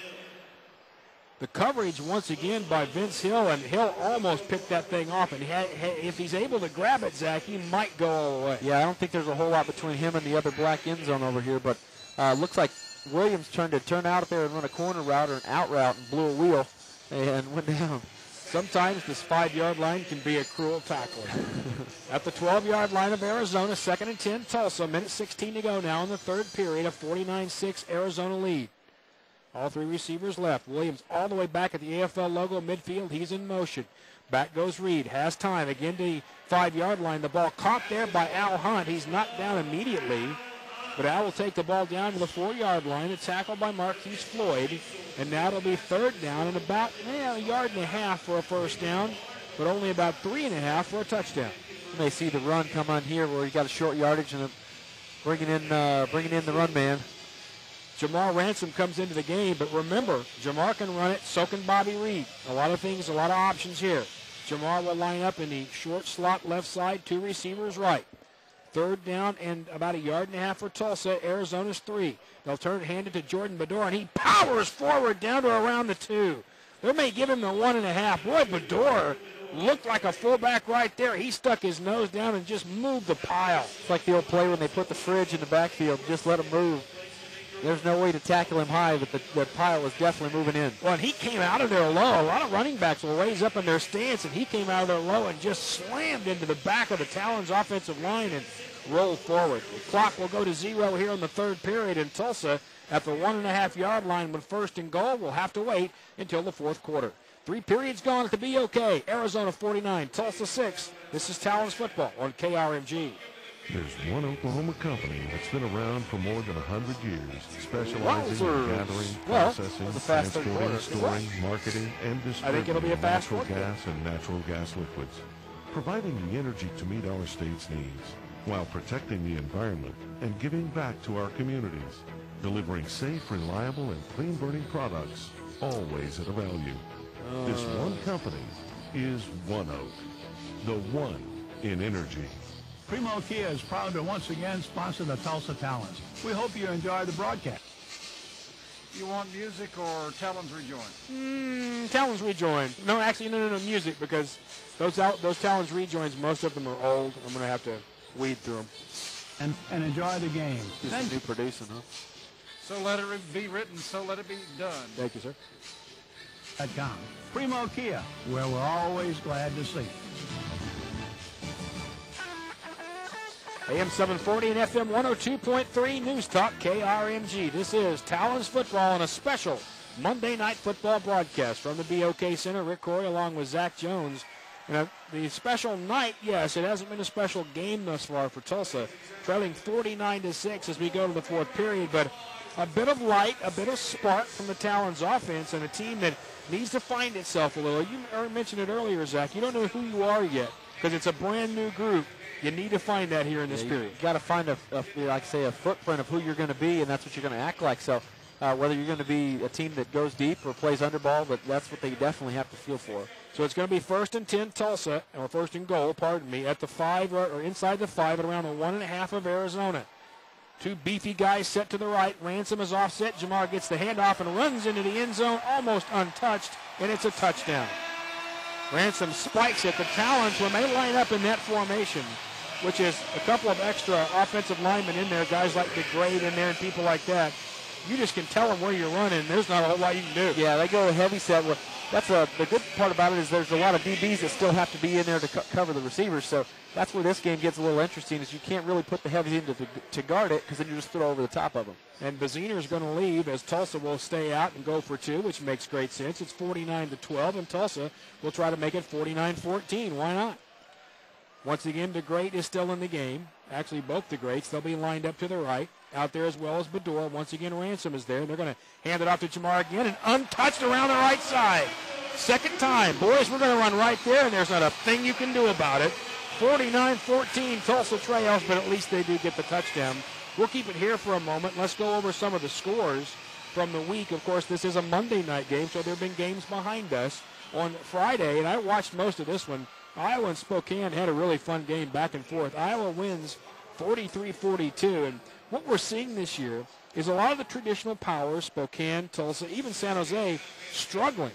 The coverage once again by Vince Hill, and Hill almost picked that thing off. And if he's able to grab it, Zach, he might go all the way. Yeah, I don't think there's a whole lot between him and the other black end zone over here, but looks like Williams turned out there and run a corner route or an out route and blew a wheel and went down. Sometimes this 5-yard line can be a cruel tackler. At the 12-yard line of Arizona, 2nd and 10, Tulsa. Minute 16 to go now in the 3rd period. A 49-6 Arizona lead. All 3 receivers left. Williams all the way back at the AFL logo midfield. He's in motion. Back goes Reed. Has time. Again to the 5-yard line. The ball caught there by Al Hunt. He's knocked down immediately. But Al will take the ball down to the 4-yard line. A tackle by Marquise Floyd. And now it'll be 3rd down and about a yard and a half for a 1st down, but only about 3.5 for a touchdown. You may see the run come on here where he got a short yardage and bringing in the run man. Jamar Ransom comes into the game, but remember, Jamar can run it, so can Bobby Reed. A lot of things, a lot of options here. Jamar will line up in the short slot left side, 2 receivers right. 3rd down and about a yard and a half for Tulsa. Arizona's 3. They'll hand it to Jordan Bedore, and he powers forward down to around the 2. They may give him the 1.5. Boy, Bedore looked like a fullback right there. He stuck his nose down and just moved the pile. It's like the old play when they put the fridge in the backfield, just let him move. There's no way to tackle him high, but the pile was definitely moving in. Well, and he came out of there low. A lot of running backs will raise up in their stance, and he came out of there low and just slammed into the back of the Talons offensive line and rolled forward. The clock will go to 0 here in the 3rd period, and Tulsa at the 1.5-yard line with 1st and goal will have to wait until the 4th quarter. 3 periods gone at the BOK. Arizona 49, Tulsa 6. This is Talons football on KRMG. There's one Oklahoma company that's been around for more than 100 years, specializing in gathering, processing, transporting, storing, marketing, and distributing natural gas and natural gas liquids, providing the energy to meet our state's needs, while protecting the environment and giving back to our communities, delivering safe, reliable, and clean-burning products, always at a value. This one company is One Oak, the one in energy. Primo Kia is proud to once again sponsor the Tulsa Talons. We hope you enjoy the broadcast. You want music or Talons rejoin? Talons rejoin. No, actually, no, music, because those Talons rejoins, most of them are old. I'm going to have to weed through them. And enjoy the game. Just new producing, huh? So let it be written, so let it be done. Thank you, sir. Primo Kia, where we're always glad to see you. AM 740 and FM 102.3 News Talk KRMG. This is Talons football on a special Monday night football broadcast from the BOK Center. Rick Corey along with Zach Jones. And the special night, yes, it hasn't been a special game thus far for Tulsa, trailing 49-6 as we go to the 4th period. But a bit of light, a bit of spark from the Talons offense, and a team that needs to find itself a little. You mentioned it earlier, Zach. You don't know who you are yet because it's a brand new group. You need to find that here in this period. You got to find a footprint of who you're going to be, and that's what you're going to act like. So whether you're going to be a team that goes deep or plays underball, but that's what they definitely have to feel for. So it's going to be 1st and 10 Tulsa, or 1st and goal, pardon me, at the 5, or inside the 5 at around the 1.5 of Arizona. Two beefy guys set to the right. Ransom is offset. Jamar gets the handoff and runs into the end zone, almost untouched, and it's a touchdown. Ransom spikes it. The Talons, when they line up in that formation, which is a couple of extra offensive linemen in there, guys like DeGrade in there and people like that, you just can tell them where you're running. There's not a whole lot you can do. Yeah, they go a heavy set. That's the good part about it is there's a lot of DBs that still have to be in there to cover the receivers. So that's where this game gets a little interesting is you can't really put the heavies in to guard it because then you just throw over the top of them. And Baziner's going to leave as Tulsa will stay out and go for 2, which makes great sense. It's 49-12, and Tulsa will try to make it 49-14. Why not? Once again, DeGrade is still in the game. Actually, both DeGrades. They'll be lined up to the right. Out there as well as Bedore. Once again, Ransom is there. They're going to hand it off to Jamar again and untouched around the right side. Second time. Boys, we're going to run right there, and there's not a thing you can do about it. 49-14, Tulsa trails, but at least they do get the touchdown. We'll keep it here for a moment. Let's go over some of the scores from the week. Of course, this is a Monday night game, so there have been games behind us on Friday, and I watched most of this one. Iowa and Spokane had a really fun game back and forth. Iowa wins 43-42, and what we're seeing this year is a lot of the traditional powers, Spokane, Tulsa, even San Jose, struggling.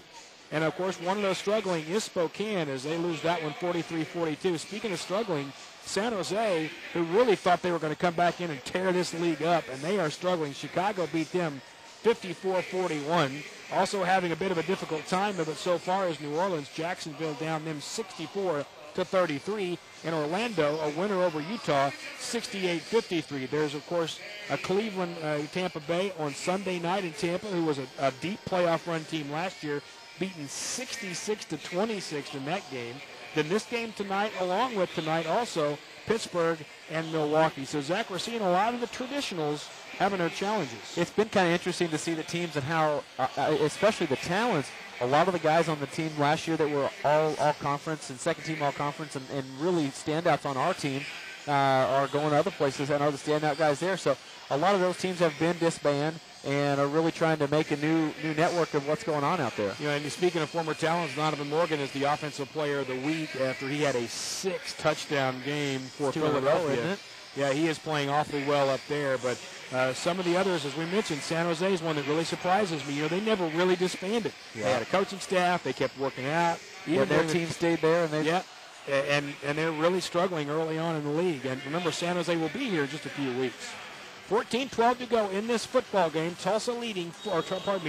And, of course, one of those struggling is Spokane as they lose that one 43-42. Speaking of struggling, San Jose, who really thought they were going to come back in and tear this league up, and they are struggling. Chicago beat them 54-41. Also having a bit of a difficult time of it so far is New Orleans. Jacksonville down them 64-33. And Orlando, a winner over Utah, 68-53. There's, of course, a Cleveland, Tampa Bay on Sunday night in Tampa, who was a deep playoff run team last year, beaten 66-26 in that game. Then this game tonight, along with tonight also, Pittsburgh and Milwaukee. So, Zach, we're seeing a lot of the traditionals having their challenges. It's been kind of interesting to see the teams and how, especially the Talons, a lot of the guys on the team last year that were all conference and second team all conference and really standouts on our team are going to other places and are the standout guys there. So a lot of those teams have been disbanded and are really trying to make a new network of what's going on out there. You know, and speaking of former Talons, Donovan Morgan is the offensive player of the week after he had a 6-touchdown game for Philadelphia. Isn't it? Yeah, he is playing awfully well up there. But some of the others, as we mentioned, San Jose is one that really surprises me. You know, they never really disbanded. Yeah. They had a coaching staff. They kept working out. Even their team stayed there. And they're really struggling early on in the league. And remember, San Jose will be here in just a few weeks. 14-12 to go in this football game. Tulsa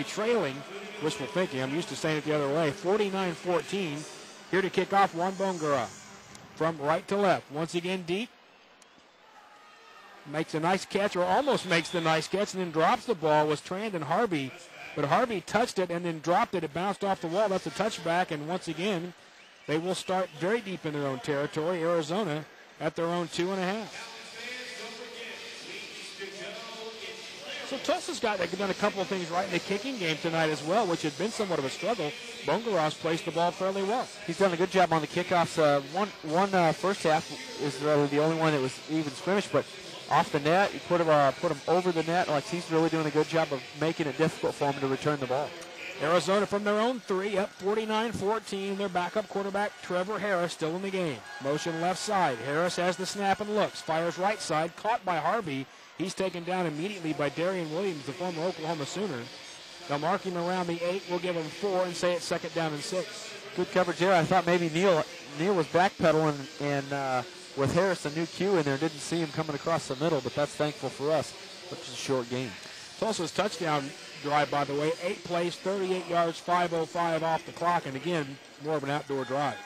trailing. Wishful thinking. I'm used to saying it the other way. 49-14. Here to kick off, Juan Bongara. From right to left. Once again, deep. Makes a nice catch, or almost makes the nice catch, and then drops the ball. Was Trandon Harvey. But Harvey touched it and then dropped it. It bounced off the wall. That's a touchback. And once again, they will start very deep in their own territory. Arizona at their own 2.5. So Tulsa's done a couple of things right in the kicking game tonight as well, which had been somewhat of a struggle. Bongara's placed the ball fairly well. He's done a good job on the kickoffs. One first half is really the only one that was even scrimmage, but off the net, you put him over the net. Like he's really doing a good job of making it difficult for him to return the ball. Arizona from their own 3, up 49-14. Their backup quarterback, Trevor Harris, still in the game. Motion left side. Harris has the snap and looks. Fires right side, caught by Harvey. He's taken down immediately by Darian Williams, the former Oklahoma Sooner. They'll mark him around the 8. We'll give him 4 and say it's 2nd down and 6. Good coverage there. I thought maybe Neal was backpedaling and with Harris, a new cue in there, didn't see him coming across the middle, but that's thankful for us. Which is a short game. Tulsa's touchdown drive, by the way, 8 plays, 38 yards, 5:05 off the clock, and again, more of an outdoor drive.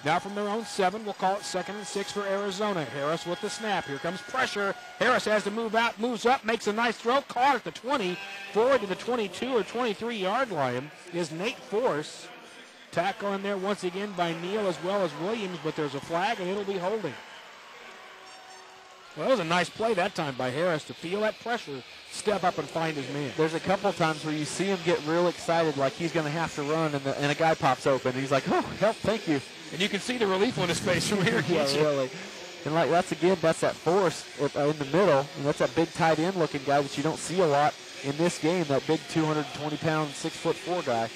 Now from their own 7, we'll call it 2nd and 6 for Arizona. Harris with the snap. Here comes pressure. Harris has to move out, moves up, makes a nice throw, caught at the 20, forward to the 22 or 23-yard line is Nate Force. Tackle in there once again by Neal as well as Williams, but there's a flag and it'll be holding. Well, that was a nice play that time by Harris to feel that pressure, step up and find his man. There's a couple times where you see him get real excited like he's going to have to run and a guy pops open. And he's like, oh, help, thank you. And you can see the relief on his face from here. Yeah, really. And like that's that Force in the middle. And that's that big tight end looking guy that you don't see a lot in this game, that big 220-pound, 6'4" guy.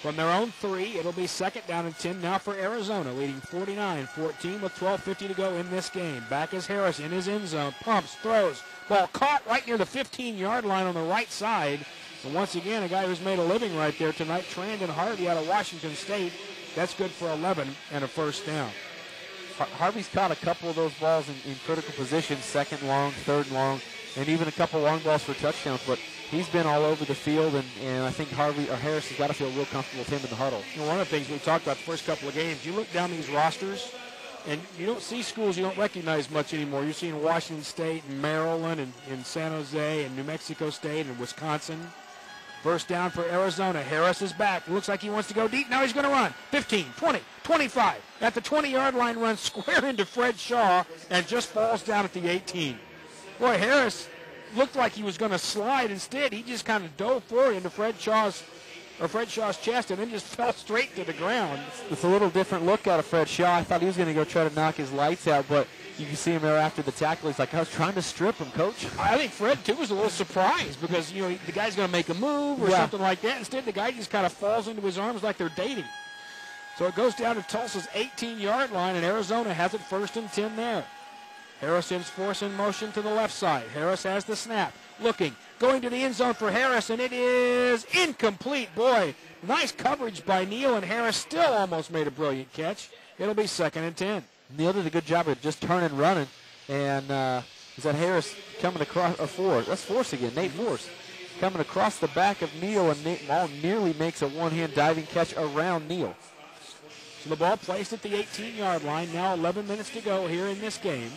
From their own 3, it'll be second down and 10 now for Arizona, leading 49-14 with 12:50 to go in this game. Back is Harris in his end zone, pumps, throws, ball caught right near the 15-yard line on the right side. And once again, a guy who's made a living right there tonight, Trandon Harvey out of Washington State. That's good for 11 and a first down. Harvey's caught a couple of those balls in critical positions, second long, third long, and even a couple long balls for touchdowns. But he's been all over the field, and I think Harris has got to feel real comfortable with him in the huddle. You know, one of the things we talked about the first couple of games, you look down these rosters, and you don't see schools you don't recognize much anymore. You're seeing Washington State and Maryland and San Jose and New Mexico State and Wisconsin. First down for Arizona. Harris is back. It looks like he wants to go deep. Now he's going to run. 15, 20, 25. At the 20-yard line, runs square into Fred Shaw and just falls down at the 18. Boy, Harris looked like he was going to slide. Instead, he just kind of dove forward into Fred Shaw's chest and then just fell straight to the ground. It's a little different look out of Fred Shaw. I thought he was going to go try to knock his lights out, but you can see him there after the tackle. He's like, I was trying to strip him, Coach. I think Fred, too, was a little surprised because, you know, the guy's going to make a move or something like that. Instead, the guy just kind of falls into his arms like they're dating. So it goes down to Tulsa's 18-yard line, and Arizona has it 1st and 10 there. Harris sends force in motion to the left side. Harris has the snap. Looking. Going to the end zone for Harris, and it is incomplete. Boy, nice coverage by Neal, and Harris still almost made a brilliant catch. It'll be 2nd and 10. Neal did a good job of just turning, running, and is that Harris coming across, or Force? That's Force again, Nate Force. Coming across the back of Neal, and Nate Ball nearly makes a one-hand diving catch around Neal. So the ball placed at the 18-yard line. Now 11 minutes to go here in this game.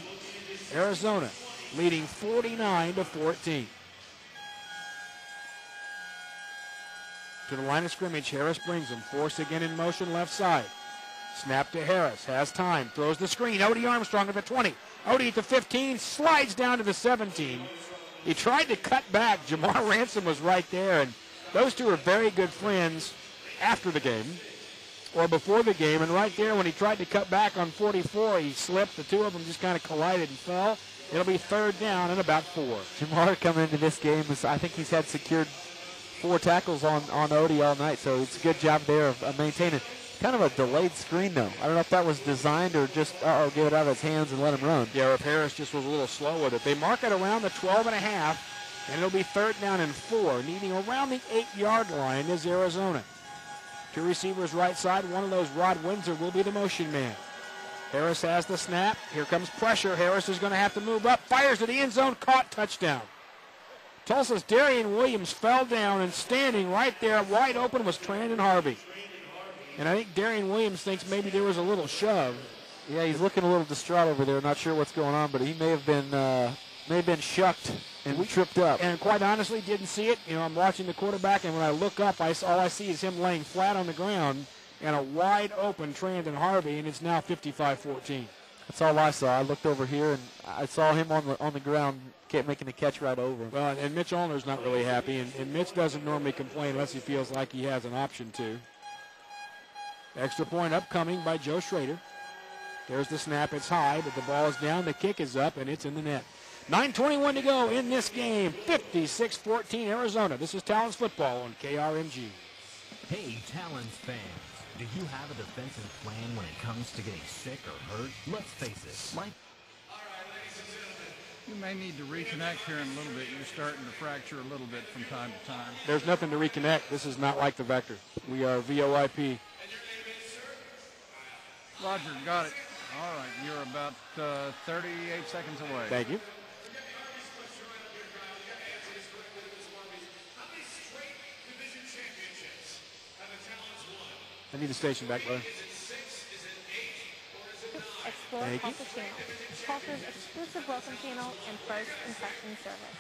Arizona leading 49-14. To the line of scrimmage, Harris brings him. Force again in motion, left side. Snap to Harris, has time, throws the screen. Odie Armstrong at the 20. Odie at the 15, slides down to the 17. He tried to cut back. Jamar Ransom was right there, and those two are very good friends after the game or before the game. And right there, when he tried to cut back on 44, he slipped. The two of them just kind of collided and fell. It'll be 3rd down and about 4. Jamar coming into this game, I think he's had secured 4 tackles on Odie all night, so it's a good job there of maintaining. Kind of a delayed screen, though. I don't know if that was designed or just, give it out of his hands and let him run. Yeah, if Harris just was a little slow with it. They mark it around the 12.5, and it'll be 3rd down and 4. Needing around the 8-yard line is Arizona. 2 receivers right side. One of those, Rod Windsor, will be the motion man. Harris has the snap. Here comes pressure. Harris is going to have to move up. Fires to the end zone. Caught. Touchdown. Tulsa's Darian Williams fell down, and standing right there wide open was Trandon Harvey. And I think Darian Williams thinks maybe there was a little shove. Yeah, he's looking a little distraught over there. Not sure what's going on, but he may have been shucked and tripped up. And quite honestly, didn't see it. You know, I'm watching the quarterback, and when I look up, all I see is him laying flat on the ground and a wide open Trandon Harvey, and it's now 55-14. That's all I saw. I looked over here, and I saw him on the ground making the catch right over him. Well, and Mitch Allner's not really happy, and Mitch doesn't normally complain unless he feels like he has an option to. Extra point upcoming by Joe Schrader. There's the snap. It's high, but the ball is down. The kick is up, and it's in the net. 9:21 to go in this game. 56-14 Arizona. This is Talons football on KRMG. Hey, Talons fans. Do you have a defensive plan when it comes to getting sick or hurt? Let's face it. You may need to reconnect here in a little bit. You're starting to fracture a little bit from time to time. There's nothing to reconnect. This is not like the Vector. We are VOIP. Roger, got it. All right, you're about 38 seconds away. Thank you. I need the station back, brother. Explore Tulsa Channel, Tulsa's exclusive welcome channel and first impression service.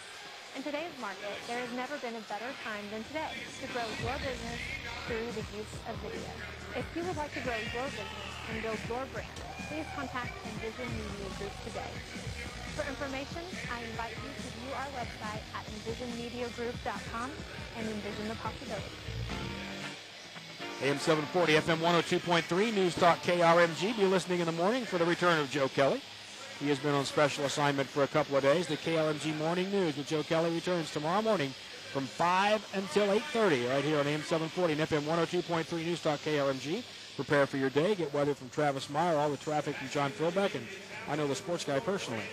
In today's market, there has never been a better time than today to grow your business through the use of video. If you would like to grow your business and build your brand, please contact Envision Media Group today. For information, I invite you to view our website at envisionmediagroup.com and envision the possibilities. AM 740, FM 102.3, News Talk KRMG. Be listening in the morning for the return of Joe Kelly. He has been on special assignment for a couple of days. The KRMG Morning News with Joe Kelly returns tomorrow morning from 5 until 8:30 right here on AM 740 and FM 102.3 News Talk KRMG. Prepare for your day. Get weather from Travis Meyer, all the traffic from John Philbeck, and I know the sports guy personally.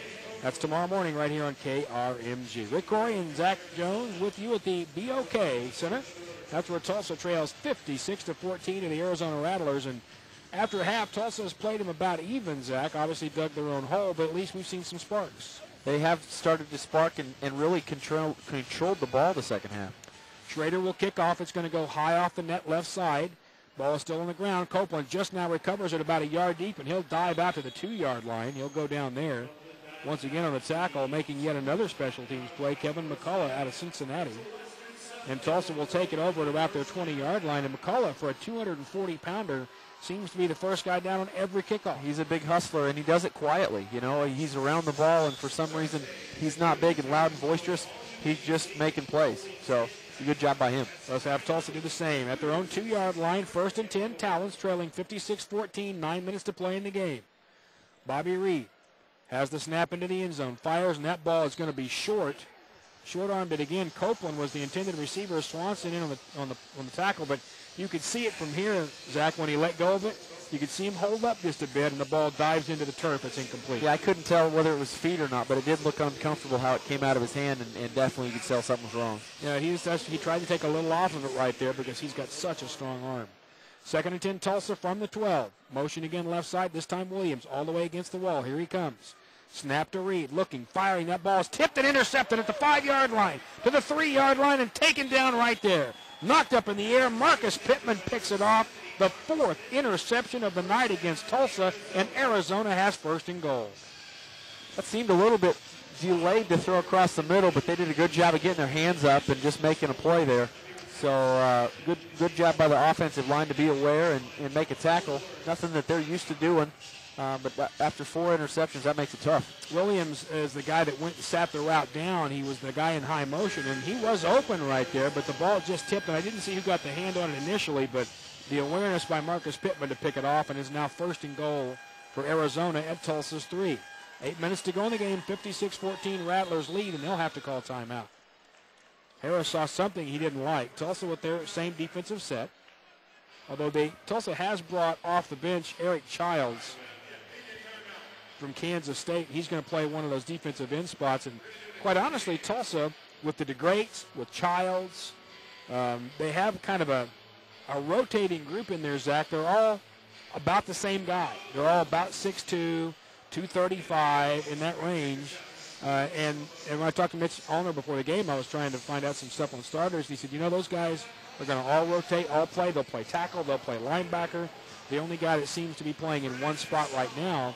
That's tomorrow morning right here on KRMG. Rick Corey and Zach Jones with you at the BOK Center. That's where Tulsa trails 56-14 to the Arizona Rattlers. And after half, Tulsa has played them about even, Zach. Obviously dug their own hole, but at least we've seen some sparks. They have started to spark and really controlled the ball the second half. Schrader will kick off. It's going to go high off the net left side. Ball is still on the ground. Copeland just now recovers it about a yard deep, and he'll dive out to the 2-yard line. He'll go down there. Once again on the tackle, making yet another special teams play, Kevin McCullough out of Cincinnati. And Tulsa will take it over at about their 20-yard line. And McCullough, for a 240-pounder, seems to be the first guy down on every kickoff. He's a big hustler, and he does it quietly. You know, he's around the ball, and for some reason, he's not big and loud and boisterous. He's just making plays. So, good job by him. Let's have Tulsa do the same. At their own 2-yard line, 1st and 10, Talons trailing 56-14, 9 minutes to play in the game. Bobby Reed has the snap into the end zone, fires, and that ball is going to be short. Short-armed it again. Copeland was the intended receiver. Swanson in on the tackle, but you could see it from here, Zach, when he let go of it. You could see him hold up just a bit, and the ball dives into the turf. It's incomplete. Yeah, I couldn't tell whether it was feet or not, but it did look uncomfortable how it came out of his hand, and definitely you could tell something was wrong. Yeah, he tried to take a little off of it right there because he's got such a strong arm. 2nd and 10, Tulsa from the 12. Motion again left side, this time Williams all the way against the wall. Here he comes. Snap to Reed, looking, firing. That ball is tipped and intercepted at the 5-yard line, to the 3-yard line, and taken down right there. Knocked up in the air. Marcus Pittman picks it off. The 4th interception of the night against Tulsa, and Arizona has 1st and goal. That seemed a little bit delayed to throw across the middle, but they did a good job of getting their hands up and just making a play there. So good job by the offensive line to be aware and make a tackle. Nothing that they're used to doing. But after 4 interceptions, that makes it tough. Williams is the guy that went and sat the route down. He was the guy in high motion, and he was open right there, but the ball just tipped, and I didn't see who got the hand on it initially, but the awareness by Marcus Pittman to pick it off, and is now 1st and goal for Arizona at Tulsa's 3. 8 minutes to go in the game, 56-14 Rattlers lead, and they'll have to call timeout. Harris saw something he didn't like. Tulsa with their same defensive set, although Tulsa has brought off the bench Eric Childs from Kansas State. He's going to play one of those defensive end spots. And quite honestly, Tulsa, with the DeGreats, with Childs, they have kind of a rotating group in there, Zach. They're all about the same guy. They're all about 6'2", 235, in that range. And when I talked to Mitch Allner before the game, I was trying to find out some stuff on starters. He said, you know, those guys are going to all rotate, all play. They'll play tackle. They'll play linebacker. The only guy that seems to be playing in one spot right now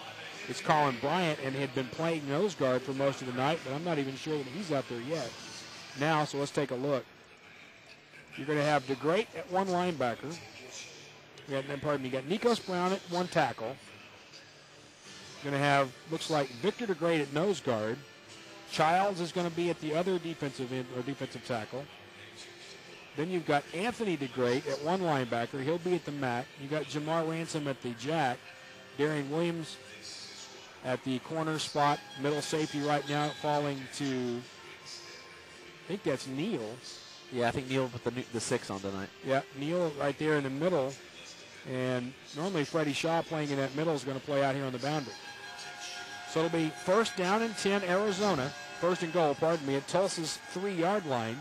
is Colin Bryant, and had been playing nose guard for most of the night, but I'm not even sure that he's out there yet. Now, so let's take a look. You're going to have DeGreat at one linebacker. You got Nikos Brown at one tackle. You're going to have, looks like, Victor DeGreat at nose guard. Childs is going to be at the other defensive end or defensive tackle. Then you've got Anthony DeGreat at one linebacker. He'll be at the mat. You've got Jamar Ransom at the jack. Darian Williams at the corner spot, middle safety right now, falling to, I think that's Neal. Yeah, I think Neal put the 6 on tonight. Yeah, Neal right there in the middle. And normally Freddie Shaw playing in that middle is going to play out here on the boundary. So it'll be 1st down and 10, Arizona. 1st and goal, at Tulsa's 3-yard line.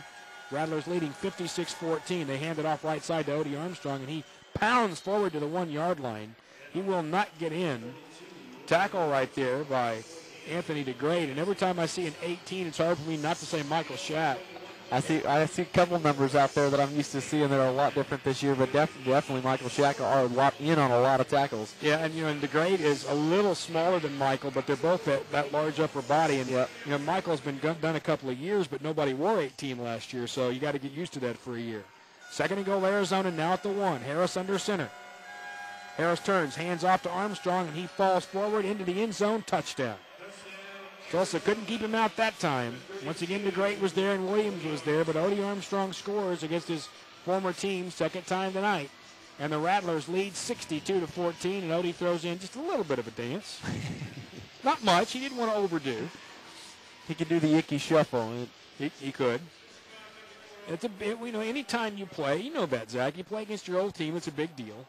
Rattlers leading 56-14. They hand it off right side to Odie Armstrong, and he pounds forward to the 1-yard line. He will not get in. Tackle right there by Anthony DeGreat, and every time I see an 18, it's hard for me not to say Michael Schack. I see a couple numbers out there that I'm used to seeing that are a lot different this year, but definitely Michael Schack are in on a lot of tackles. Yeah, and and DeGreat is a little smaller than Michael, but they're both that large upper body. And Michael's been done a couple of years, but nobody wore 18 last year, so you got to get used to that for a year. 2nd and goal, Arizona now at the 1. Harris under center. Harris turns, hands off to Armstrong, and he falls forward into the end zone, touchdown. Tulsa couldn't keep him out that time. Once again, DeGreat was there and Williams was there, but Odie Armstrong scores against his former team, 2nd time tonight. And the Rattlers lead 62-14, and Odie throws in just a little bit of a dance. Not much. He didn't want to overdo. He could do the icky shuffle. He could. anytime you play, you know that, Zach, you play against your old team, it's a big deal.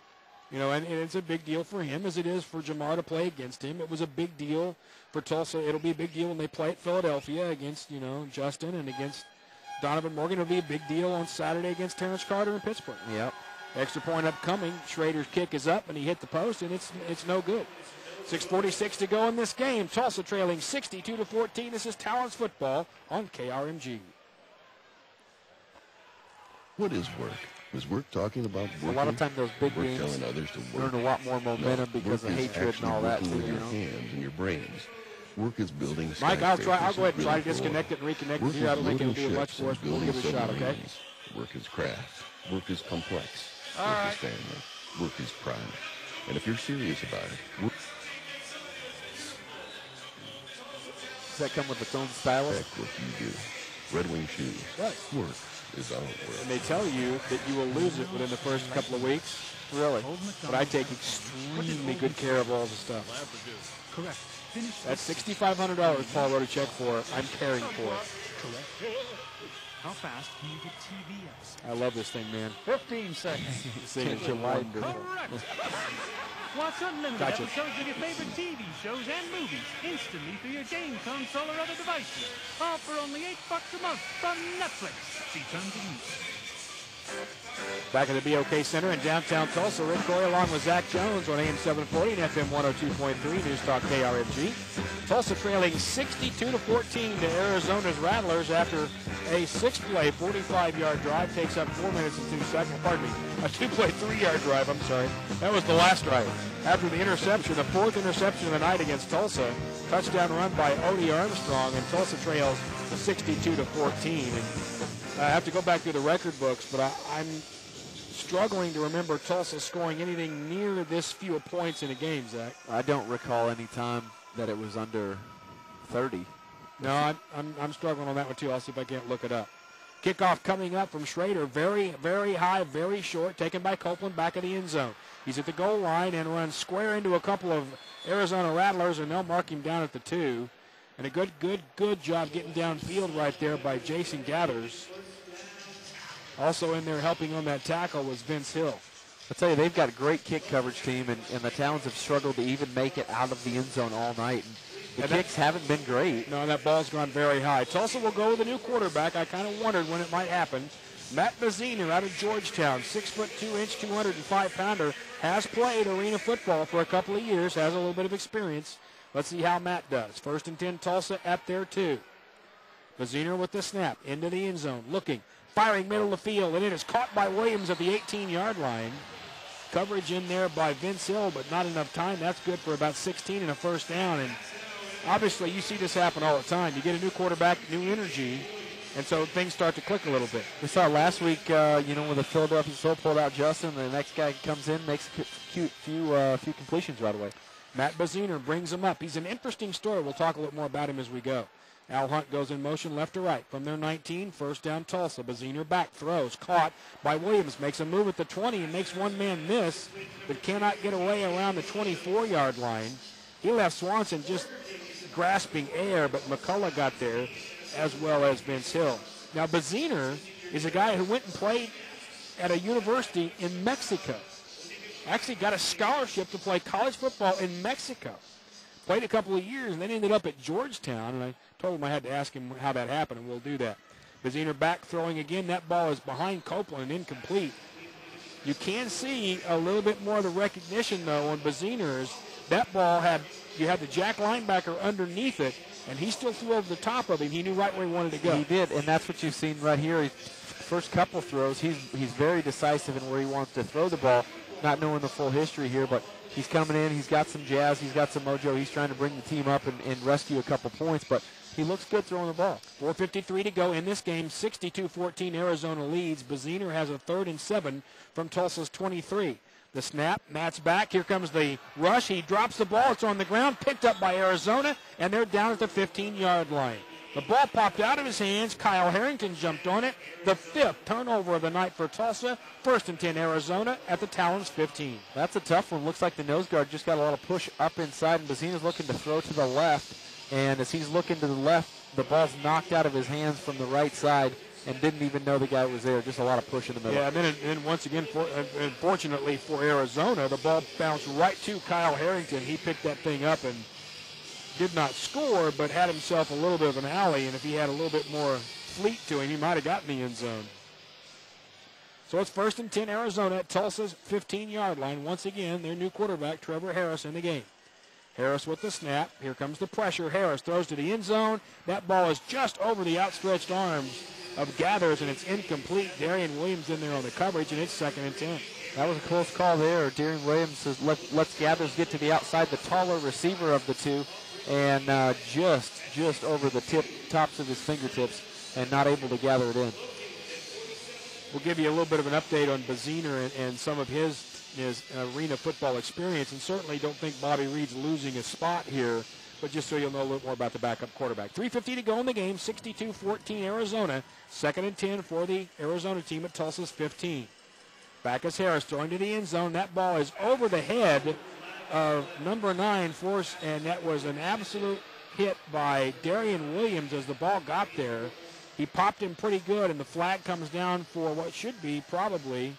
And it's a big deal for him as it is for Jamar to play against him. It was a big deal for Tulsa. It'll be a big deal when they play at Philadelphia against, Justin and against Donovan Morgan. It'll be a big deal on Saturday against Terrence Carter in Pittsburgh. Yep. Extra point upcoming. Schrader's kick is up, and he hit the post, and it's no good. 6:46 to go in this game. Tulsa trailing 62-14. This is Talons football on KRMG. What is work? Is work talking about working? A lot of times those big games telling others to work. Earn a lot more momentum because of hatred and all that. With your hands and your brains. Work is building. Mike, I'll go ahead and try to disconnect it and reconnect it here. I don't think it'll do much for us, but we'll give it a shot, okay? Work is craft. Work is complex. All work right. is family. Work is pride. And if you're serious about it, work. Does that come with its own stylus? That's what you do. Red Wing shoes. Right. Work is our work. And they tell you that you will lose it within the first couple of weeks. Really? But I take extremely good care of all the stuff. Correct. That's $6,500 Paul wrote a check for. I'm caring for it. Correct. How fast can you get TV apps? I love this thing, man. 15 seconds. Signature wonderful. Correct. Watch unlimited episodes of your favorite TV shows and movies instantly through your game console or other devices. All for only $8 a month from Netflix. See terms and conditions. Back at the BOK Center in downtown Tulsa, Rick Corey along with Zach Jones on AM 740 and FM 102.3 News Talk KRMG. Tulsa trailing 62-14 to Arizona's Rattlers after a 6-play 45-yard drive takes up 4 minutes and 2 seconds. Pardon me, a 2-play 3-yard drive. I'm sorry. That was the last drive. After the interception, the 4th interception of the night against Tulsa, touchdown run by Odie Armstrong, and Tulsa trails 62-14. And I have to go back through the record books, but I'm struggling to remember Tulsa scoring anything near this few points in a game, Zach. I don't recall any time that it was under 30. No, I'm struggling on that one, too. I'll see if I can't look it up. Kickoff coming up from Schrader. Very, very high, very short, taken by Copeland back of the end zone. He's at the goal line and runs square into a couple of Arizona Rattlers, and they'll mark him down at the 2. And a good job getting downfield right there by Jason Gathers. Also in there helping on that tackle was Vince Hill. I'll tell you, they've got a great kick coverage team, and the Talons have struggled to even make it out of the end zone all night. And the kicks haven't been great. No, that ball's gone very high. Tulsa will go with a new quarterback. I kind of wondered when it might happen. Matt Baziner out of Georgetown, 6'2", 205-pounder, has played arena football for a couple of years, has a little bit of experience. Let's see how Matt does. 1st and 10, Tulsa at their 2. Baziner with the snap into the end zone, looking, firing middle of the field, and it is caught by Williams at the 18-yard line. Coverage in there by Vince Hill, but not enough time. That's good for about 16 and a first down. And obviously, you see this happen all the time. You get a new quarterback, new energy, and so things start to click a little bit. We saw last week, when the Philadelphia Soul pulled out Justin, the next guy comes in, makes a few completions right away. Matt Baziner brings him up. He's an interesting story. We'll talk a little more about him as we go. Al Hunt goes in motion left to right. From their 19, first down Tulsa. Baziner back, throws, caught by Williams. Makes a move at the 20 and makes one man miss, but cannot get away around the 24-yard line. He left Swanson just grasping air, but McCullough got there as well as Vince Hill. Now, Baziner is a guy who went and played at a university in Mexico. Actually got a scholarship to play college football in Mexico. Played a couple of years and then ended up at Georgetown, and I told him I had to ask him how that happened, and we'll do that. Baziner back throwing again. That ball is behind Copeland and incomplete. You can see a little bit more of the recognition, though, on Baziner's. That ball you had the jack linebacker underneath it, and he still threw over the top of him. He knew right where he wanted to go. He did, and that's what you've seen right here. First couple throws, he's very decisive in where he wants to throw the ball, not knowing the full history here, but he's coming in. He's got some jazz. He's got some mojo. He's trying to bring the team up and rescue a couple points, but he looks good throwing the ball. 4:53 to go in this game. 62-14 Arizona leads. Baziner has a 3rd and 7 from Tulsa's 23. The snap, Matt's back. Here comes the rush. He drops the ball. It's on the ground, picked up by Arizona, and they're down at the 15-yard line. The ball popped out of his hands. Kyle Harrington jumped on it. The 5th turnover of the night for Tulsa. 1st and 10 Arizona at the Talons 15. That's a tough one. Looks like the nose guard just got a lot of push up inside, and Bazina's looking to throw to the left. And as he's looking to the left, the ball's knocked out of his hands from the right side. and didn't even know the guy was there. Just a lot of push in the middle. Yeah, and then once again, unfortunately for Arizona, the ball bounced right to Kyle Harrington. He picked that thing up and did not score, but had himself a little bit of an alley, and if he had a little bit more fleet to him, he might have gotten the end zone. So it's 1st and 10, Arizona at Tulsa's 15-yard line. Once again, their new quarterback, Trevor Harris, in the game. Harris with the snap. Here comes the pressure. Harris throws to the end zone. That ball is just over the outstretched arms of Gathers, and it's incomplete. Darian Williams in there on the coverage, and it's 2nd and 10. That was a close call there. Darian Williams says, let's Gathers get to the outside, the taller receiver of the two, and just over the tops of his fingertips and not able to gather it in. We'll give you a little bit of an update on Baziner and some of his arena football experience, and certainly don't think Bobby Reed's losing a spot here, but just so you'll know a little more about the backup quarterback. 3:50 to go in the game, 62-14 Arizona. 2nd and 10 for the Arizona team at Tulsa's 15. Back is Harris throwing to the end zone. That ball is over the head of number 9, Force, and that was an absolute hit by Darian Williams as the ball got there. He popped him pretty good, and the flag comes down for what should be probably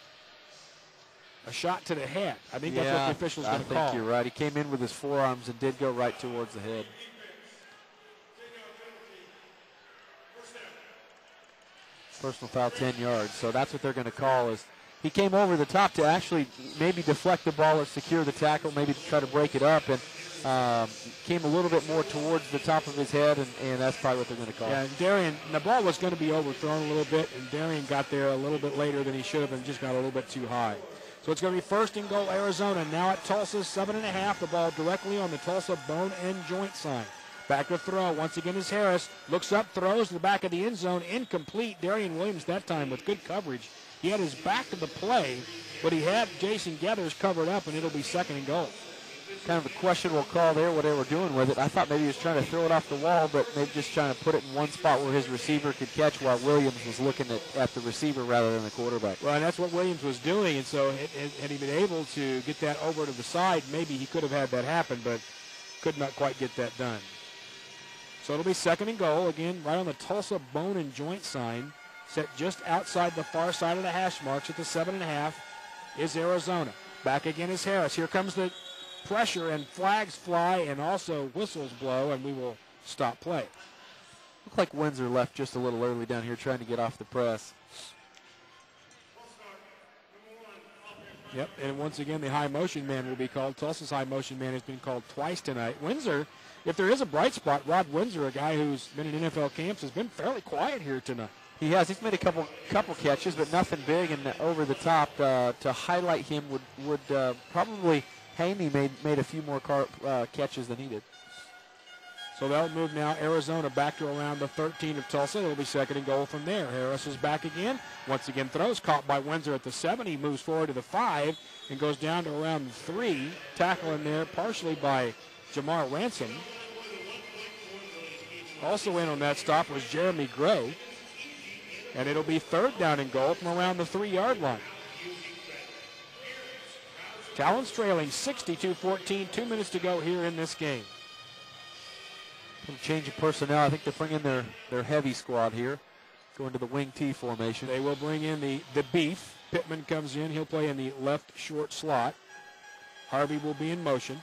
a shot to the head. I think that's what the official's going to call. I think you're right. He came in with his forearms and did go right towards the head. Personal foul, 10 yards. So that's what they're going to call. Is he came over the top to actually maybe deflect the ball or secure the tackle, maybe to try to break it up, and came a little bit more towards the top of his head, and that's probably what they're going to call. Yeah, and Darian, the ball was going to be overthrown a little bit, and Darian got there a little bit later than he should have and just got a little bit too high. So it's going to be 1st and goal, Arizona. Now at Tulsa's 7.5, the ball directly on the Tulsa bone and joint sign. Back to throw. Once again is Harris. Looks up, throws to the back of the end zone. Incomplete. Darian Williams that time with good coverage. He had his back to the play, but he had Jason Gathers covered up, and it'll be 2nd and goal. Kind of a questionable call there, what they were doing with it. I thought maybe he was trying to throw it off the wall, but maybe just trying to put it in one spot where his receiver could catch while Williams was looking at the receiver rather than the quarterback. Well, and that's what Williams was doing, and so had he been able to get that over to the side, maybe he could have had that happen, but could not quite get that done. So it'll be 2nd and goal, again, right on the Tulsa bone and joint sign, set just outside the far side of the hash marks at the 7.5 is Arizona. Back again is Harris. Here comes the pressure, and flags fly and also whistles blow, and we will stop play. Looked like Windsor left just a little early down here trying to get off the press. Yep, and once again the high motion man will be called. Tulsa's high motion man has been called twice tonight. Windsor, if there is a bright spot, Rod Windsor, a guy who's been in NFL camps, has been fairly quiet here tonight. He has. He's made a couple catches, but nothing big and over the top. To highlight him would probably Haney made a few more catches than he did. So they'll move now Arizona back to around the 13 of Tulsa. It'll be 2nd and goal from there. Harris is back again. Once again throws, caught by Windsor at the 7. He moves forward to the 5 and goes down to around 3. Tackle in there partially by Jamar Ransom. Also in on that stop was Jeremy Groh. And it'll be 3rd down and goal from around the 3-yard line. Talons trailing 62-14, 2 minutes to go here in this game. Some change of personnel. I think they're bringing their heavy squad here, going to the wing T formation. They will bring in the beef. Pittman comes in. He'll play in the left short slot. Harvey will be in motion.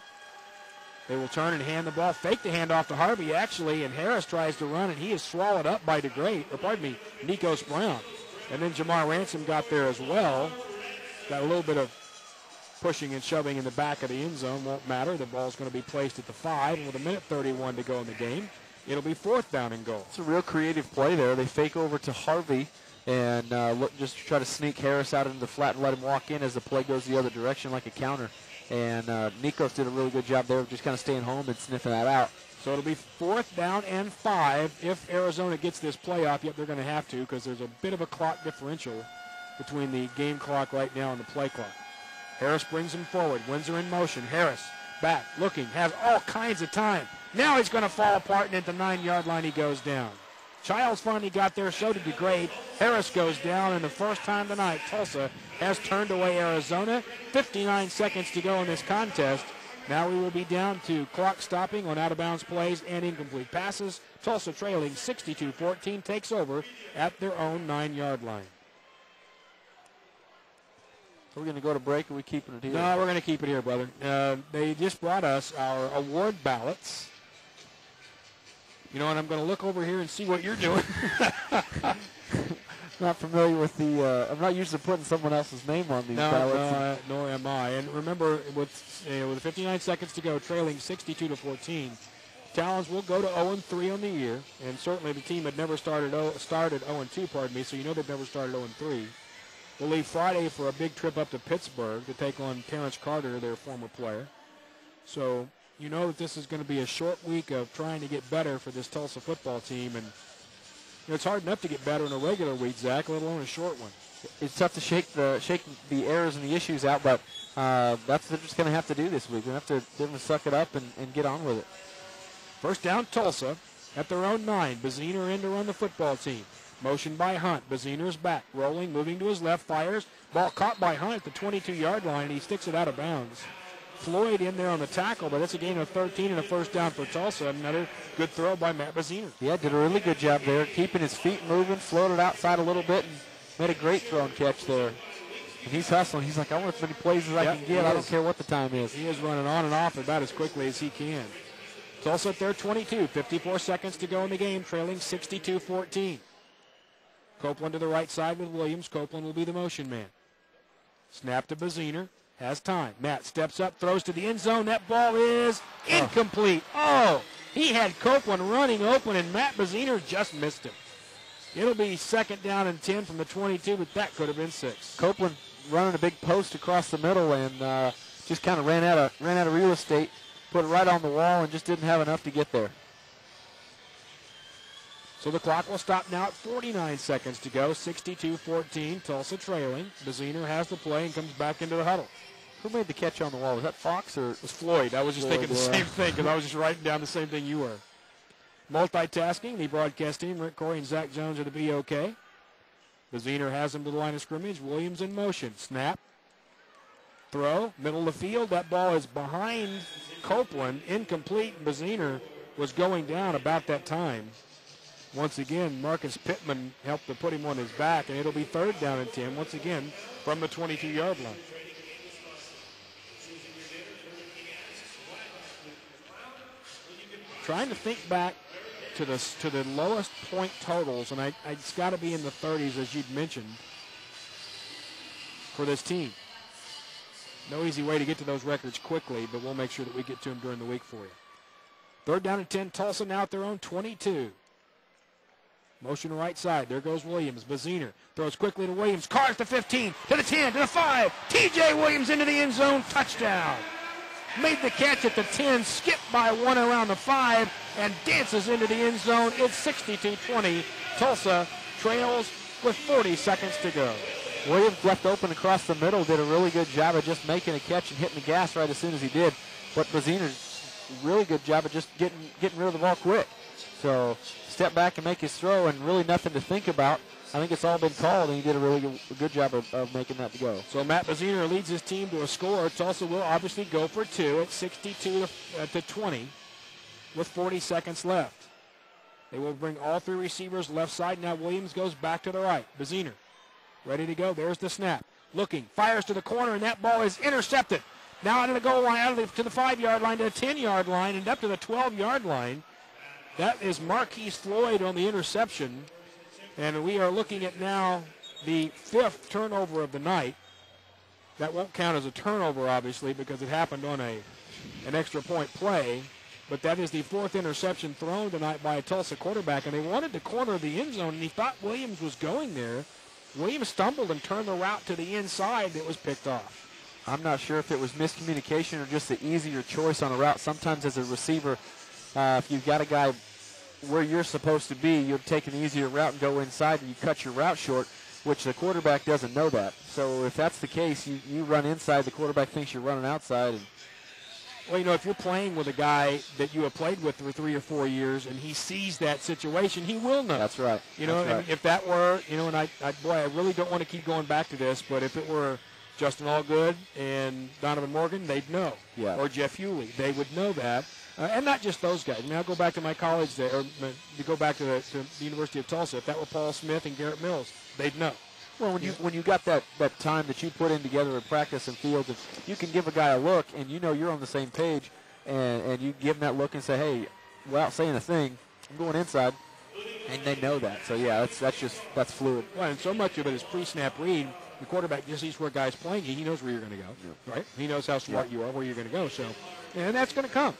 They will turn and hand the ball, fake the handoff to Harvey, actually, and Harris tries to run, and he is swallowed up by Nikos Brown. And then Jamar Ransom got there as well. Got a little bit of pushing and shoving in the back of the end zone. Won't matter. The ball's going to be placed at the 5, and with 1:31 to go in the game, it'll be 4th down and goal. It's a real creative play there. They fake over to Harvey and just try to sneak Harris out into the flat and let him walk in as the play goes the other direction like a counter. And Nikos did a really good job there of just kind of staying home and sniffing that out. So it'll be 4th down and 5 if Arizona gets this play off. Yep, they're going to have to because there's a bit of a clock differential between the game clock right now and the play clock. Harris brings him forward. Windsor in motion. Harris back, looking, has all kinds of time. Now he's going to fall apart, and at the 9-yard line he goes down. Childs finally got there, so did DeGrade. Harris goes down, and the first time tonight, Tulsa has turned away Arizona. 59 seconds to go in this contest, Now we will be down to clock stopping on out-of-bounds plays and incomplete passes. Tulsa trailing 62-14 takes over at their own 9-yard line. We're going to go to break, or are we keeping it here? No, we're going to keep it here, brother. They just brought us our award ballots. You know, and I'm going to look over here and see what you're doing. Not familiar with the. I'm not used to putting someone else's name on these ballots. No, nor am I. And remember, with 59 seconds to go, trailing 62-14, Talons will go to 0-3 on the year, and certainly the team had never started 0-2. Pardon me. So you know they've never started 0-3. We'll leave Friday for a big trip up to Pittsburgh to take on Terrence Carter, their former player. So you know that this is going to be a short week of trying to get better for this Tulsa football team. And it's hard enough to get better in a regular week, Zach, let alone a short one. It's tough to shake the errors and the issues out, but that's what they're just going to have to do this week. They're going to have to suck it up and get on with it. First down, Tulsa at their own 9. Baziner in to run the football team. Motion by Hunt. Baziner's back, rolling, moving to his left, fires. Ball caught by Hunt at the 22-yard line, and he sticks it out of bounds. Floyd in there on the tackle, but it's a gain of 13 and a first down for Tulsa. Another good throw by Matt Baziner. Yeah, did a really good job there, keeping his feet moving, floated outside a little bit, and made a great throw and catch there. And he's hustling. He's like, I want as many plays as I can get. I don't care what the time is. He is running on and off about as quickly as he can. Tulsa at their 22, 54 seconds to go in the game, trailing 62-14. Copeland to the right side with Williams. Copeland will be the motion man. Snap to Baziner. Has time. Matt steps up, throws to the end zone. That ball is incomplete. Oh, he had Copeland running open, and Matt Baziner just missed him. It'll be second down and 10 from the 22, but that could have been 6. Copeland running a big post across the middle and just kind of ran out of real estate, put it right on the wall, and just didn't have enough to get there. So the clock will stop now at 49 seconds to go. 62-14, Tulsa trailing. Baziner has the play and comes back into the huddle. Who made the catch on the wall? Was that Fox or? It was Floyd. I was just thinking the same thing because I was just writing down the same thing you were. Multitasking, the broadcast team, Rick Corey and Zach Jones are the BOK. Baziner has him to the line of scrimmage. Williams in motion. Snap. Throw. Middle of the field. That ball is behind Copeland. Incomplete. Baziner was going down about that time. Once again, Marcus Pittman helped to put him on his back, and it'll be third down and 10, once again, from the 22-yard line. Trying to think back to the lowest point totals, and it's got to be in the 30s, as you'd mentioned, for this team. No easy way to get to those records quickly, but we'll make sure that we get to them during the week for you. Third down and 10, Tulsa now at their own 22. Motion right side. There goes Williams. Baziner throws quickly to Williams. Cars to 15, to the 10, to the 5. T.J. Williams into the end zone. Touchdown. Made the catch at the 10, skipped by one around the 5, and dances into the end zone. It's 62-20. Tulsa trails with 40 seconds to go. Williams left open across the middle, did a really good job of just making a catch and hitting the gas right as soon as he did. But Baziner's really good job of just getting rid of the ball quick. So step back and make his throw, and really nothing to think about. I think it's all been called, and he did a really good job of making that to go. So Matt Baziner leads his team to a score. Tulsa will obviously go for 2 at 62-20 with 40 seconds left. They will bring all 3 receivers left side. Now Williams goes back to the right. Baziner ready to go. There's the snap. Looking, fires to the corner, and that ball is intercepted. Now out of the goal line, to the 5-yard line, to the 10-yard line, and up to the 12-yard line. That is Marquise Floyd on the interception. And we are looking at now the 5th turnover of the night. That won't count as a turnover, obviously, because it happened on an extra point play. But that is the 4th interception thrown tonight by a Tulsa quarterback. And they wanted to corner the end zone, and he thought Williams was going there. Williams stumbled and turned the route to the inside that was picked off. I'm not sure if it was miscommunication or just the easier choice on a route. Sometimes as a receiver, if you've got a guy where you're supposed to be, you'll take an easier route and go inside, and you cut your route short, which the quarterback doesn't know that. So if that's the case, you run inside, the quarterback thinks you're running outside. And well, you know, if you're playing with a guy that you have played with for 3 or 4 years and he sees that situation, he will know. That's right. You know, That's right. And if that were, you know, and I really don't want to keep going back to this, but if it were Justin Allgood and Donovan Morgan, they'd know. Yeah. Or Jeff Hewley, they would know that. And not just those guys. I mean, I'll go back to my college there, or to go back to the University of Tulsa. If that were Paul Smith and Garrett Mills, they'd know. Well, when you got that time that you put in together in practice and fields, if you can give a guy a look and you know you're on the same page, and you give him that look and say, hey, without saying a thing, I'm going inside, and they know that. So, yeah, that's fluid. Well, and so much of it is pre-snap read. The quarterback just sees where guys playing you. He knows where you're going to go, right? He knows how smart you are, where you're going to go. So, and that's going to come.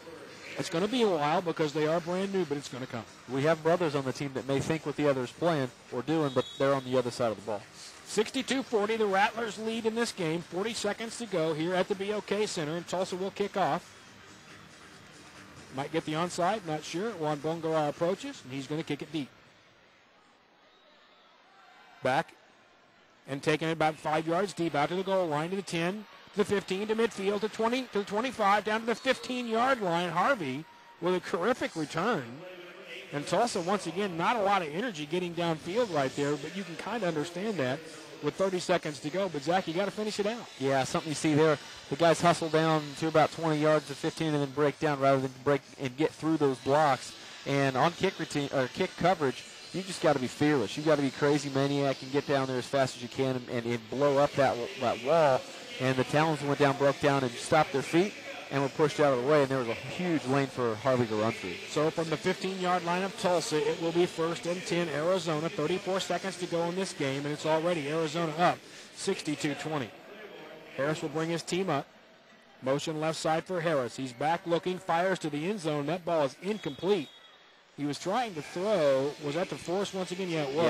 It's going to be a while because they are brand new, but it's going to come. We have brothers on the team that may think what the other's playing or doing, but they're on the other side of the ball. 62-40, the Rattlers lead in this game. 40 seconds to go here at the BOK Center, and Tulsa will kick off. Might get the onside, not sure. Juan Bongara approaches, and he's going to kick it deep. Back and taking it about 5 yards deep out to the goal line, to the 10, to the 15, to midfield, to 20, to the 25, down to the 15-yard line. Harvey with a terrific return. And Tulsa, once again, not a lot of energy getting downfield right there, but you can kind of understand that with 30 seconds to go. But, Zach, you got to finish it out. Yeah, something you see there. The guys hustle down to about 20 yards to 15 and then break down rather than break and get through those blocks. And on kick coverage, you just got to be fearless. You got to be crazy maniac and get down there as fast as you can and blow up that wall. And the Talons went down, broke down, and stopped their feet and were pushed out of the way, and there was a huge lane for Harvey to run through. So from the 15-yard line of Tulsa, it will be 1st and 10, Arizona. 34 seconds to go in this game, and it's already Arizona up 62-20. Harris will bring his team up. Motion left side for Harris. He's back looking, fires to the end zone. That ball is incomplete. He was trying to throw. Was that to Force once again? Yeah, it was.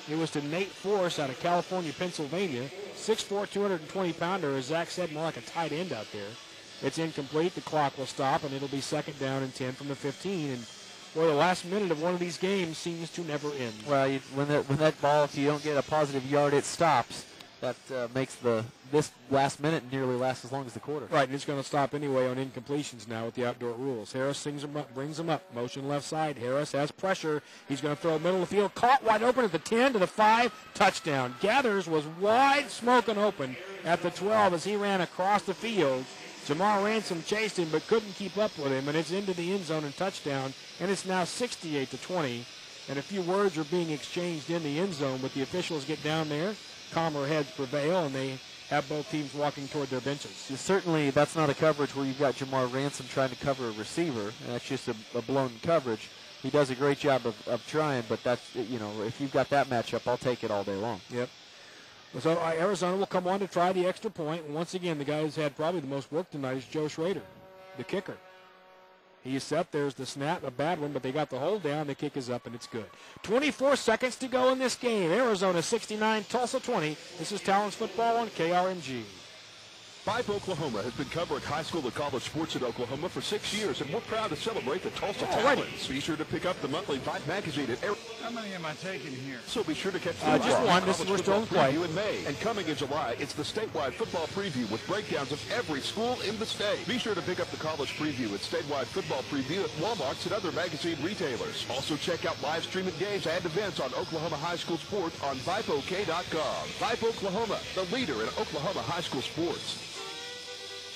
Yeah. It was to Nate Force out of California, Pennsylvania. 6'4", 220-pounder, as Zach said, more like a tight end out there. It's incomplete. The clock will stop, and it'll be 2nd down and 10 from the 15. And, boy, the last minute of one of these games seems to never end. Well, when that ball, if you don't get a positive yard, it stops. That makes this last minute nearly last as long as the quarter. Right, and it's going to stop anyway on incompletions now with the outdoor rules. Harris brings him up. Motion left side. Harris has pressure. He's going to throw middle of the field. Caught wide open at the 10 to the 5. Touchdown. Gathers was wide smoking open at the 12 as he ran across the field. Jamar Ransom chased him but couldn't keep up with him, and it's into the end zone and touchdown, and it's now 68-20. And a few words are being exchanged in the end zone, but the officials get down there. Calmer heads prevail, and they have both teams walking toward their benches. Certainly, that's not a coverage where you've got Jamar Ransom trying to cover a receiver. That's just a blown coverage. He does a great job of trying, but that's, if you've got that matchup, I'll take it all day long. Yep. So Arizona will come on to try the extra point. And once again, the guy who's had probably the most work tonight is Joe Schrader, the kicker. He's set. There's the snap, a bad one, but they got the hold down. The kick is up, and it's good. 24 seconds to go in this game. Arizona 69, Tulsa 20. This is Talons football on KRMG. Five Oklahoma has been covering high school and college sports in Oklahoma for 6 years, and we're proud to celebrate the Tulsa Talons. Be sure to pick up the monthly Five magazine at How many am I taking here? So be sure to catch just one. This is we're still in play. In May. And coming in July, it's the statewide football preview with breakdowns of every school in the state. Be sure to pick up the college preview and statewide football preview at Walmart's and other magazine retailers. Also check out live streaming games and events on Oklahoma high school sports on VipeOK.com. Vipe Oklahoma, the leader in Oklahoma high school sports.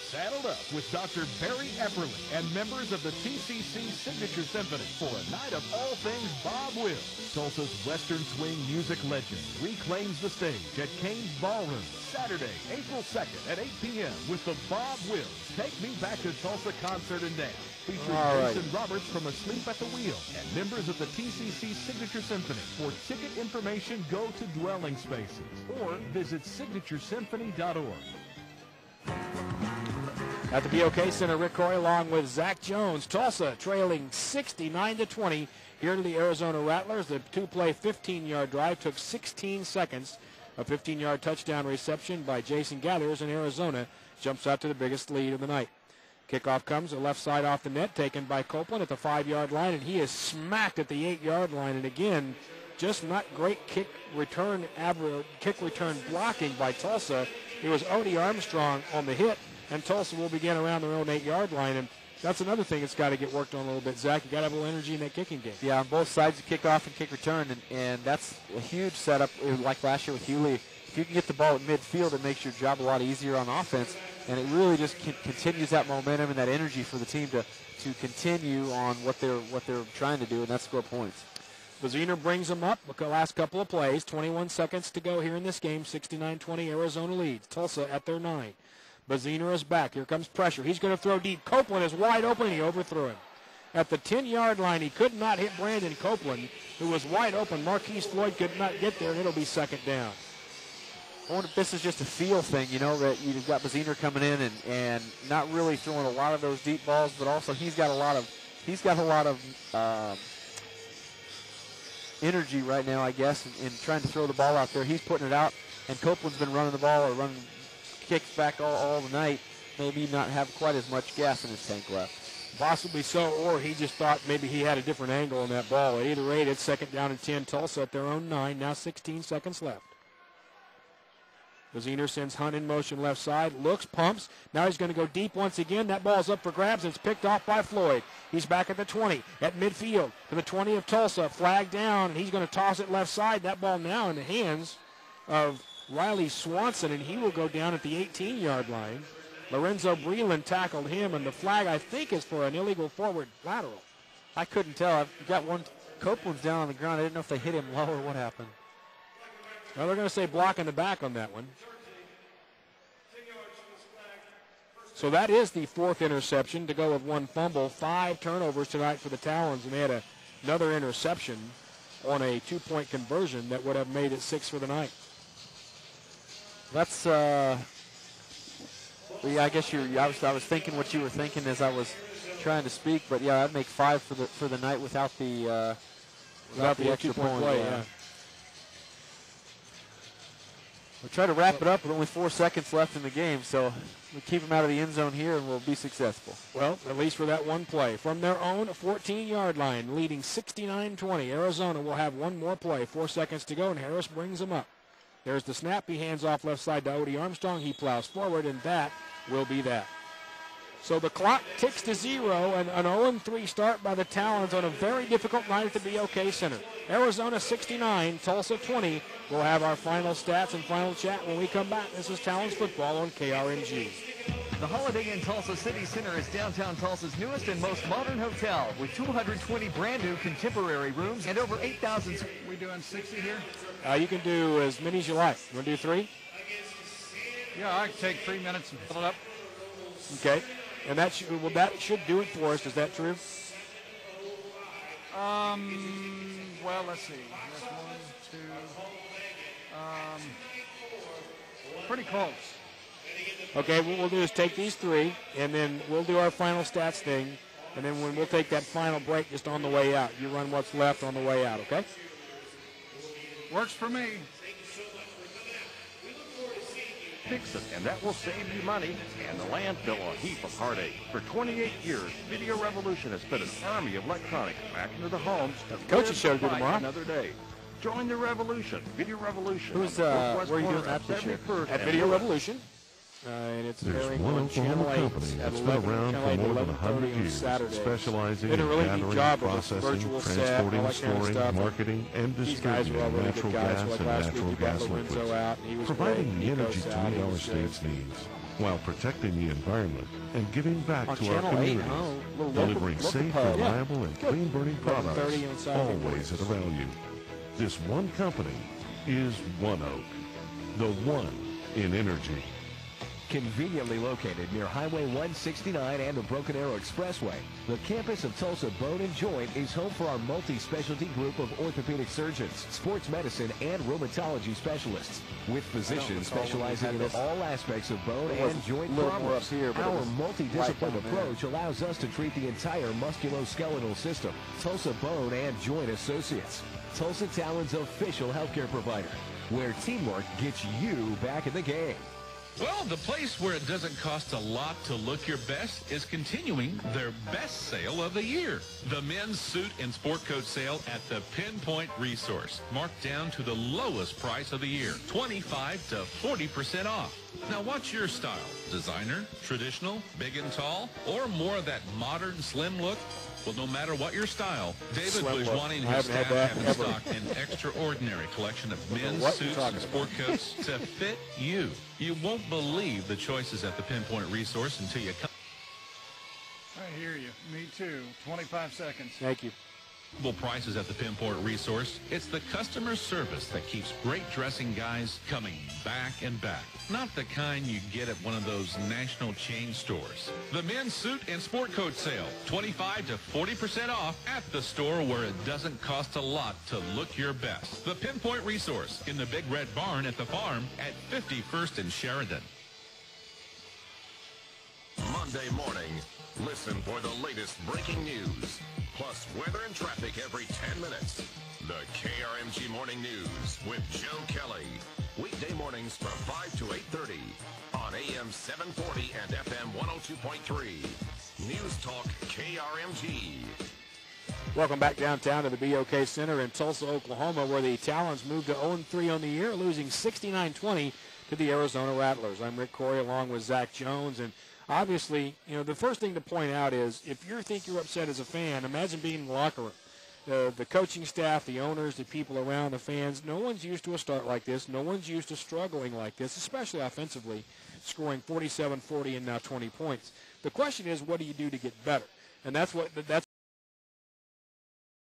Saddled up with Dr. Barry Epperly and members of the TCC Signature Symphony for a night of all things Bob Wills. Tulsa's Western Swing music legend reclaims the stage at Kane's Ballroom Saturday, April 2nd at 8 p.m. with the Bob Wills Take Me Back to Tulsa Concert and Dance, featuring Jason Roberts from Asleep at the Wheel and members of the TCC Signature Symphony. For ticket information, go to Dwelling Spaces or visit signaturesymphony.org. At the BOK Center, Rick Corey along with Zach Jones. Tulsa trailing 69-20 here to the Arizona Rattlers. The two-play 15-yard drive took 16 seconds. A 15-yard touchdown reception by Jason Gathers, and Arizona jumps out to the biggest lead of the night. Kickoff comes the left side off the net, taken by Copeland at the 5-yard line, and he is smacked at the 8-yard line. And again, just not great kick return blocking by Tulsa. It was Odie Armstrong on the hit, and Tulsa will begin around their own 8-yard line. And that's another thing that's got to get worked on a little bit, Zach. You got to have a little energy in that kicking game. Yeah, on both sides, kick off and kick return, and that's a huge setup. Like last year with Hewley if you can get the ball at midfield, it makes your job a lot easier on offense, and it really just continues that momentum and that energy for the team to continue on what they're trying to do, and that's score points. Baziner brings them up. Look at the last couple of plays. 21 seconds to go here in this game. 69-20, Arizona leads. Tulsa at their 9. Baziner is back. Here comes pressure. He's going to throw deep. Copeland is wide open, and he overthrew him. At the 10-yard line, he could not hit Brandon Copeland, who was wide open. Marquise Floyd could not get there, and it'll be second down. I wonder if this is just a feel thing, that you've got Baziner coming in and not really throwing a lot of those deep balls, but also he's got a lot of energy right now, I guess, in trying to throw the ball out there. He's putting it out, and Copeland's been running the ball or running kicks back all the night. Maybe not have quite as much gas in his tank left. Possibly so, or he just thought maybe he had a different angle on that ball. At either rate, it's second down and 10. Tulsa at their own 9. Now 16 seconds left. Baziner sends Hunt in motion left side, looks, pumps. Now he's going to go deep once again. That ball's up for grabs, and it's picked off by Floyd. He's back at the 20, at midfield, to the 20 of Tulsa. Flag down, and he's going to toss it left side. That ball now in the hands of Riley Swanson, and he will go down at the 18-yard line. Lorenzo Breland tackled him, and the flag, I think, is for an illegal forward lateral. I couldn't tell. I've got one. Copeland's down on the ground. I didn't know if they hit him low or what happened. Well, they're going to say block in the back on that one. So that is the 4th interception to go with one fumble. 5 turnovers tonight for the Talons, and they had another interception on a 2-point conversion that would have made it 6 for the night. That's, I guess I was thinking what you were thinking as I was trying to speak, but yeah, I'd make 5 for the night without the extra point play. Yeah. We'll try to wrap it up with only 4 seconds left in the game, so we'll keep them out of the end zone here and we'll be successful. Well, at least for that one play. From their own 14-yard line, leading 69-20, Arizona will have one more play. 4 seconds to go, and Harris brings them up. There's the snap. He hands off left side to Odie Armstrong. He plows forward, and that will be that. So the clock ticks to 0, and an 0-3 start by the Talons on a very difficult night at the BOK Center. Arizona 69, Tulsa 20. We'll have our final stats and final chat when we come back. This is Talons football on KRMG. The Holiday Inn Tulsa City Center is downtown Tulsa's newest and most modern hotel with 220 brand new contemporary rooms and over 8,000. We doing 60 here? You can do as many as you like. You want to do 3? Yeah, I can take 3 minutes and fill it up. Okay. And that should do it for us. Is that true? Well, let's see. There's 1, 2. Pretty close. Okay, what we'll do is take these 3, and then we'll do our final stats thing, and then we'll take that final break just on the way out. You run what's left on the way out, okay? Works for me. Fix it, and that will save you money and the landfill a heap of heartache. For 28 years, Video Revolution has put an army of electronics back into the homes to coach's show tomorrow. Another day. Join the revolution. Video Revolution. Who's where are you doing that this year? At Video Revolution. And it's There's airing one on Channel Oklahoma 8 company at that's been 11, around for more than 100 years, specializing in really gathering, processing, transporting, storing, marketing, and distributing natural gas and natural gas liquids, providing the energy to meet our state's needs, while protecting the environment and giving back to our communities, delivering safe, reliable, and clean-burning products, always at a value. This one company is One Oak, the one in energy. Conveniently located near Highway 169 and the Broken Arrow Expressway, the campus of Tulsa Bone and Joint is home for our multi-specialty group of orthopedic surgeons, sports medicine, and rheumatology specialists. With physicians specializing in all aspects of bone and joint problems, our multidisciplined approach allows us to treat the entire musculoskeletal system. Tulsa Bone and Joint Associates, Tulsa Talons' official healthcare provider, where teamwork gets you back in the game. Well, the place where it doesn't cost a lot to look your best is continuing their best sale of the year. The men's suit and sport coat sale at the Pinpoint Resource. Marked down to the lowest price of the year, 25 to 40% off. Now, what's your style? Designer, traditional, big and tall, or more of that modern, slim look? Well, no matter what your style, David Bourgeois and his staff have in stock an extraordinary collection of men's suits and sport coats to fit you. You won't believe the choices at the Pinpoint Resource until you come. I hear you. Me too. 25 seconds. Thank you. Prices at the Pinpoint Resource. It's the customer service that keeps great dressing guys coming back and back. Not the kind you get at one of those national chain stores. The men's suit and sport coat sale. 25 to 40% off at the store where it doesn't cost a lot to look your best. The Pinpoint Resource in the Big Red Barn at the farm at 51st and Sheridan. Monday morning, listen for the latest breaking news, plus weather and traffic every 10 minutes. The KRMG Morning News with Joe Kelly. Weekday mornings from 5 to 8:30 on AM 740 and FM 102.3. News Talk KRMG. Welcome back downtown to the BOK Center in Tulsa, Oklahoma, where the Talons moved to 0-3 on the year, losing 69-20 to the Arizona Rattlers. I'm Rick Corey along with Zach Jones, and obviously, the first thing to point out is if you think you're upset as a fan, imagine being in the locker room. The coaching staff, the owners, the people around, the fans, no one's used to a start like this. No one's used to struggling like this, especially offensively, scoring 47-40 and now 20 points. The question is, what do you do to get better? And that's